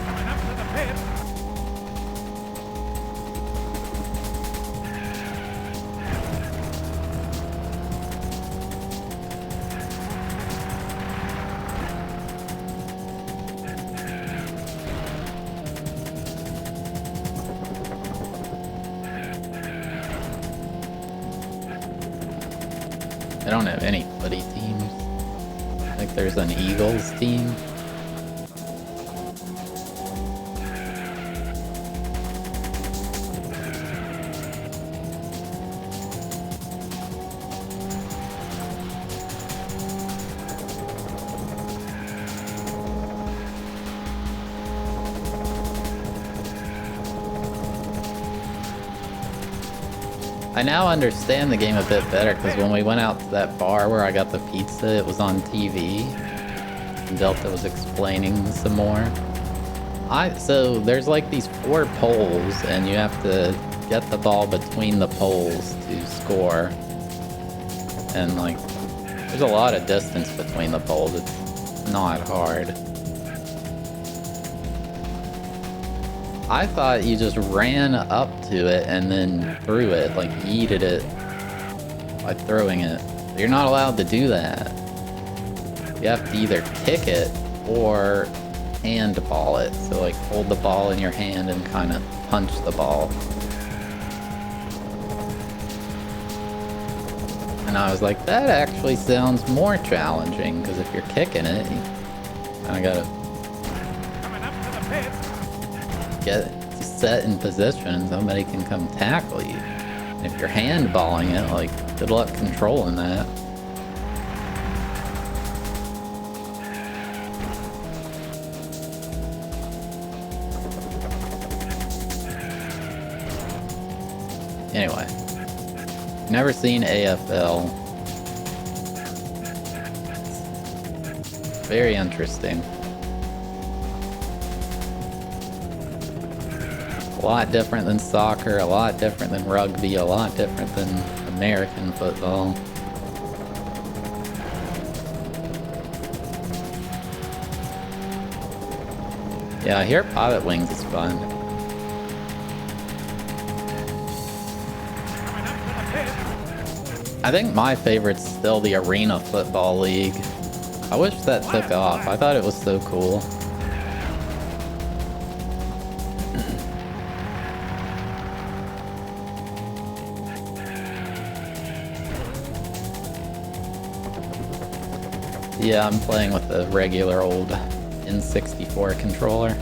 Coming up to the pit. I don't have any footy teams. I think there's an Eagles team. I now understand the game a bit better because when we went out to that bar where I got the pizza, it was on TV. And Delta was explaining some more. So there's like these 4 poles and you have to get the ball between the poles to score. And like, there's a lot of distance between the poles. It's not hard. I thought you just ran up to it and then threw it, like yeeted it by throwing it. But you're not allowed to do that. You have to either kick it or handball it. So like hold the ball in your hand and kind of punch the ball. And I was like, that actually sounds more challenging because if you're kicking it, you kind of gotta Coming up to the pit. get set in position and somebody can come tackle you. And if you're handballing it, like, good luck controlling that. Anyway, never seen AFL. Very interesting. A lot different than soccer, a lot different than rugby, a lot different than American football. Yeah, I hear Pilot Wings is fun. Coming up to the pit. I think my favorite's still the Arena Football League. I wish that took off. I thought it was so cool. Yeah, I'm playing with the regular old N64 controller.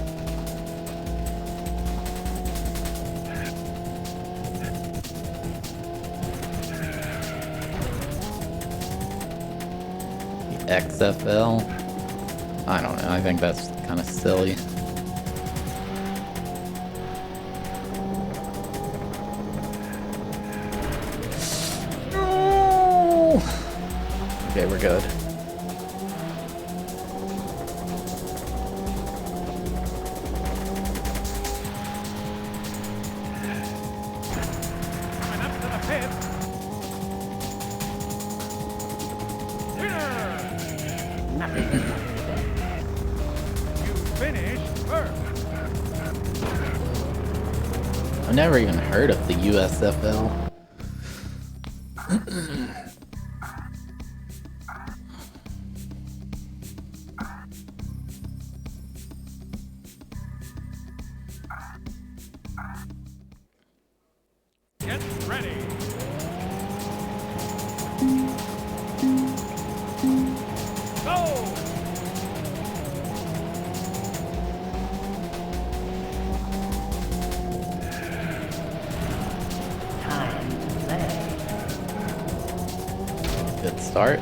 The XFL? I don't know, I think that's kind of silly. No! Okay, we're good. I've never even heard of the USFL. Get ready. Go! Good start.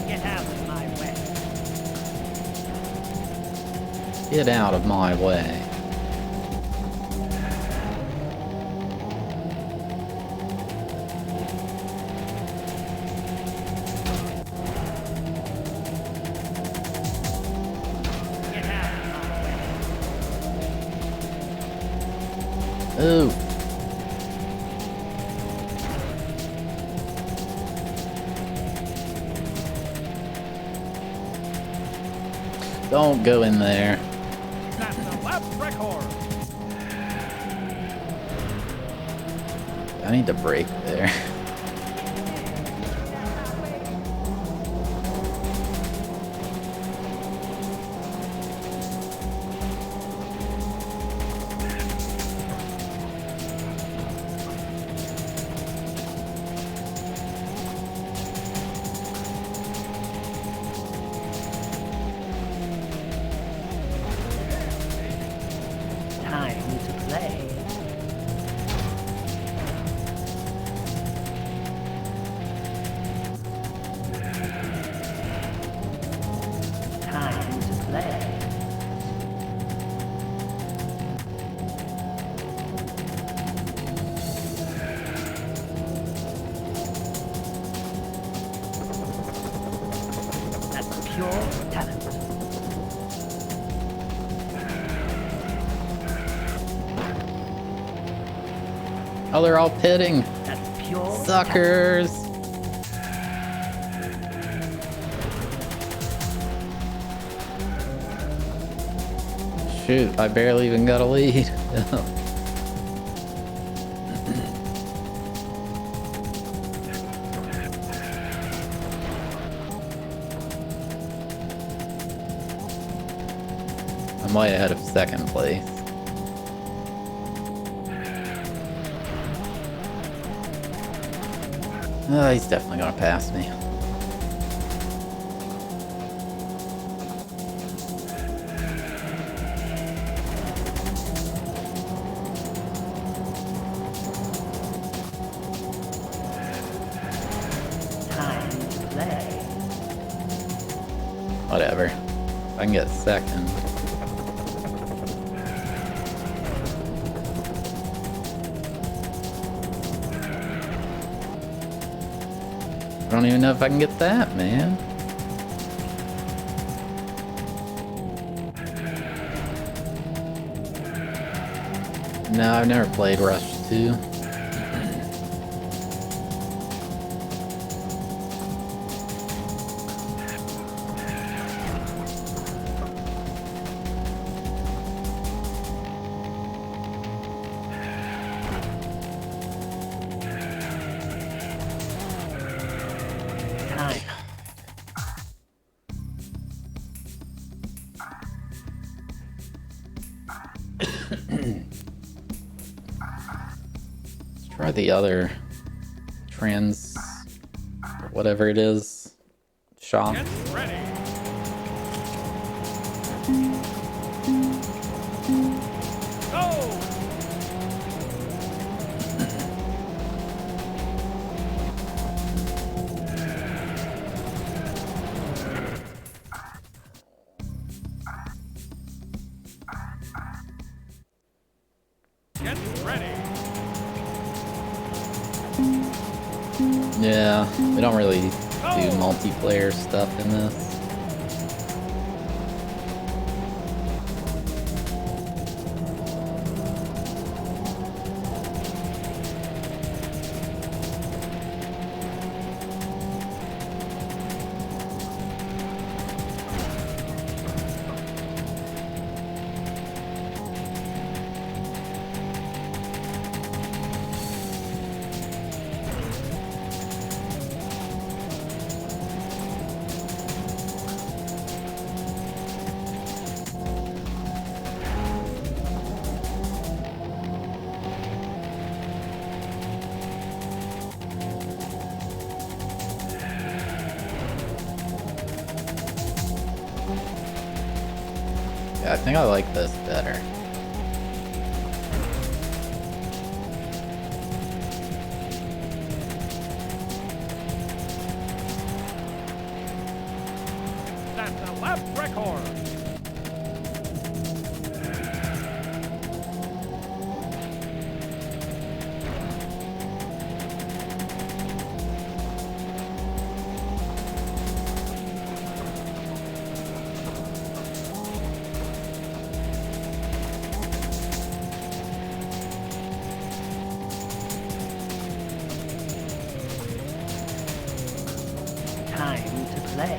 Get out of my way. Get out of my way. Get out of my way. Ooh. Don't go in there. That's a lap record. I need to brake there. Time to play. Oh, they're all pitting. That's pure Suckers. Shoot, I barely even got a lead. I'm way ahead of second place. Oh, he's definitely gonna pass me. time to play. Whatever. If I can get second. I don't even know if I can get that, man. No, I've never played Rush 2. Time. Let's try the other trans, whatever it is, shop. Get ready. Go! Get ready. Yeah, we don't really do multiplayer stuff in this. Yeah, I think I like this better. That's a lap record. Time to play.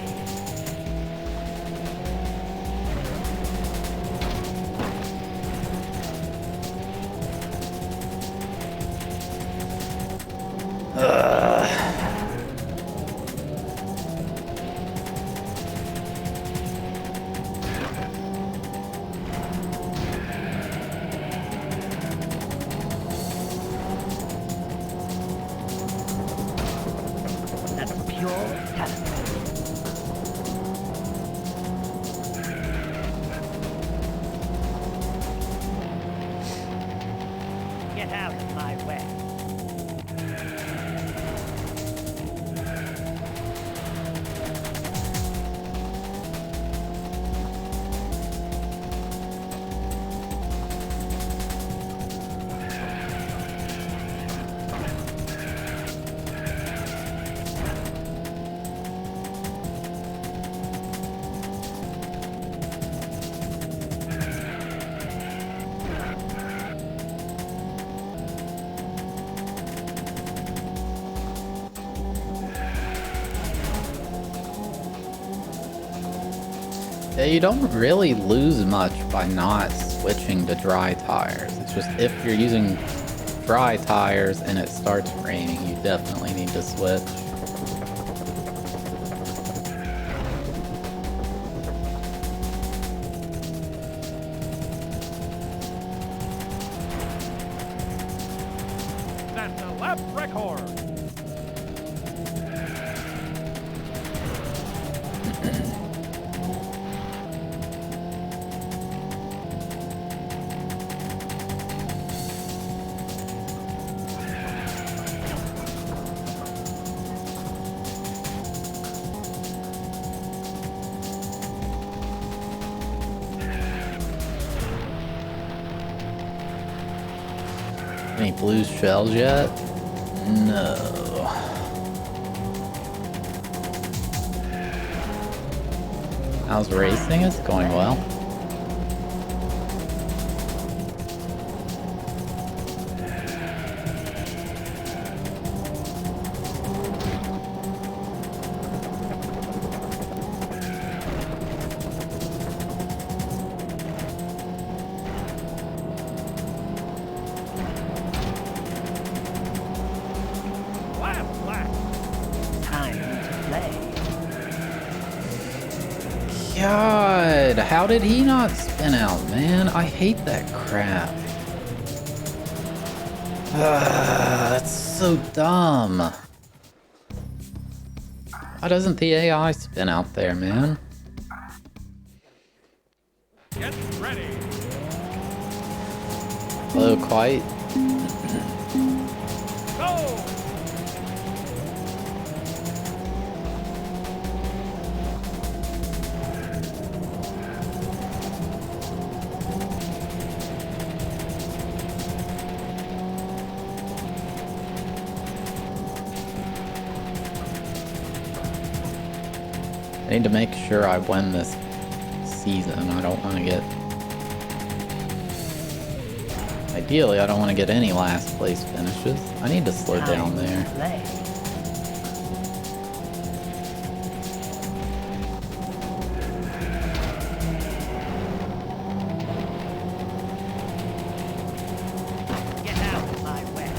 That's pure talent. Get out of my way. Yeah, you don't really lose much by not switching to dry tires. It's just if you're using dry tires and it starts raining, you definitely need to switch. That's a lap record. Any blue shells yet? No. How's racing? It's going well. Last lap. Time to play. God, how did he not spin out, man? I hate that crap. That's so dumb. Why doesn't the AI spin out there, man? Get ready. Hello, quite. Go. I need to make sure I win this season. I don't want to get... Ideally, I don't want to get any last place finishes. I need to slow down there. Play. Get out of my way.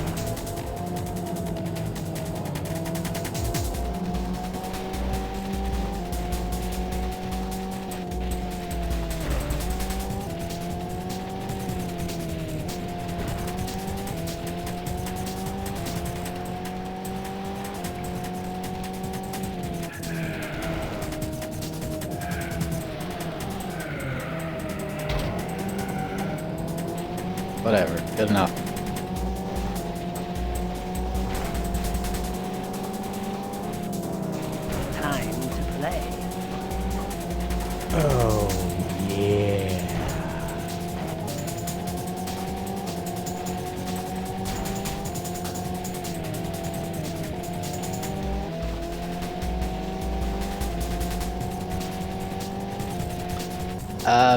Whatever, good enough. Time to play. Oh, yeah.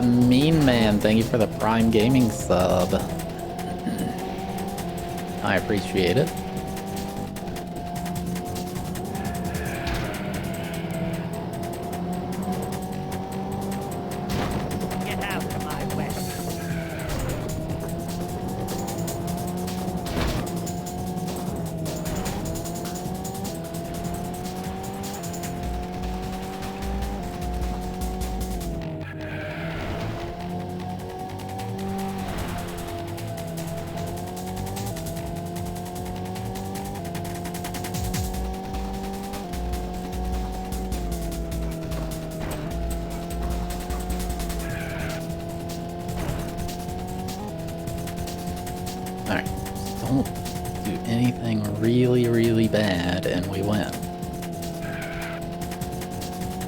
Mean Man, thank you for the Prime Gaming sub. I appreciate it. Get out of my way. Alright, just don't do anything really bad and we win.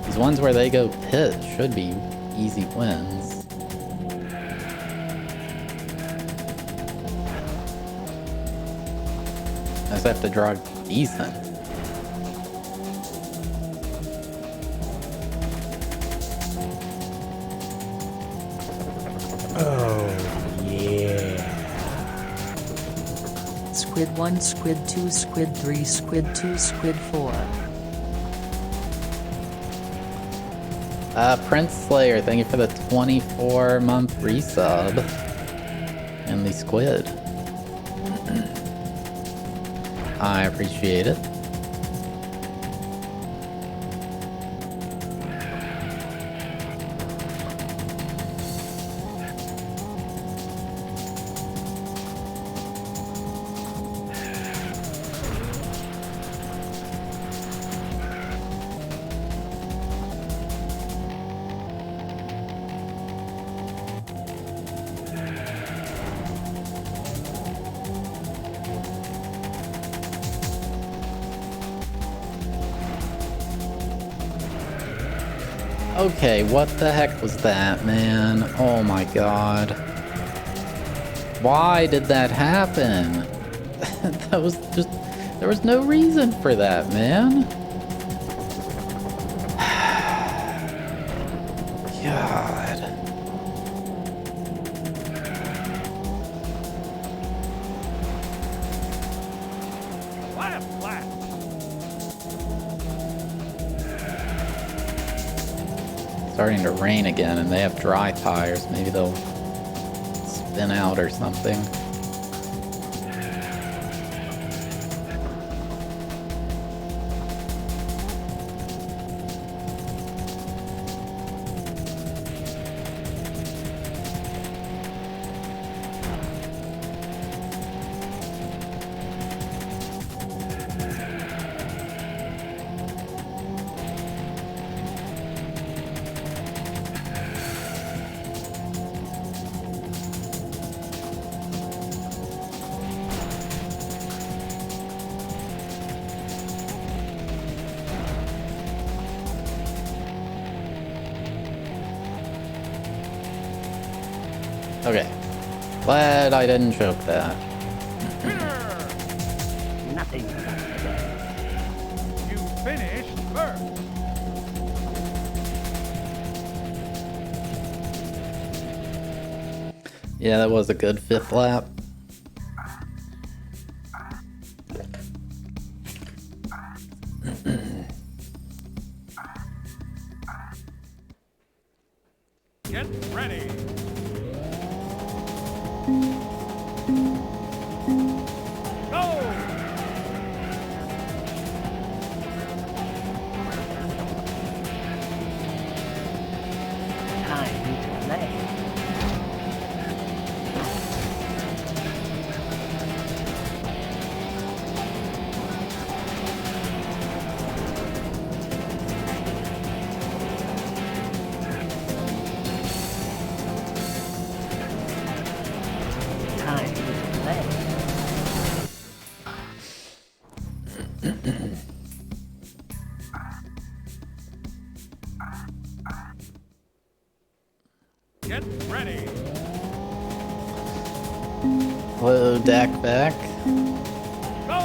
These ones where they go pit should be easy wins. I just have to drive decent. Oh, yeah. Squid 1, Squid 2, Squid 3, Squid 2, Squid 4. Prince Slayer, thank you for the 24-month resub. And the squid. I appreciate it. Okay, what the heck was that, man? Oh my god. Why did that happen? That was just... There was no reason for that, man. God. Last lap. Starting to rain again, and they have dry tires. Maybe they'll spin out or something. Okay. Glad I didn't choke that. Nothing but today. You finished first. Yeah, that was a good 5th lap. Get ready. Go! Time to play. Time to play. Get ready. Hello, Dak back. Go!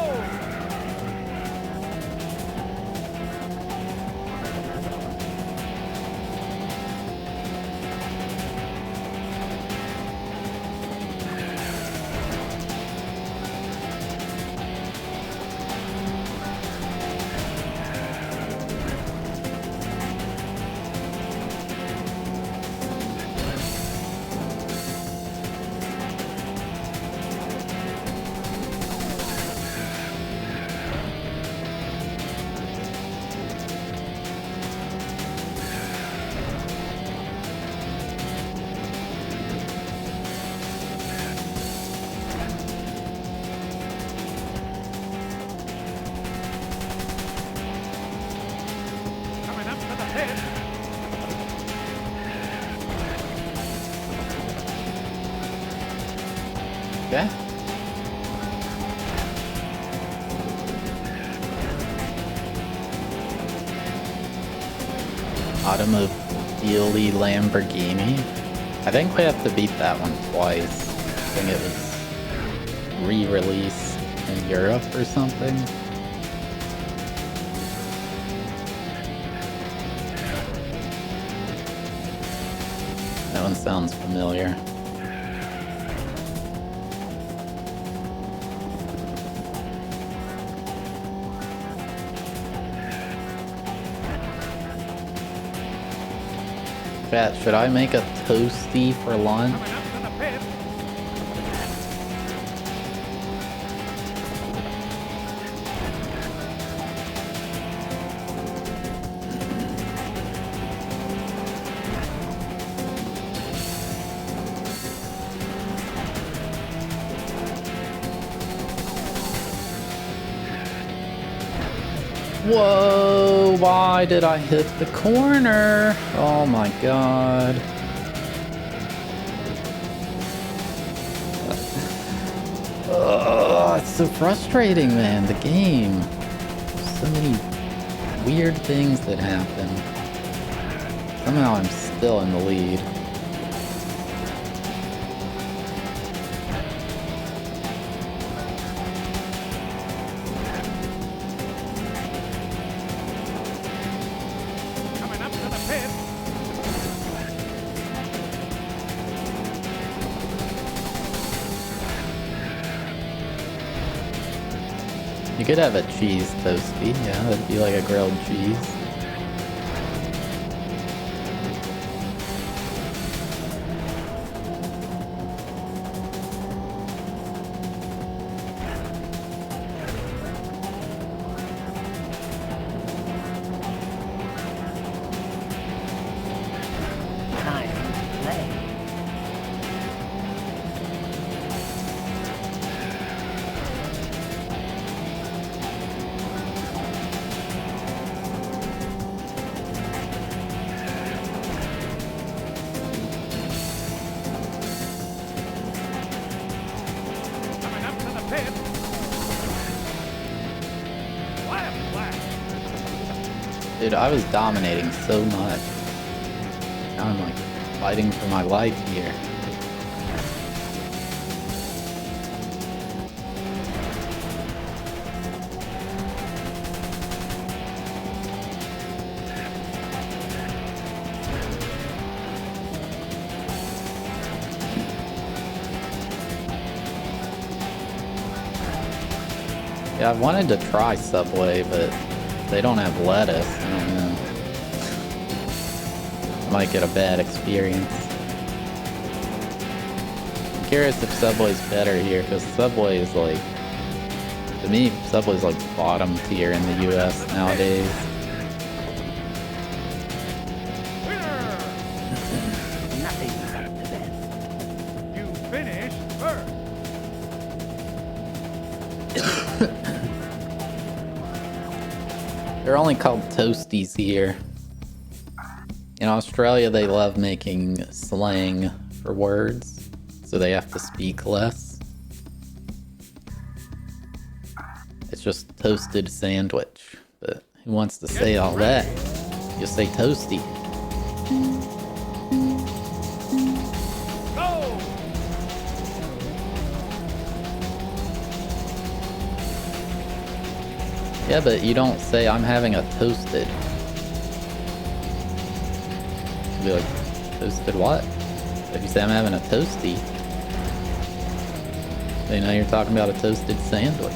Coming up to the pit. Okay. Automobile Lamborghini. I think we have to beat that one twice. I think it was re-released in Europe or something. That one sounds familiar. Chat, should I make a toasty for lunch? Coming up to the pit. Whoa, why did I hit the corner? Oh my god. Oh, it's so frustrating, man, the game. There's so many weird things that happen. Somehow I'm still in the lead. Coming up to the pit. You could have a cheese toasty, yeah, that'd be like a grilled cheese. Time to play. Coming up to the pit. Left, left. Dude, I was dominating so much. Now I'm like fighting for my life here. Yeah, I wanted to try Subway, but they don't have lettuce. I don't know. I might get a bad experience. I'm curious if Subway's better here, because Subway is like, to me, Subway's like bottom tier in the US nowadays. Winner! Nothing's up to best. You finished first. They're only called toasties here. In Australia, they love making slang for words, so they have to speak less. It's just toasted sandwich, but who wants to say all that? You say toasty. Go! Yeah, but you don't say I'm having a toasted. You'd be like, toasted what? If you say I'm having a toasty, they know you're talking about a toasted sandwich.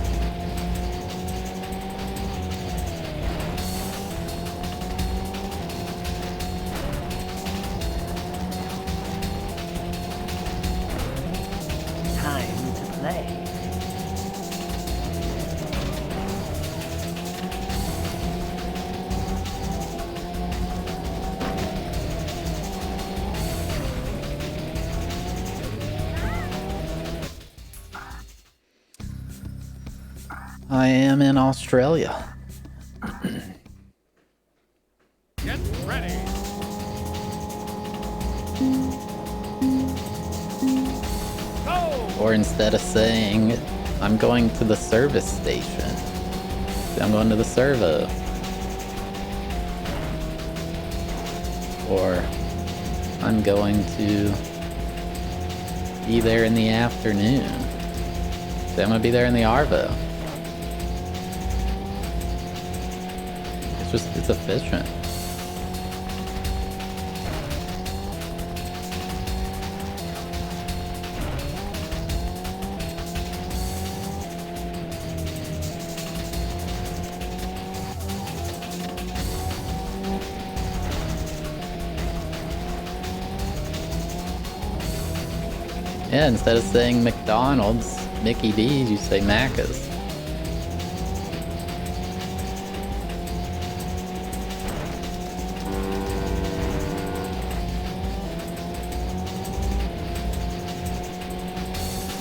Time to play. I am in Australia. Get ready. Go! Or instead of saying, I'm going to the service station, say, I'm going to the servo. Or I'm going to be there in the afternoon. Say, I'm going to be there in the Arvo. It's efficient. Yeah, instead of saying McDonald's, Mickey D's, you say Macca's.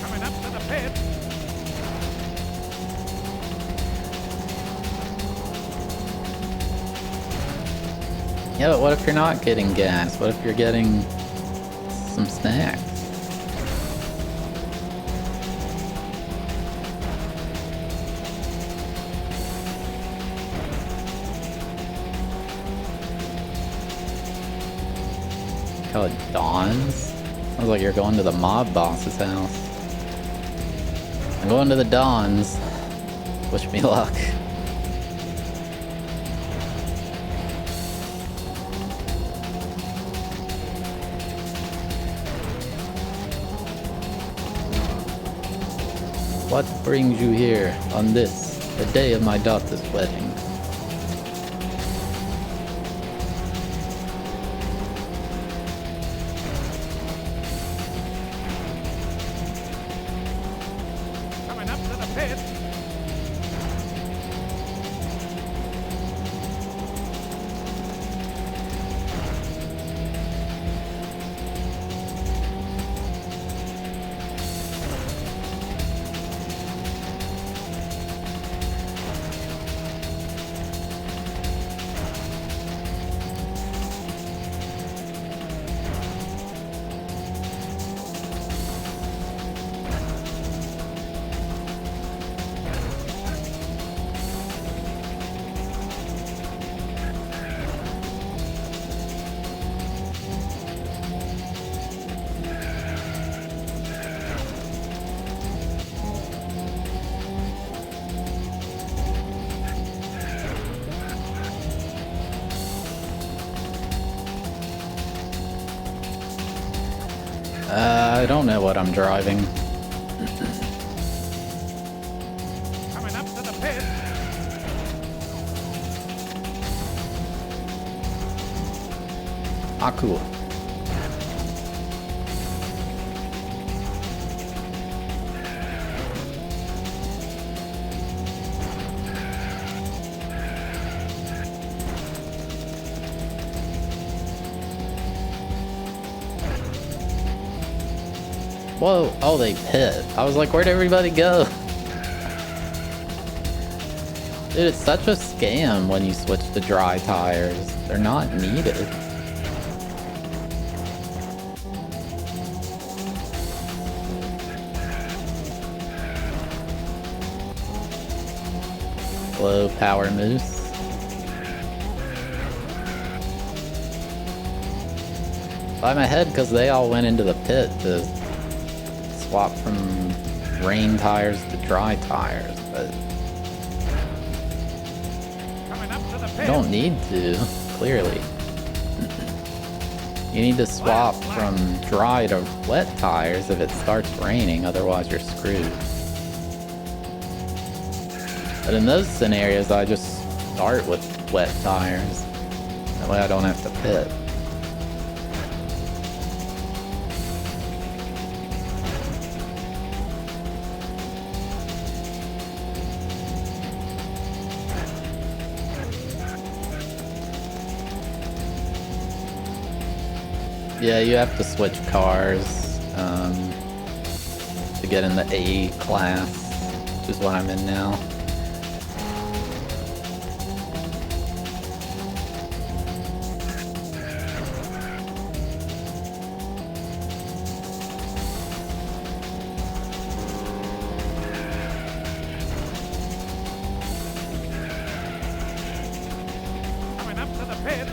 Coming up to the pit. Yeah, but what if you're not getting gas? What if you're getting some snacks? How it dawns? Sounds like you're going to the mob boss's house. I'm going to the Dawns. Wish me luck. What brings you here on this, the day of my daughter's wedding? Coming up to the pit. I don't know what I'm driving. Coming up to the pit. Ah, cool. Whoa, oh, they pit. I was like, where'd everybody go? Dude, it's such a scam when you switch to dry tires. They're not needed. Hello, Power Moose. I'm ahead because they all went into the pit to swap from rain tires to dry tires, but Coming up to the you pit. don't need to, clearly. You need to swap from dry to wet tires if it starts raining, otherwise you're screwed. But in those scenarios, I just start with wet tires. That way I don't have to pit. Yeah, you have to switch cars to get in the A class, which is what I'm in now. Coming up to the pit.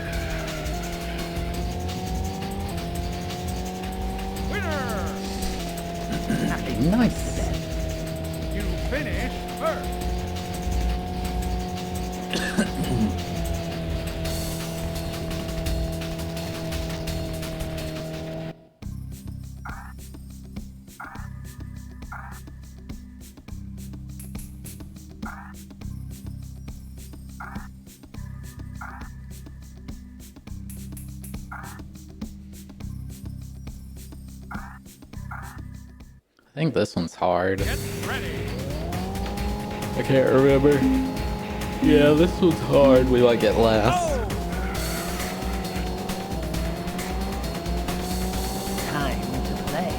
Winner! Nice. You finish first. think this one's hard. Get ready. I can't remember. Yeah, this one's hard. We like it last. Go! Time to play.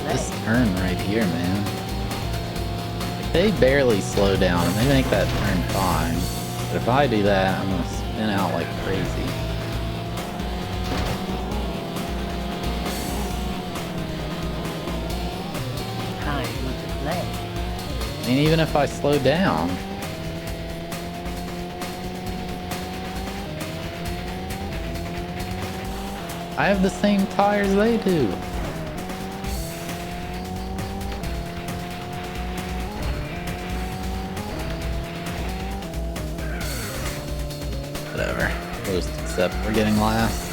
This turn right here, man. They barely slow down and they make that turn fine. But if I do that, I'm gonna spin out like crazy. Time to play. I mean, even if I slow down. I have the same tires they do. Whatever. We'll just accept we're getting last.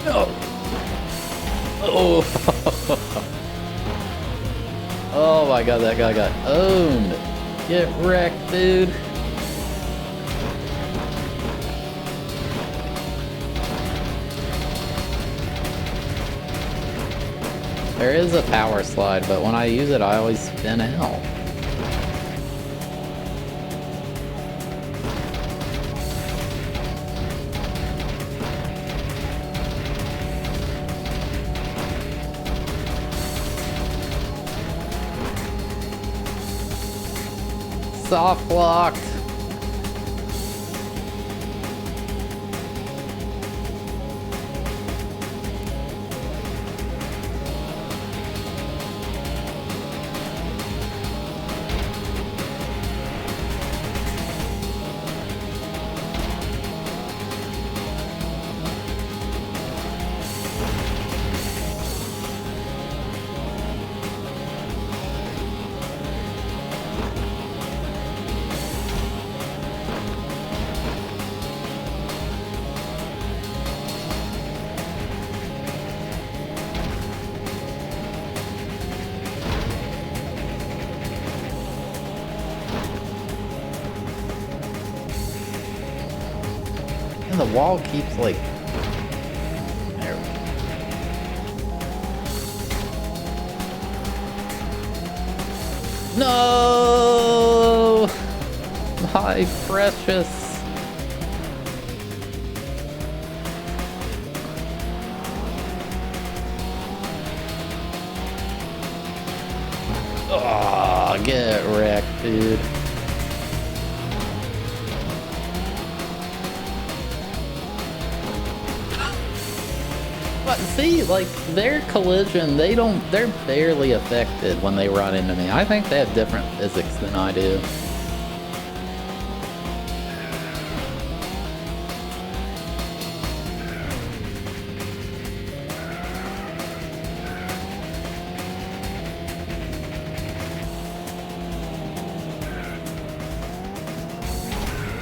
Oh. Oh my god, that guy got owned. Get wrecked, dude. There is a power slide, but when I use it, I always spin out. Soft locked. And the wall keeps like... There we go. No! My precious. Oh, get wrecked, dude. But see, like, their collision, they're barely affected when they run into me. I think they have different physics than I do.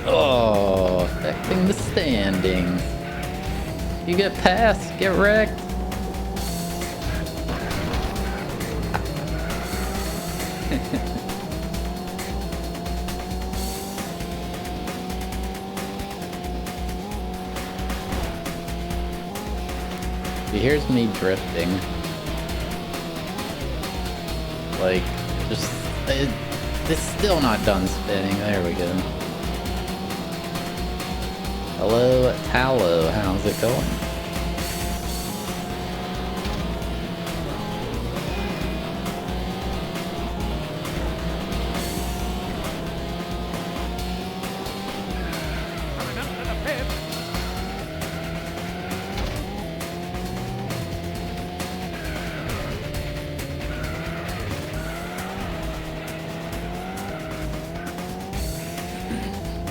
Oh, affecting the standings. You get past, get wrecked. Here's me drifting. Like, just, it's still not done spinning. There we go. Hello, Tallow. How's it going? Coming up to the pit.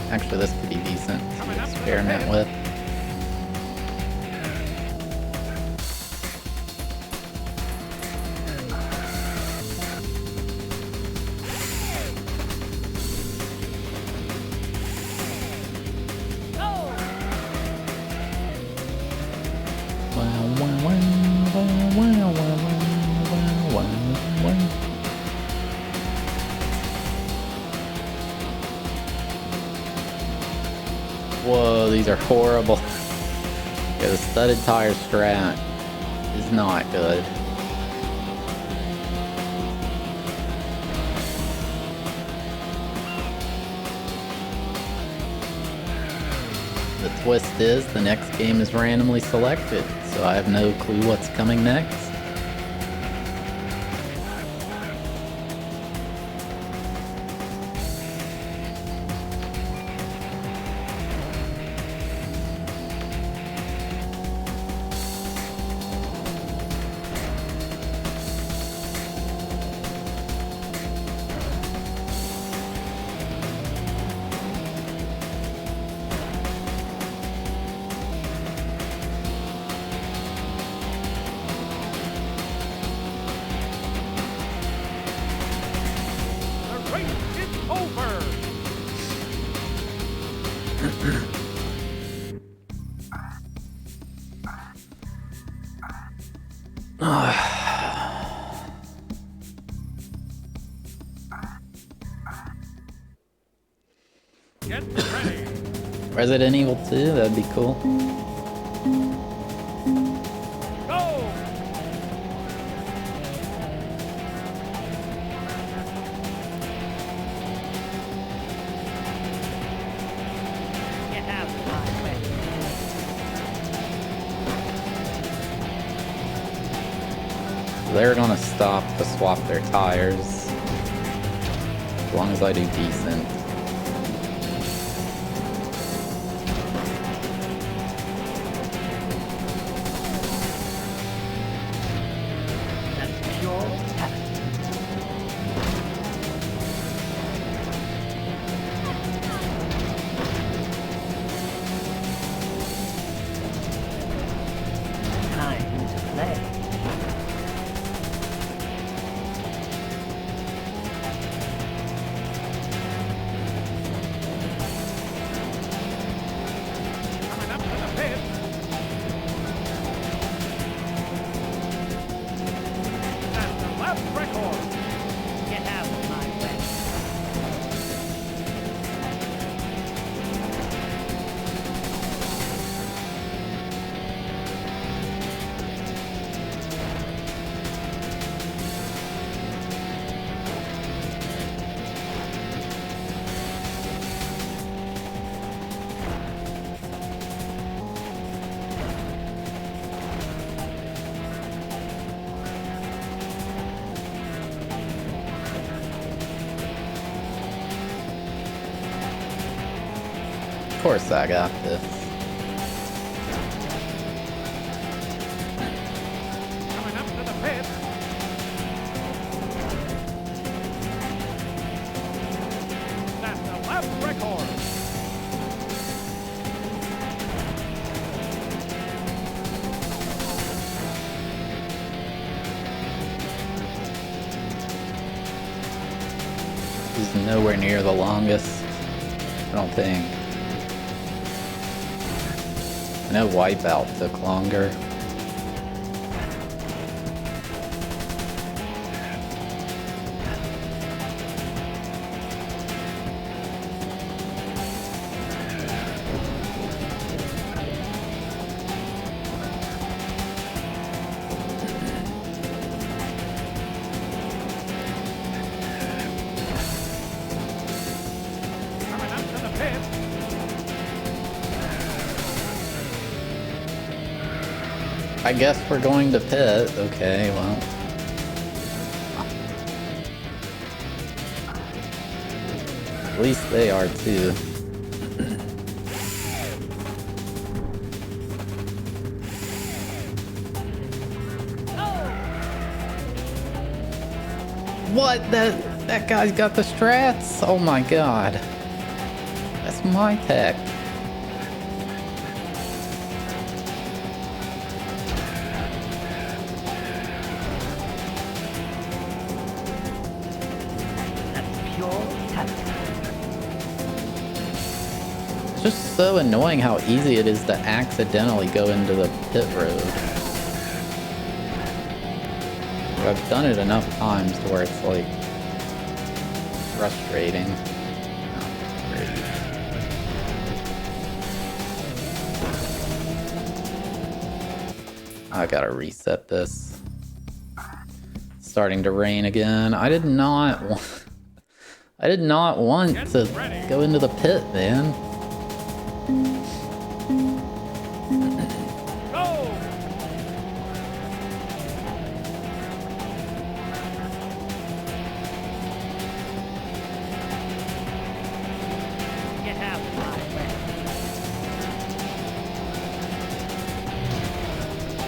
Actually, this could be decent to experiment with. Whoa, these are horrible. Yeah, the studded tire strat is not good. The twist is the next game is randomly selected, so I have no clue what's coming next. The race is over. Get ready. Resident Evil 2, that'd be cool. Go. Get out of my way. They're gonna stop to swap their tires. As long as I do decent. That's pure talent. Time to play. Coming up to the pit. That's the lap record. Get out of my way. Of course I got this. Coming up to the pit. That's the lap record. This is nowhere near the longest, I don't think. I know Wipeout took longer. Coming up to the pit. I guess we're going to pit. Okay, well. At least they are too. What? That guy's got the strats? Oh my god. That's my tech. just so annoying how easy it is to accidentally go into the pit road. I've done it enough times to where it's like frustrating. Oh, great. I gotta reset this. It's starting to rain again. I did not want to go into the pit, man. Go! Get out of my way.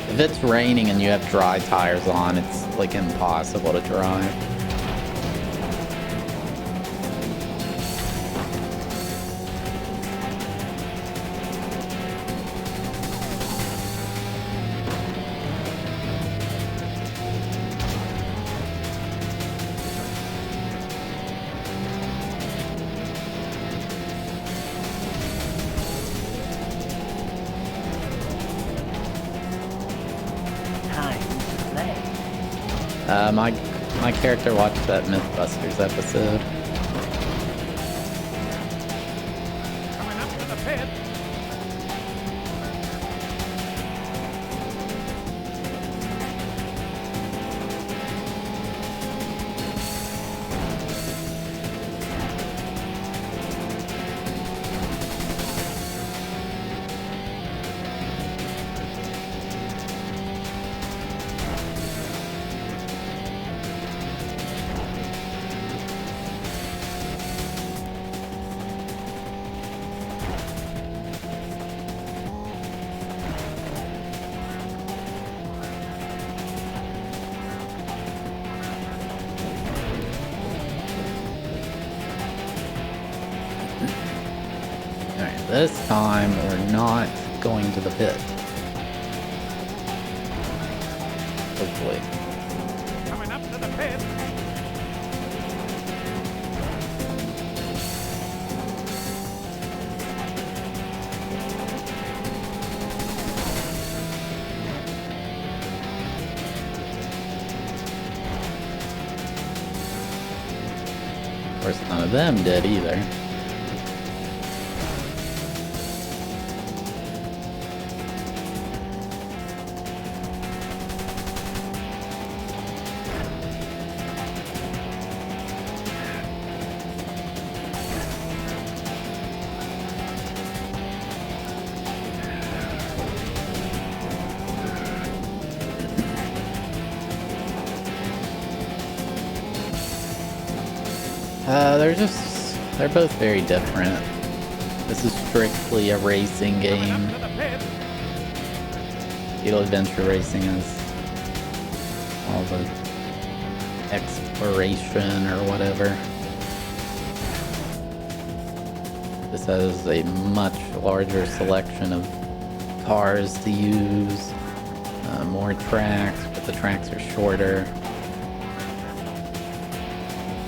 If it's raining and you have dry tires on, it's like impossible to drive. Time to play. My character watched that Mythbusters episode. Coming up to the pit. Alright, this time we're not going to the pit. Hopefully. Coming up to the pit. Of course, none of them did either. They're both very different. This is strictly a racing Coming game. up to the pit. Fatal Adventure Racing is all the exploration or whatever. This has a much larger selection of cars to use, more tracks, but the tracks are shorter.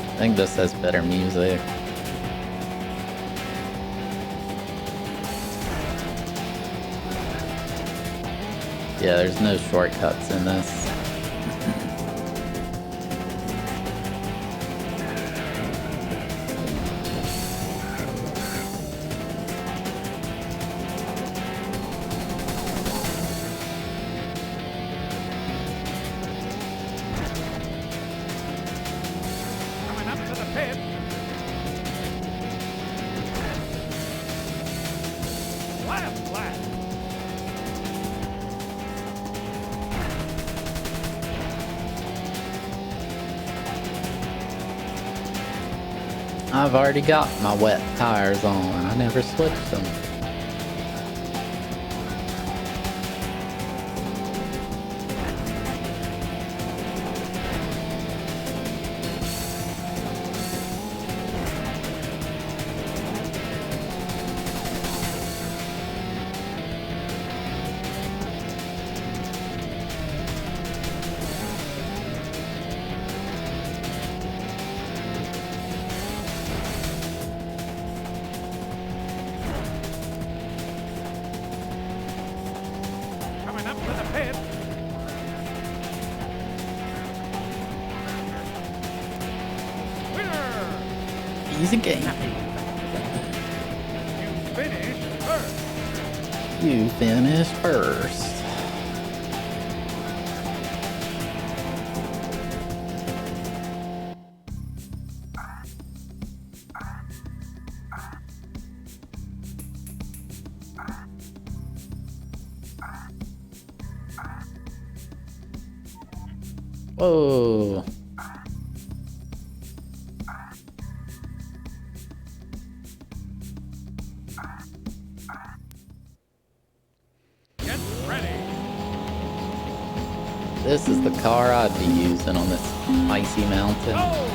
I think this has better music. Yeah, there's no shortcuts in this. Coming up to the pit. Last lap. I've already got my wet tires on. I never switched them. up to the pit. Winner! Easy game. You finished first. You finished first. Whoa. Get ready. This is the car I'd be using on this icy mountain. Go!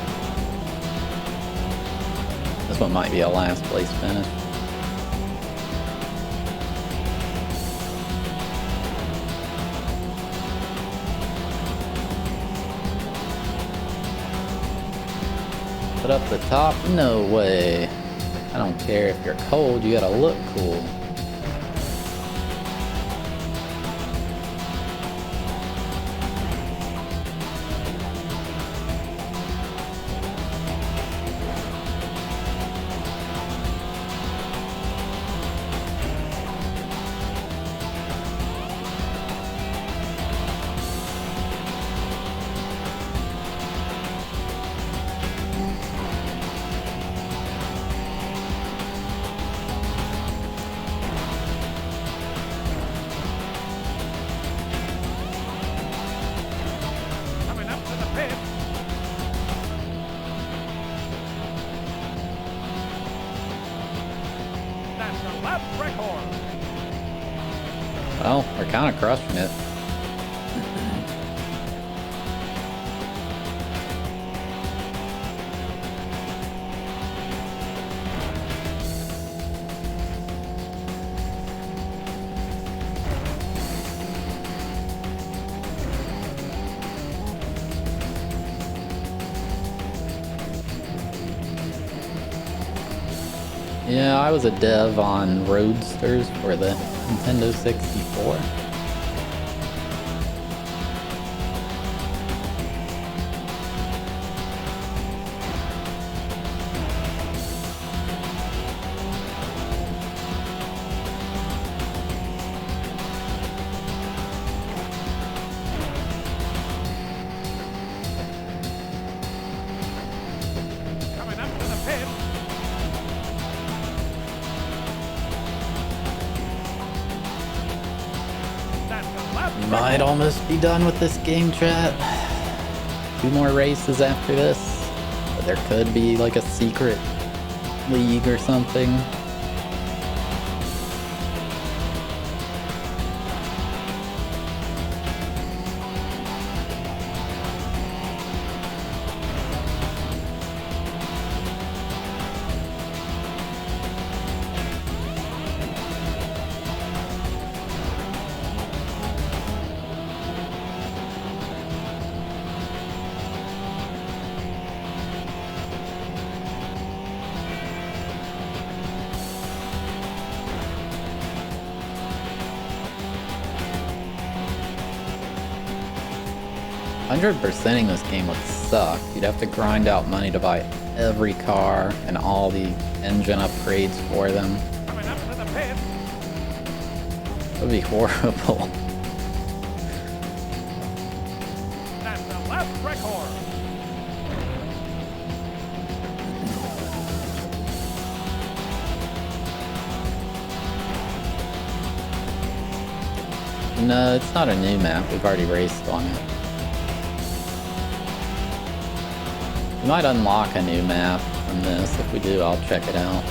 This one might be a last place finish. Put up the top? No way. I don't care if you're cold, you gotta look cool. Coming up to the pit. That's the lap record. Well, we're kind of crushing it. Yeah, I was a dev on Roadsters for the Nintendo 64. Coming up to the pit. That's the lap Might almost be done with this game, chat. 2 more races after this. But there could be like a secret league or something. %ing this game would suck. You'd have to grind out money to buy every car and all the engine upgrades for them. coming up to the pit. That would be horrible. That's the lap record. No, it's not a new map. We've already raced on it. We might unlock a new map from this. If we do, I'll check it out.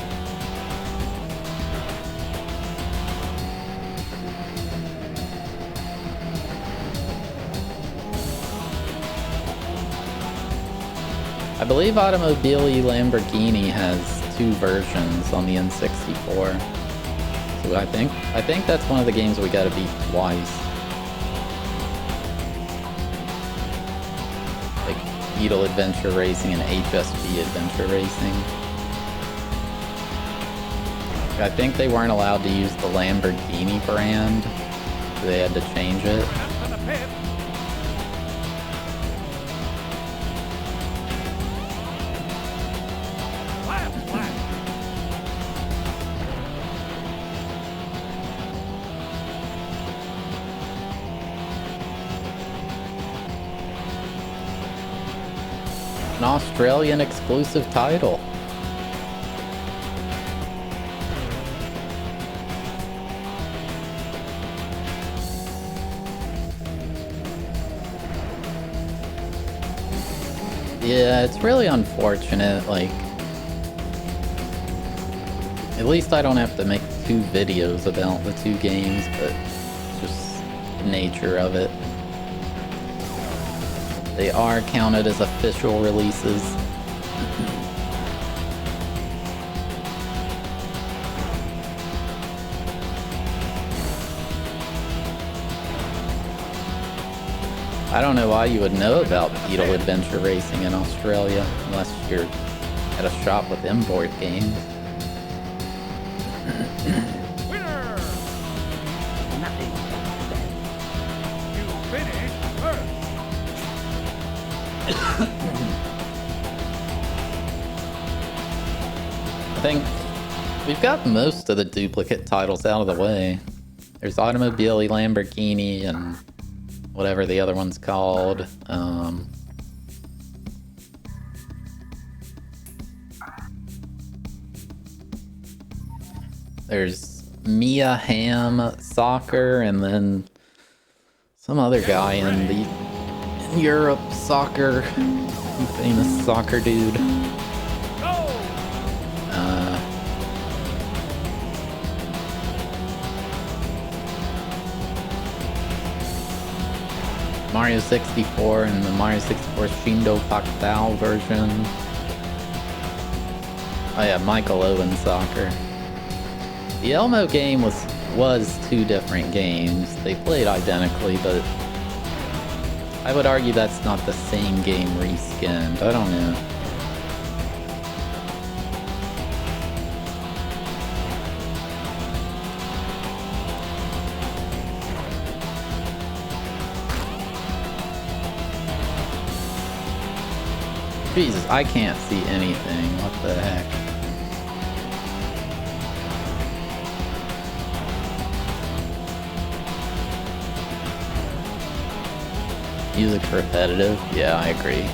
I believe Automobili Lamborghini has 2 versions on the N64. So I think that's one of the games we gotta beat twice. Like Beetle Adventure Racing and HSB Adventure Racing. I think they weren't allowed to use the Lamborghini brand. They had to change it. Coming up to the pit. Last lap. An Australian exclusive title. Yeah, it's really unfortunate, like... At least I don't have to make 2 videos about the 2 games, but it's just the nature of it. They are counted as official releases. I don't know why you would know about Beetle Adventure Racing in Australia unless you're at a shop with import games. Winner! Nothing. You finished first. I think we've got most of the duplicate titles out of the way. There's Automobile, Lamborghini, and whatever the other one's called. There's Mia Hamm Soccer, and then some other guy in Europe soccer, famous soccer dude. Go! Mario 64 and the Mario 64 Shindo Pactao version. Oh yeah, Michael Owen Soccer. The Elmo game was 2 different games. They played identically, but I would argue that's not the same game reskinned. I don't know. Jesus, I can't see anything. What the heck? Music's repetitive. Yeah, I agree.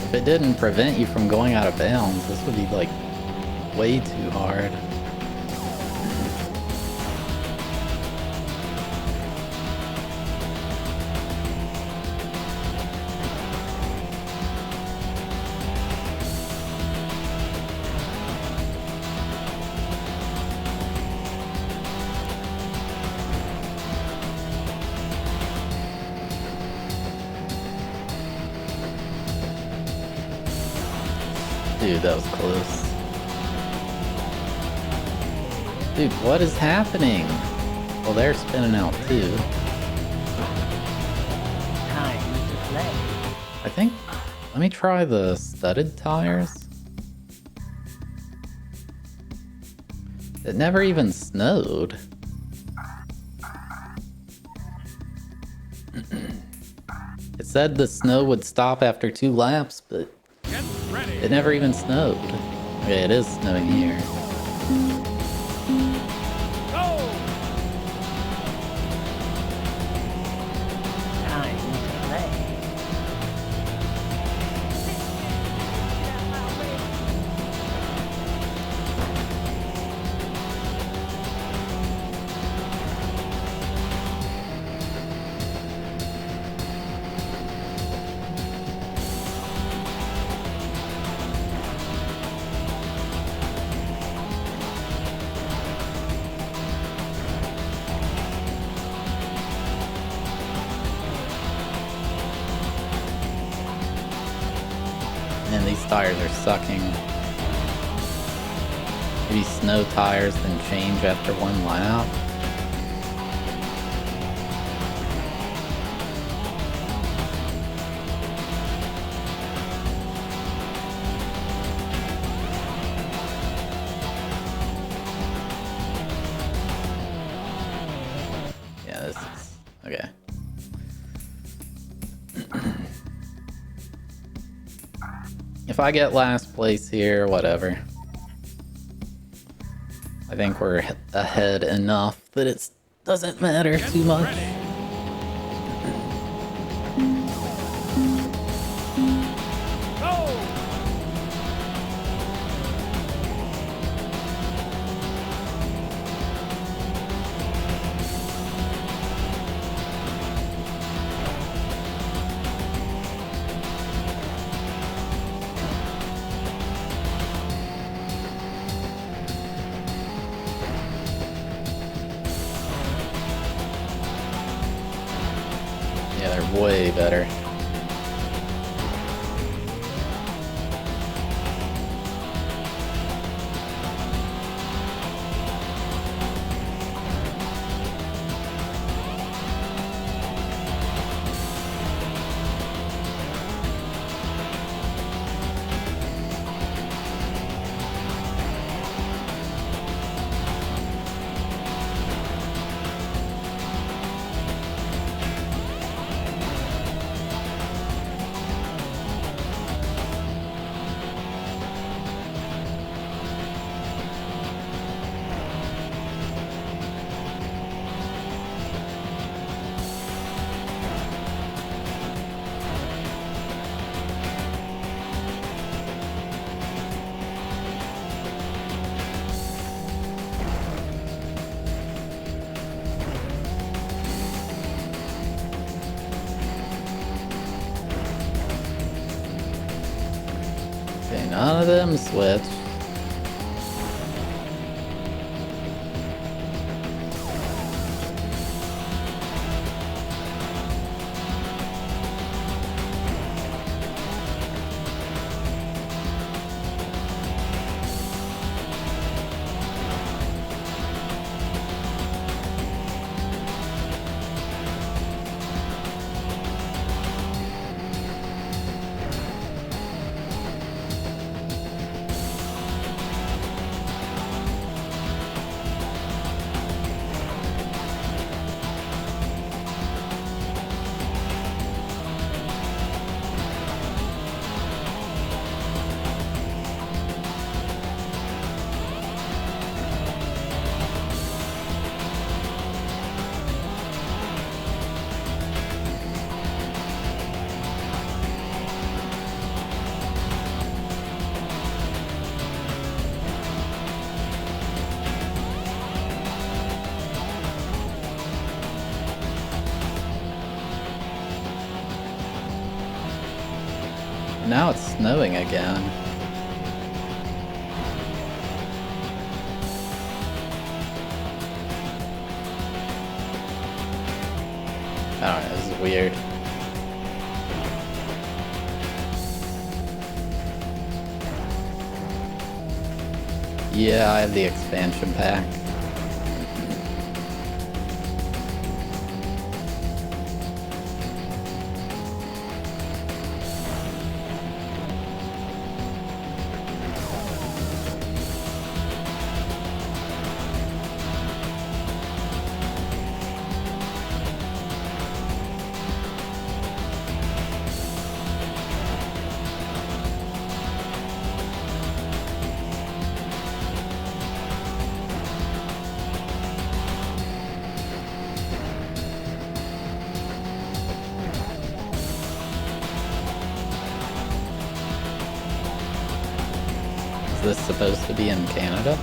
If it didn't prevent you from going out of bounds, this would be like way too hard. Dude, that was close. Dude, what is happening? Well, they're spinning out too. Time to play. I think... Let me try the studded tires. It never even snowed. It said the snow would stop after 2 laps, but Get ready. it never even snowed. Okay, it is snowing here. Go! Time to play. Tires are sucking. Maybe snow tires then change after one lap. Yeah, this is okay. If I get last place here, whatever. I think we're ahead enough that it doesn't matter too much. Go! Yeah, they're way better. Okay, none of them switch. Now it's snowing again. I don't know, this is weird. Yeah, I have the expansion pack. Is this supposed to be in Canada?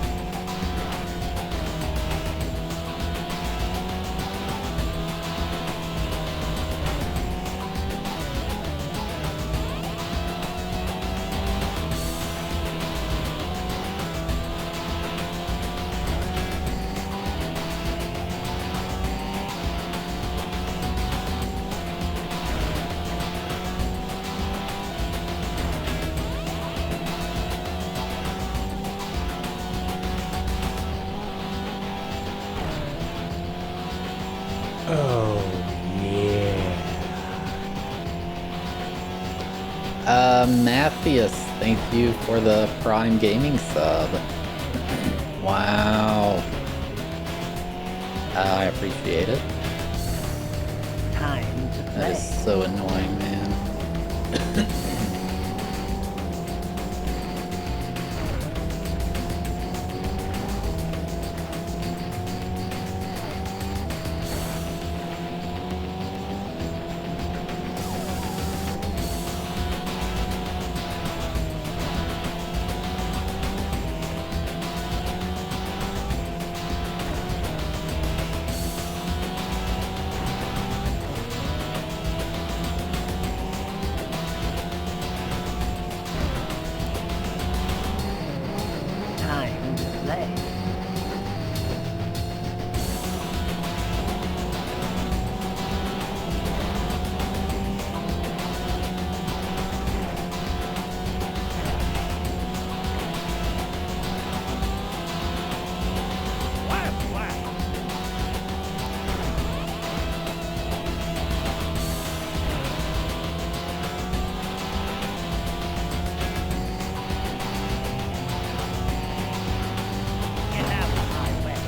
Oh, yeah. Matthias, thank you for the Prime Gaming sub. Wow. I appreciate it. Time to That play. is so annoying, man. Time to play. Last lap. Get out of my way.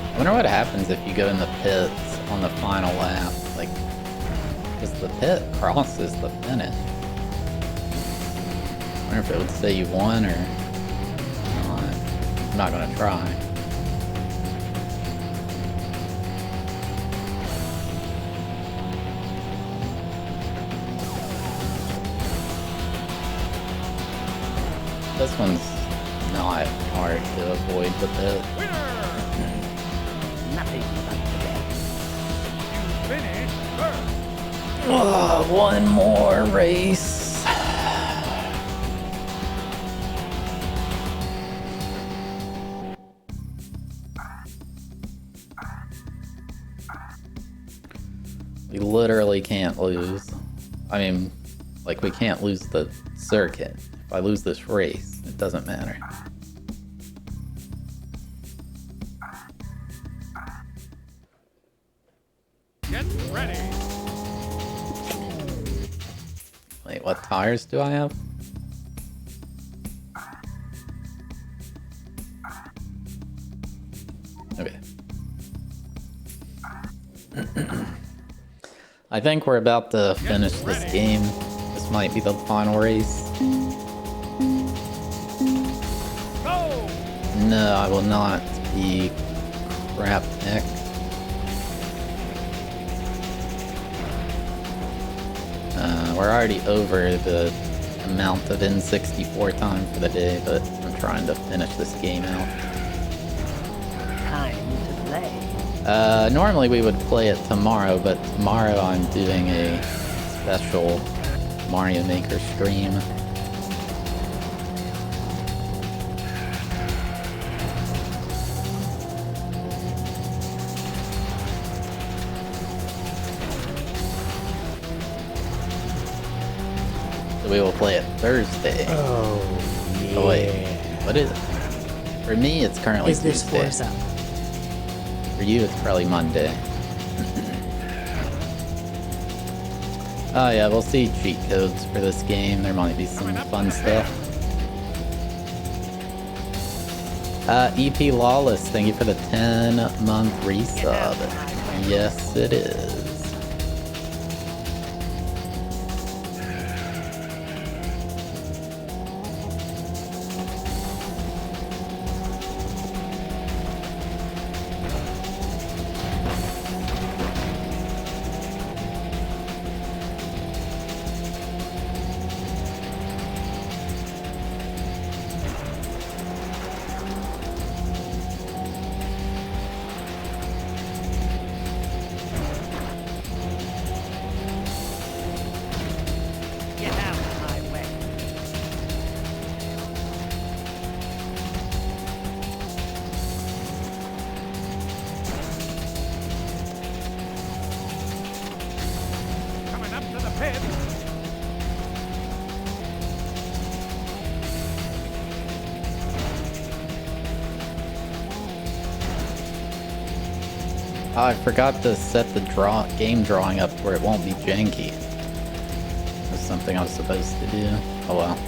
I wonder what happens if you go in the pits on the final lap. Like, because the pit crosses the finish. I wonder if it would say you won or not. I'm not gonna try. This one's not hard to avoid the pit. Nothing but the best. You finished first. Oh, one more race. We literally can't lose. I mean, like, we can't lose the circuit. If I lose this race, it doesn't matter. Get ready. Wait, what tires do I have? Okay. I think we're about to finish this game. This might be the final race. Go. No, I will not be crap neck. We're already over the amount of N64 time for the day, but I'm trying to finish this game out. Time to play. Normally we would play it tomorrow, but tomorrow I'm doing a special Mario Maker stream. So we will play it Thursday. Oh, yeah. Oh wait, what is it? For me, it's currently Is this Tuesday. Forza? For you, it's probably Monday. Oh yeah, we'll see cheat codes for this game. There might be some fun stuff. EP Lawless, thank you for the 10-month resub. Yes, it is. pit. Oh, I forgot to set the game drawing up where it won't be janky. That's something I was supposed to do. Oh well.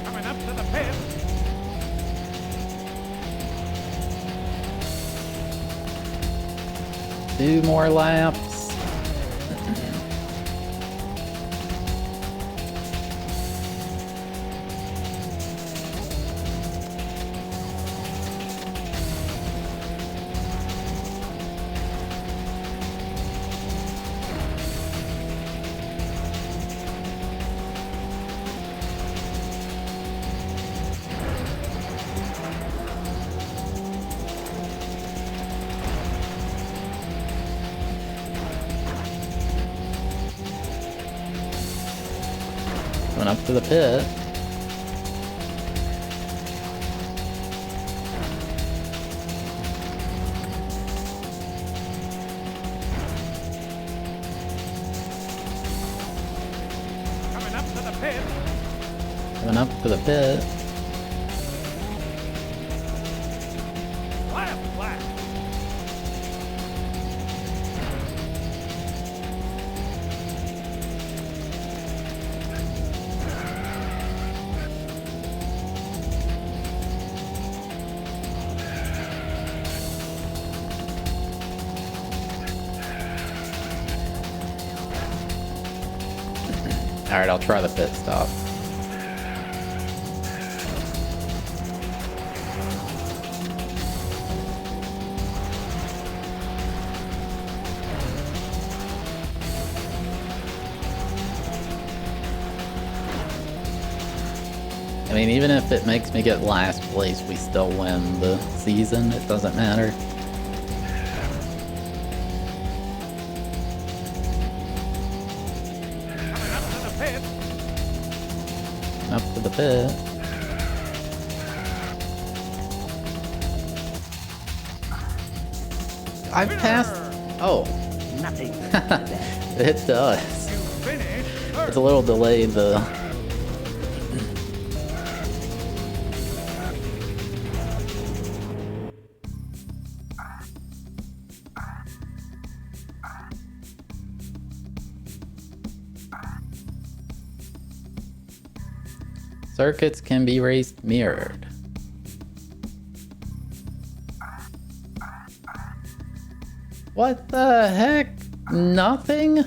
Coming up to the pit. 2 more laps. Going up to the pit. Coming up to the pit. Going up to the pit. Last lap. Alright, I'll try the pit stop. I mean, even if it makes me get last place, we still win the season. It doesn't matter. Coming up to the pit. Up to the pit. I've passed. Oh, Nothing. it does. You finish It's first. a little delayed. The circuits can be raised mirrored. What the heck? Nothing?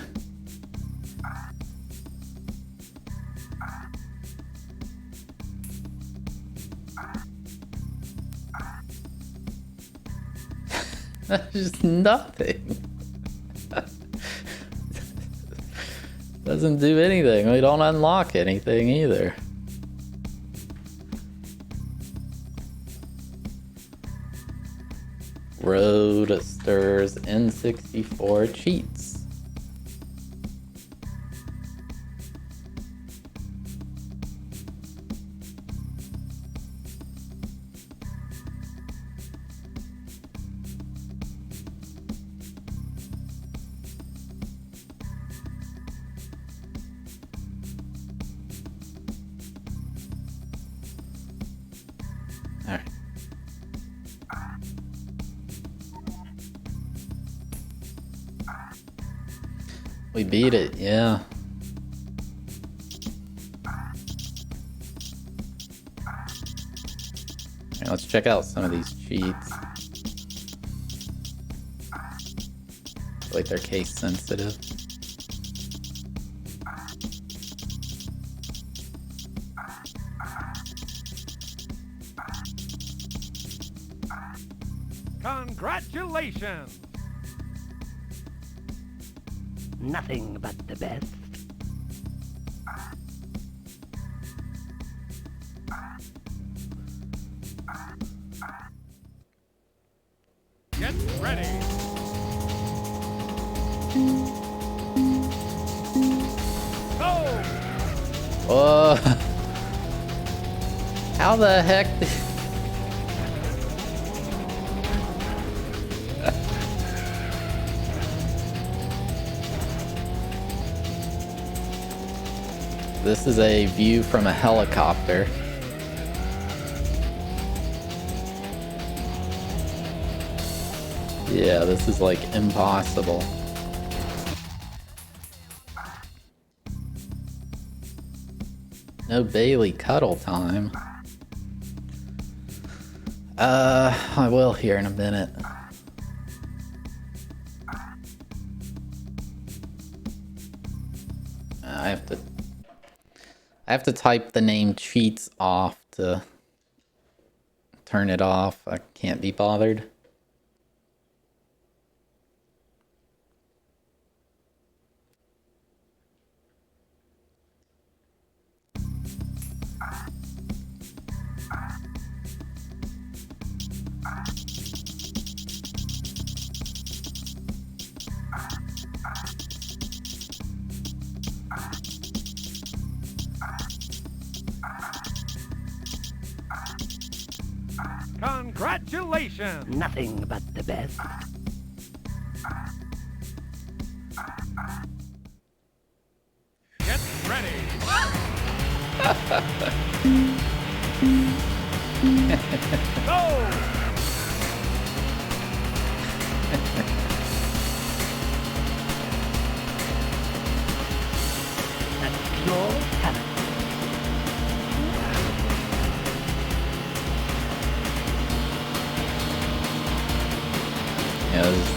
That's just nothing. Doesn't do anything. We don't unlock anything either. Roadsters N64 cheats. All right. We beat it, yeah. Okay, let's check out some of these cheats. I feel like they're case sensitive. Congratulations! Nothing but the best. Get ready! Go! Oh. How the heck? This is a view from a helicopter. Yeah, this is like impossible. No Bailey cuddle time. I will here in a minute. I have to type the name cheats off to turn it off. I can't be bothered. Congratulations! Nothing but the best. Get ready! Go! That's pure talent. Yeah, this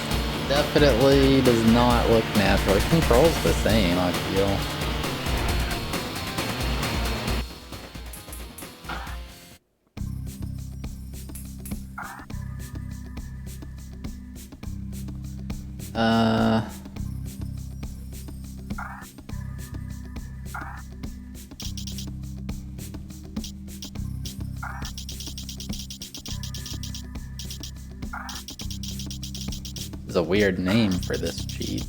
definitely does not look natural. It controls the same, I feel. There's a weird name for this cheat.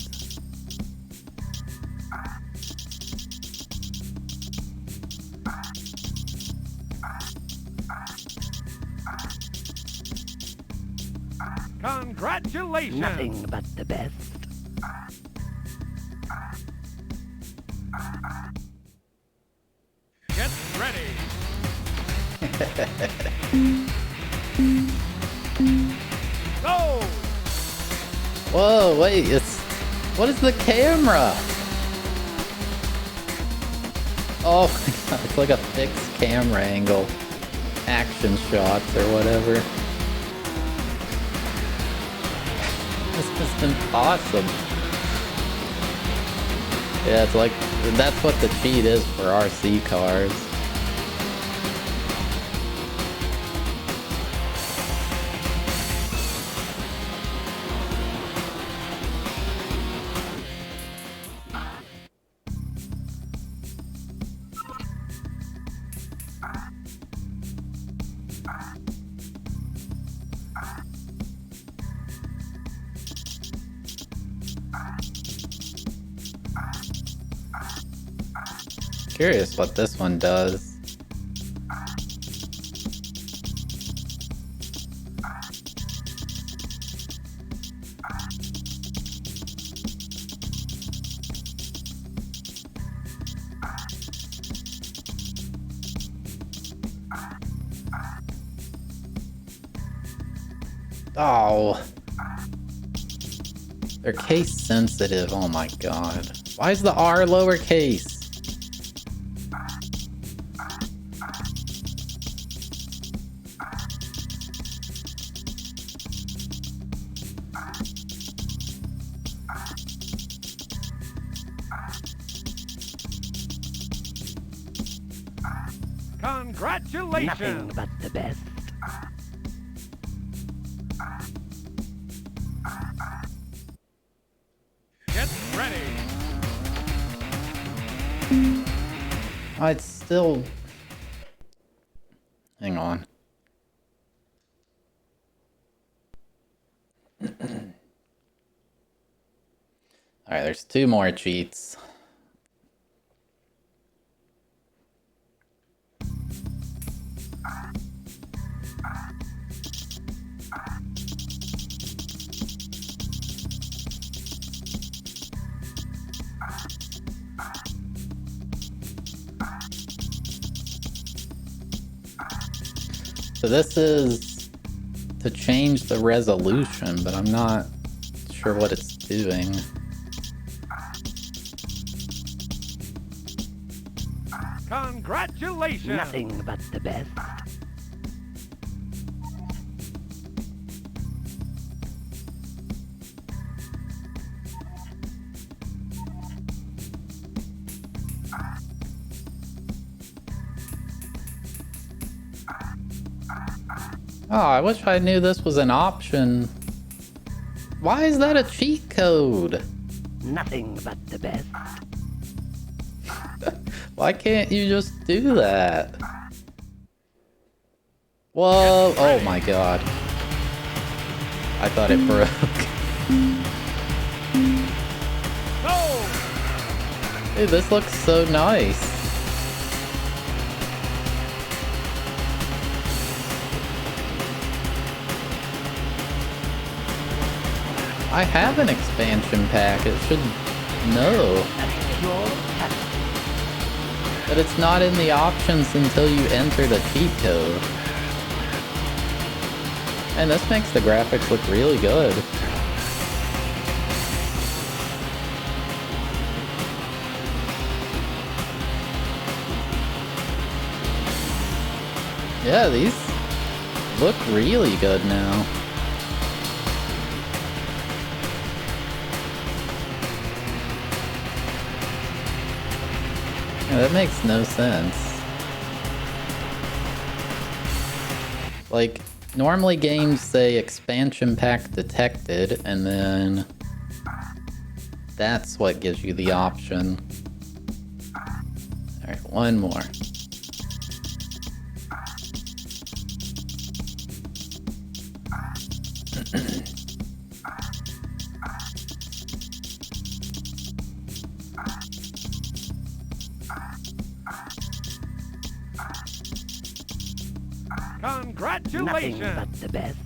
Congratulations! Nothing but the best. Get ready! Go! Whoa, wait, what is the camera? Oh my god, it's like a fixed camera angle. Action shots or whatever. This is impossible. Yeah, it's like, that's what the cheat is for RC cars. Curious what this one does. Oh. They're case sensitive, oh my god. Why is the R lowercase? Congratulations! Nothing but the best. Oh, it's still... Hang on. Alright, there's 2 more cheats. So this is to change the resolution, but I'm not sure what it's doing. Congratulations! Nothing but the best. Oh, I wish I knew this was an option. Why is that a cheat code? Nothing but the best. Why can't you just do that? Whoa, oh my god. I thought it broke. Go! Dude, this looks so nice. I have an expansion pack, it should know. That's your talent. But it's not in the options until you enter the cheat code. And this makes the graphics look really good. Yeah, these look really good now. Yeah, that makes no sense. Like, normally games say expansion pack detected, and then that's what gives you the option. Alright, one more. Congratulations! Nothing but the best.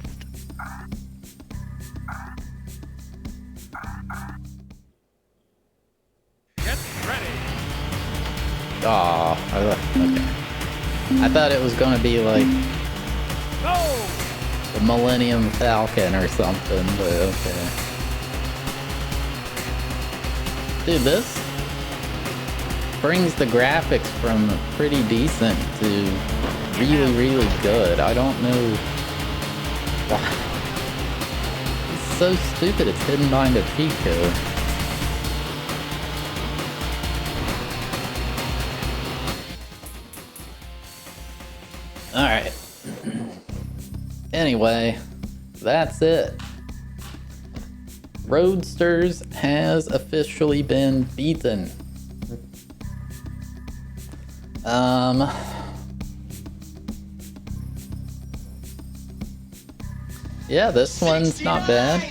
Get ready! Aw, okay. I thought it was gonna be like Go! the Millennium Falcon or something, but okay. Dude, this brings the graphics from pretty decent to really, really good. I don't know why. It's so stupid it's hidden behind a cheat code. Alright. Anyway, that's it. Roadsters has officially been beaten. Yeah, this one's not bad.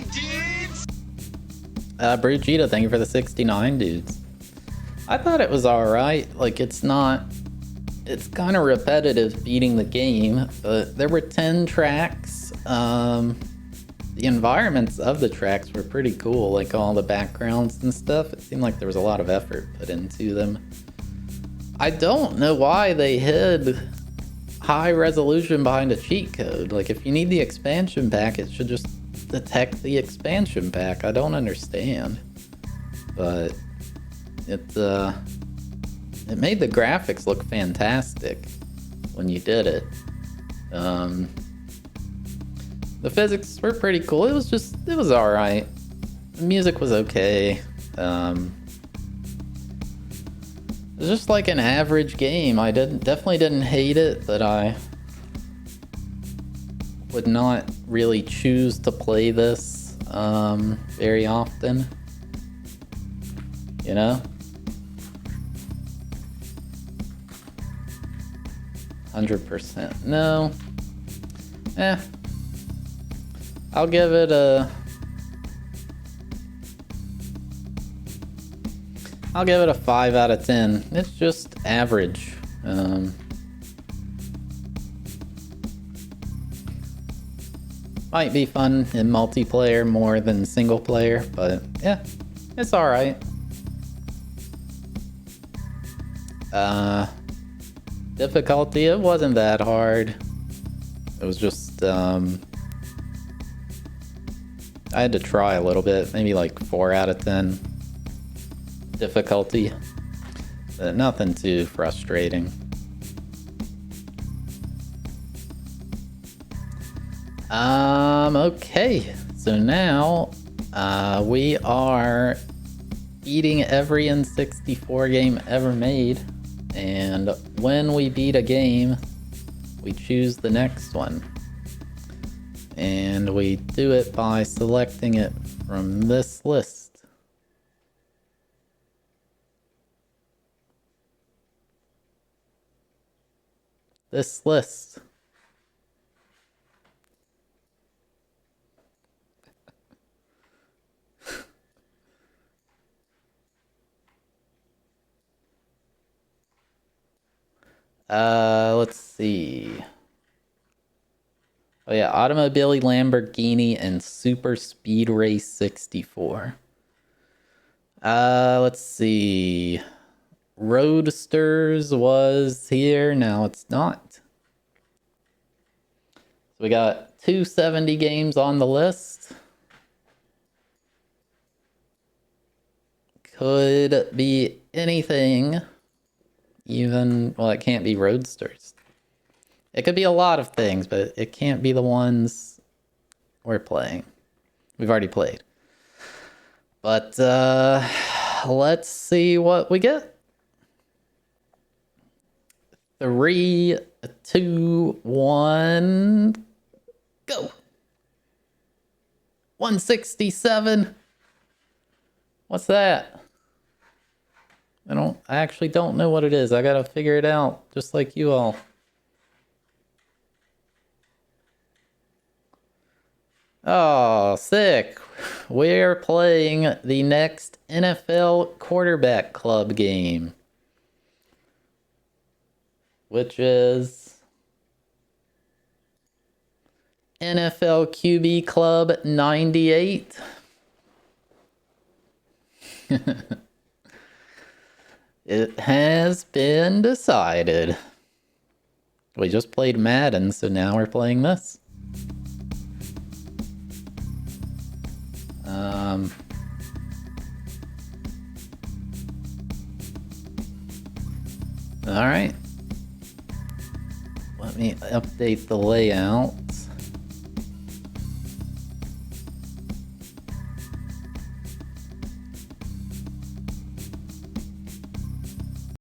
Brugita, thank you for the 69 dudes. I thought it was alright. Like, it's not... It's kind of repetitive beating the game, but there were 10 tracks. The environments of the tracks were pretty cool, like all the backgrounds and stuff. It seemed like there was a lot of effort put into them. I don't know why they hid high resolution behind a cheat code. Like, if you need the expansion pack, it should just detect the expansion pack. I don't understand. But it made the graphics look fantastic when you did it. The physics were pretty cool. It was alright. The music was okay. It was just like an average game. I definitely didn't hate it, but I would not really choose to play this very often. You know? 100%. No. I'll give it a... I'll give it a 5 out of 10. It's just average. Might be fun in multiplayer more than single player, but yeah, it's alright. Difficulty, it wasn't that hard. It was just, I had to try a little bit, maybe like 4 out of 10 difficulty, but nothing too frustrating. Okay, so now, we are beating every N64 game ever made, and when we beat a game, we choose the next one. And we do it by selecting it from this list. This list. Let's see. Oh yeah, Automobile Lamborghini and Super Speed Race 64. Let's see. Roadsters was here, now it's not. So we got 270 games on the list. Could be anything. Even, well, it can't be Roadsters. It could be a lot of things, but it can't be the ones we're playing. We've already played. But, let's see what we get. 3, 2, 1, go! 167. What's that? I actually don't know what it is. I gotta figure it out, just like you all. Oh, sick. We're playing the next NFL Quarterback Club game, which is NFL QB Club 98. It has been decided. We just played Madden, so now we're playing this. All right. Let me update the layout.